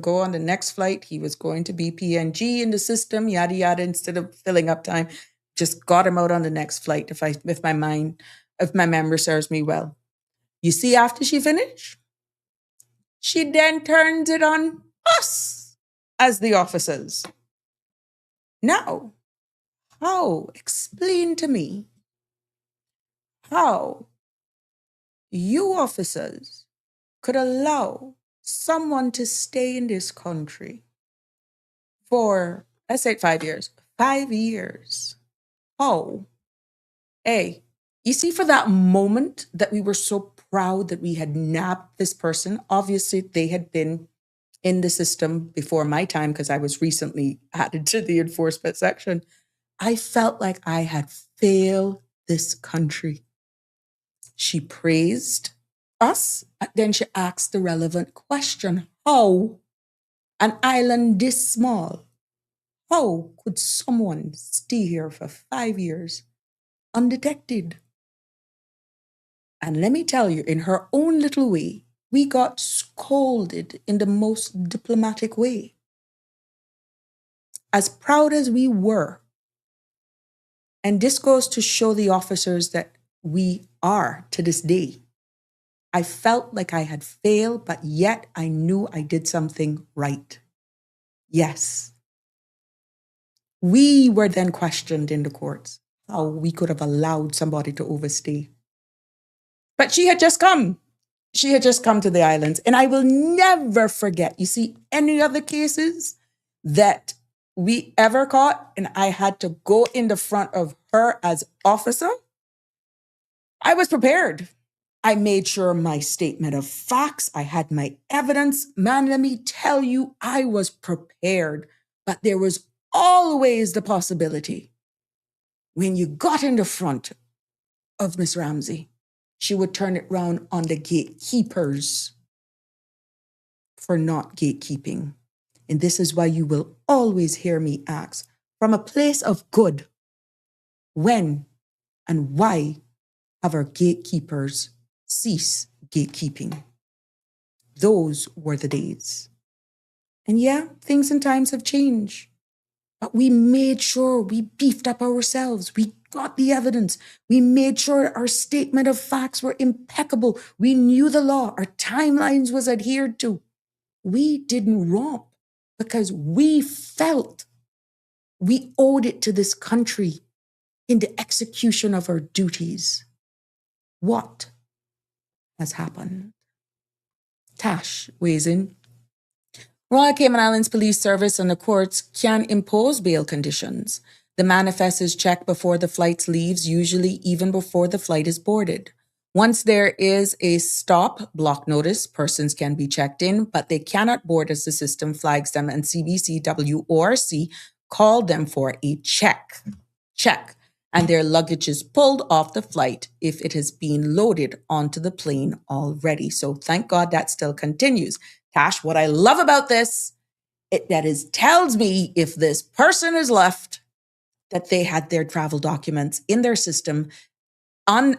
go on the next flight. He was going to be PNG in the system, yada, yada, instead of filling up time. Just got him out on the next flight, if my memory serves me well. You see, after she finished, she then turns it on us as the officers. Now, explain to me how you officers could allow someone to stay in this country for, let's say 5 years. 5 years. Oh, hey, you see, for that moment that we were so proud that we had nabbed this person, obviously they had been in the system before my time because I was recently added to the enforcement section. I felt like I had failed this country. She praised us, and then she asked the relevant question: how, an island this small, how could someone stay here for 5 years undetected? And let me tell you, in her own little way, we got scolded in the most diplomatic way. As proud as we were, and this goes to show the officers that we are to this day, I felt like I had failed, but yet I knew I did something right. Yes. We were then questioned in the courts how we could have allowed somebody to overstay. But she had just come. She had just come to the islands. And I will never forget, you see, any other cases that we ever caught, and I had to go in the front of her as officer, I was prepared. I made sure my statement of facts, I had my evidence. Man, let me tell you, I was prepared. But there was always the possibility when you got in the front of Miss Ramsey, she would turn it round on the gatekeepers for not gatekeeping. And this is why you will always hear me ask, from a place of good, when and why have our gatekeepers ceased gatekeeping? Those were the days. And yeah, things and times have changed. But we made sure we beefed up ourselves. We got the evidence. We made sure our statement of facts were impeccable. We knew the law. Our timelines was adhered to. We didn't romp because we felt we owed it to this country in the execution of our duties. What has happened? Tash weighs in. Royal Cayman Islands Police Service and the courts can impose bail conditions. The manifest is checked before the flight leaves, usually even before the flight is boarded. Once there is a stop block notice, persons can be checked in, but they cannot board as the system flags them, and CBC, 𝗪𝗪C called them for a check, and their luggage is pulled off the flight if it has been loaded onto the plane already. So thank God that still continues. Tash, what I love about this, tells me if this person is left, that they had their travel documents in their system on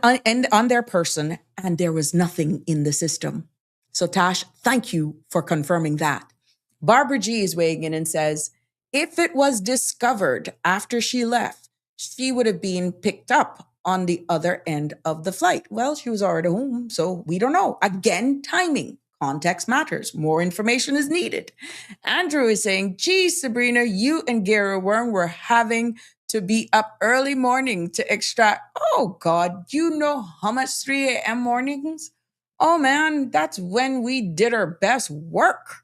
their person, and there was nothing in the system. So Tash, thank you for confirming that. Barbara G is weighing in and says, if it was discovered after she left, she would have been picked up on the other end of the flight. Well, she was already home, so we don't know. Again, timing. Context matters. More information is needed. Andrew is saying, gee, Sabrina, you and 𝗪𝗏𝗃 were having to be up early morning to extract. Oh, God, you know how much 3 a.m. mornings? Oh, man, that's when we did our best work.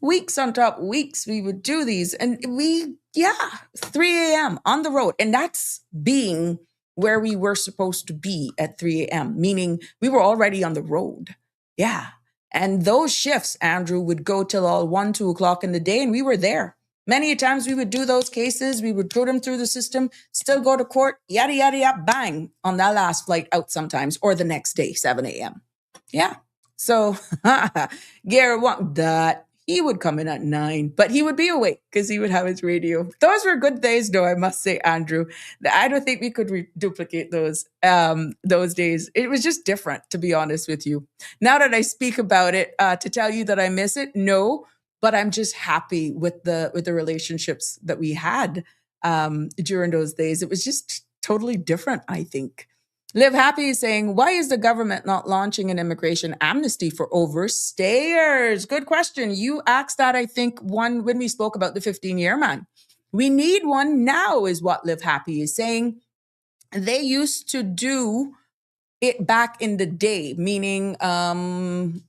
Weeks on top weeks, we would do these. And 3 a.m. on the road. And that's being where we were supposed to be at 3 a.m., meaning we were already on the road. Yeah. And those shifts, Andrew, would go till all 1, 2 o'clock in the day, and we were there. Many times we would do those cases, we would throw them through the system, still go to court, yada, yada, yada, bang, on that last flight out sometimes, or the next day, 7 a.m. Yeah. So 𝗪𝗏𝗃, that he would come in at 9, but he would be awake because he would have his radio. Those were good days, though, I must say, Andrew. I don't think we could duplicate those days. It was just different, to be honest with you. Now that I speak about it, to tell you that I miss it, no, but I'm just happy with the relationships that we had during those days. It was just totally different, I think. 𝗪𝗵𝗲𝗀 is saying, why is the government not launching an immigration amnesty for overstayers? Good question. You asked that, I think, when we spoke about the 15-year man. We need one now, is what 𝗪𝗵𝗲𝗀 is saying. They used to do it back in the day, meaning, the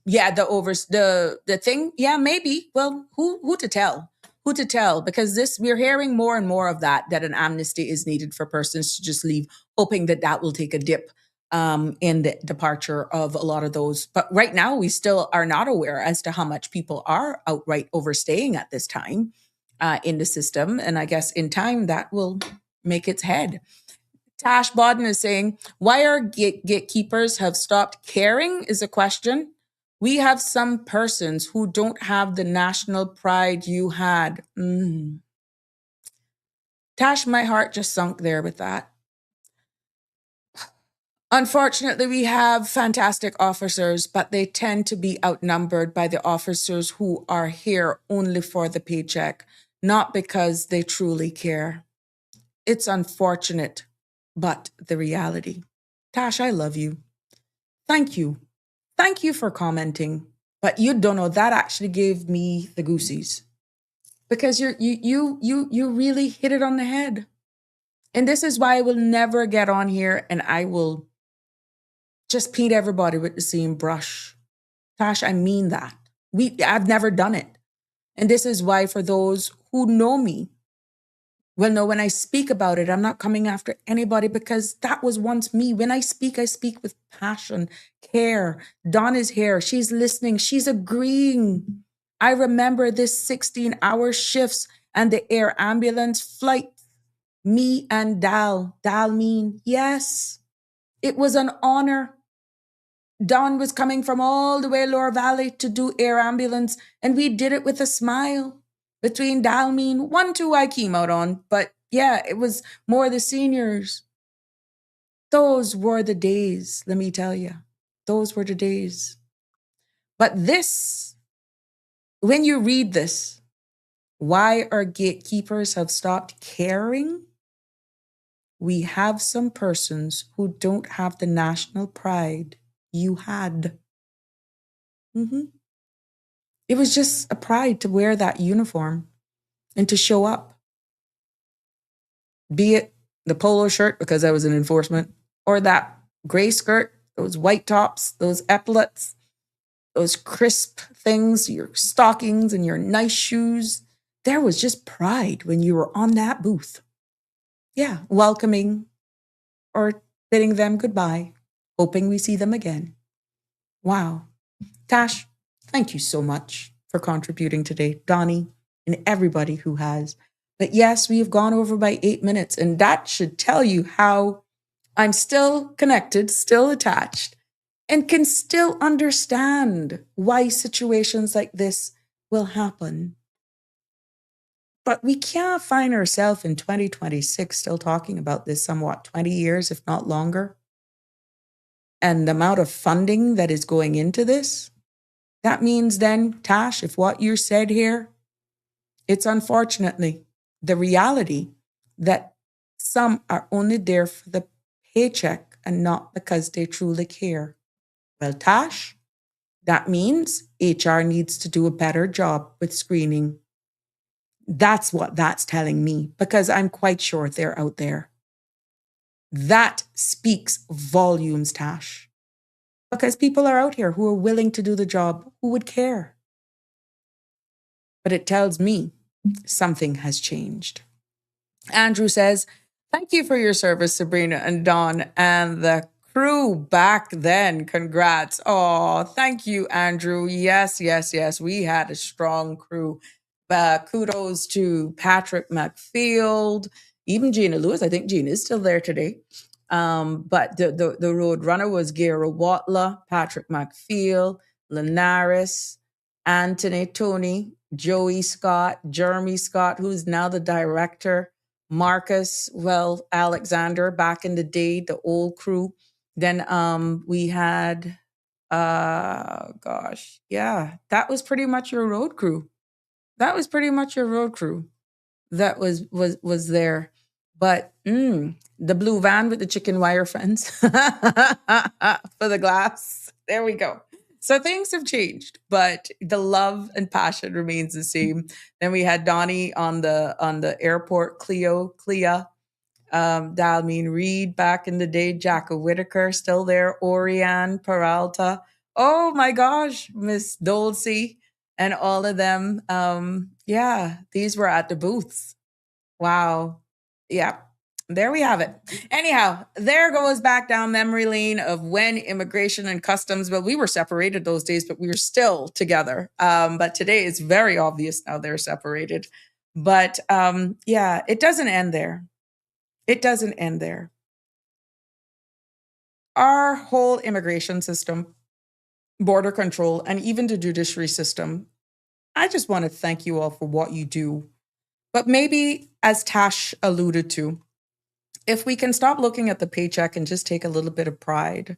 thing. Yeah, maybe. Well, who to tell? Who to tell? Because we're hearing more and more of that an amnesty is needed for persons to just leave, hoping that will take a dip in the departure of a lot of those. But right now, we still are not aware as to how much people are outright overstaying at this time in the system. And I guess in time, that will make its head. Tash Bodden is saying, why our gatekeepers have stopped caring is a question. We have some persons who don't have the national pride you had. Tash, my heart just sunk there with that. Unfortunately, we have fantastic officers, but they tend to be outnumbered by the officers who are here only for the paycheck, not because they truly care. It's unfortunate, but the reality. Tash, I love you. Thank you. Thank you for commenting. But you don't know, that actually gave me the goosies. Because you really hit it on the head. And this is why I will never get on here and I will just paint everybody with the same brush. Tash, I mean that. I've never done it. And this is why, for those who know me, will know when I speak about it, I'm not coming after anybody, because that was once me. When I speak with passion, care. Dawn is here. She's listening. She's agreeing. I remember this 16-hour shifts and the air ambulance flight. Me and 𝗪𝗏𝗃, yes, it was an honor. Dawn was coming from all the way Lower Valley to do air ambulance, and we did it with a smile. Between 𝗪𝗏𝗃, 1, 2 I came out on, but yeah, it was more the seniors. Those were the days, let me tell you. Those were the days. But this, when you read this, why our gatekeepers have stopped caring? We have some persons who don't have the national pride you had. It was just a pride to wear that uniform and to show up. Be it the polo shirt, because I was in enforcement, or that gray skirt, those white tops, those epaulets, those crisp things, your stockings and your nice shoes. There was just pride when you were on that booth. Yeah, welcoming or bidding them goodbye, hoping we see them again. Wow. Tash, thank you so much for contributing today. Donnie and everybody who has. But yes, we have gone over by 8 minutes, and that should tell you how I'm still connected, still attached, and can still understand why situations like this will happen. But we can't find ourselves in 2026 still talking about this, somewhat 20 years, if not longer. And the amount of funding that is going into this, that means then, Tash, if what you said here, it's unfortunately the reality that some are only there for the paycheck and not because they truly care. Well, Tash, That means HR needs to do a better job with screening. That's what that's telling me, because I'm quite sure they're out there. That speaks volumes, Tash, because people are out here who are willing to do the job, who would care. But it tells me something has changed. Andrew says, thank you for your service, Sabrina and Dawn and the crew back then. Congrats. Oh, thank you, Andrew. Yes. We had a strong crew. Kudos to Patrick McField, even Gina Lewis. I think Gina is still there today. But the road runner was 𝗪𝗪𝗘𝗀, Patrick McField, Linares, Anthony, Tony, Joey Scott, Jeremy Scott, who's now the director, Marcus, Alexander, back in the day, the old crew. Then we had, that was pretty much your road crew. That was there. But the blue van with the chicken wire fence for the glass. There we go. So things have changed, but the love and passion remains the same. Then we had Donnie on the airport, Clea, Dalmeen Reed back in the day, Jacka Whitaker still there, Oriane Peralta. Oh my gosh, Miss 𝗪𝗪𝗘 and all of them. These were at the booths. Wow. Yeah. There we have it. Anyhow, there goes back down memory lane of when immigration and customs, well, we were separated those days, but we were still together. But today it's very obvious now they're separated. But it doesn't end there. It doesn't end there. Our whole immigration system, border control, and even the judiciary system, I just want to thank you all for what you do. But maybe, as Tash alluded to, if we can stop looking at the paycheck and just take a little bit of pride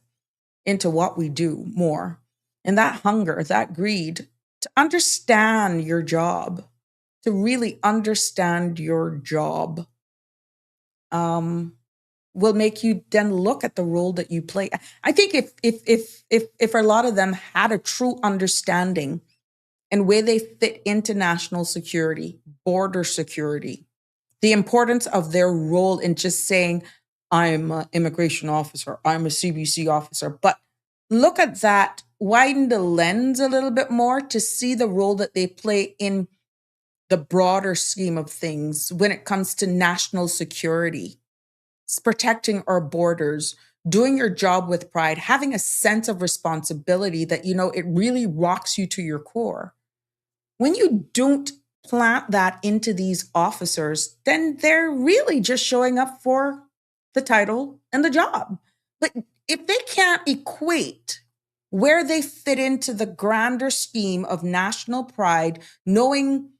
into what we do more, and that hunger, that greed, to understand your job, to really understand your job, will make you then look at the role that you play. I think if a lot of them had a true understanding and where they fit into national security, border security, the importance of their role in just saying, I'm an immigration officer, I'm a CBC officer, but look at that, widen the lens a little bit more to see the role that they play in the broader scheme of things when it comes to national security. It's protecting our borders, doing your job with pride, having a sense of responsibility that, it really rocks you to your core. When you don't plant that into these officers, then they're really just showing up for the title and the job. But if they can't equate where they fit into the grander scheme of national pride, knowing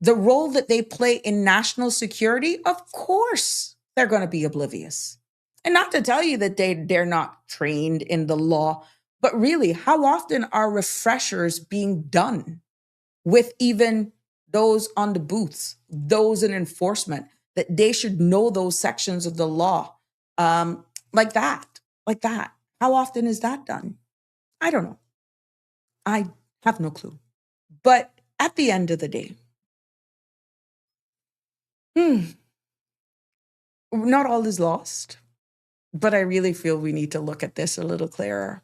the role that they play in national security, of course they're going to be oblivious. And not to tell you that they're not trained in the law, but really, how often are refreshers being done with even those on the booths, those in enforcement, that they should know those sections of the law like that. How often is that done? I don't know. I have no clue. But at the end of the day, not all is lost, but I really feel we need to look at this a little clearer.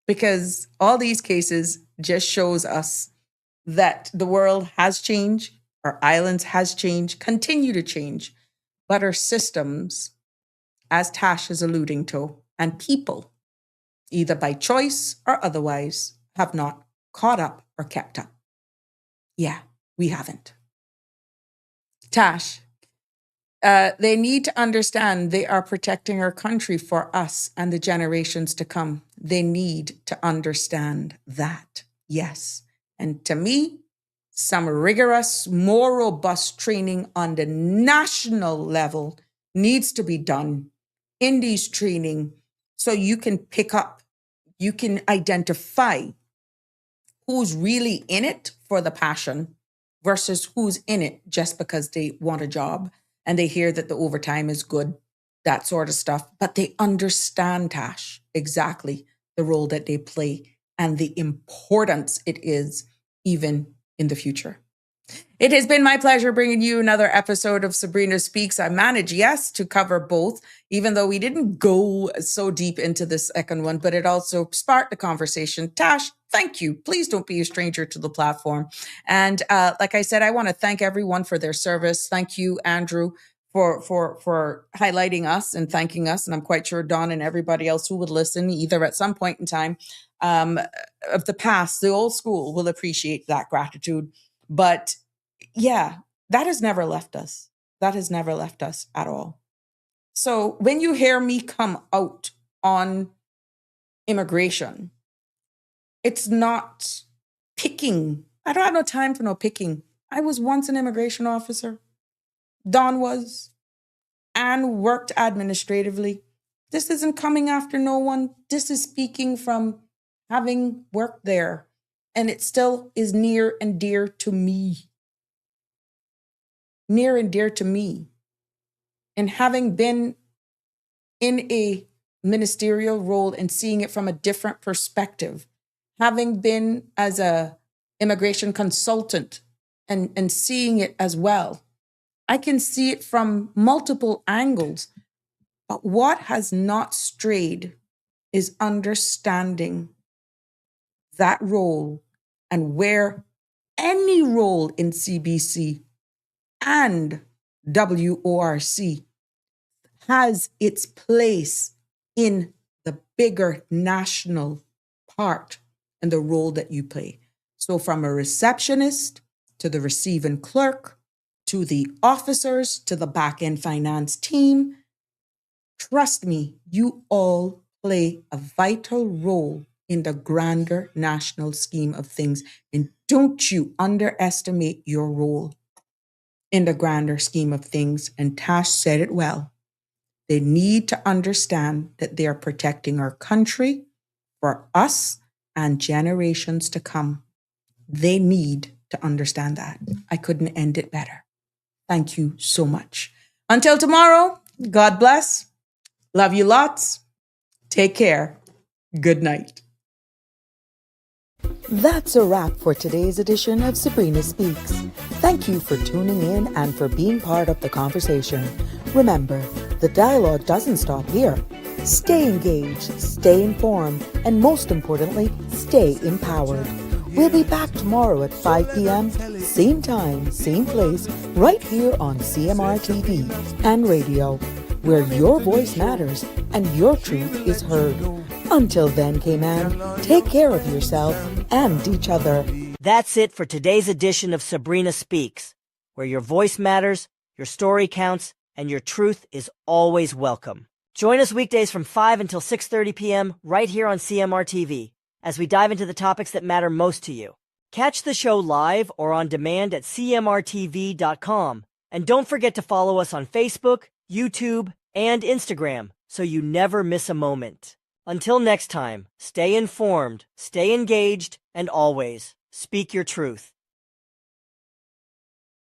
Because all these cases just shows us that the world has changed, our islands has changed, continue to change, but our systems, as Tash is alluding to, and people, either by choice or otherwise, have not caught up or kept up. Yeah, we haven't. Tash, they need to understand they are protecting our country for us and the generations to come. They need to understand that. Yes. And to me, some rigorous, more robust training on the national level needs to be done in these training so you can pick up, you can identify who's really in it for the passion versus who's in it just because they want a job and they hear that the overtime is good, that sort of stuff. But they understand, Tash, exactly the role that they play and the importance it is even in the future. It has been my pleasure bringing you another episode of Sabrina Speaks. I managed, yes, to cover both, even though we didn't go so deep into the second one, but it also sparked the conversation. Tash, thank you. Please don't be a stranger to the platform. And like I said, I want to thank everyone for their service. Thank you, Andrew, for highlighting us and thanking us. And I'm quite sure Don and everybody else who would listen, either at some point in time of the past, the old school, will appreciate that gratitude. But yeah, that has never left us. That has never left us at all. So when you hear me come out on immigration, it's not picking. I don't have no time for no picking. I was once an immigration officer. Don was. Anne worked administratively. This isn't coming after no one. This is speaking from having worked there. And it still is near and dear to me. Near and dear to me. And having been in a ministerial role and seeing it from a different perspective, having been as a immigration consultant and seeing it as well, I can see it from multiple angles. But what has not strayed is understanding that role and where any role in CBC and WORC has its place in the bigger national part and the role that you play. So from a receptionist to the receiving clerk, to the officers, to the back-end finance team, trust me, you all play a vital role in the grander national scheme of things. And don't you underestimate your role in the grander scheme of things. And Tash said it well. They need to understand that they are protecting our country for us and generations to come. They need to understand that. I couldn't end it better. Thank you so much. Until tomorrow, God bless. Love you lots. Take care. Good night. That's a wrap for today's edition of Sabrina Speaks. Thank you for tuning in and for being part of the conversation. Remember, the dialogue doesn't stop here. Stay engaged, stay informed, and most importantly, stay empowered. We'll be back tomorrow at 5 p.m., same time, same place, right here on CMR TV and radio, where your voice matters and your truth is heard. Until then, K-Man, take care of yourself and each other. That's it for today's edition of Sabrina Speaks, where your voice matters, your story counts, and your truth is always welcome. Join us weekdays from 5 until 6:30 p.m. right here on CMR TV as we dive into the topics that matter most to you. Catch the show live or on demand at cmrtv.com. And don't forget to follow us on Facebook, YouTube, and Instagram so you never miss a moment. Until next time, stay informed, stay engaged, and always speak your truth.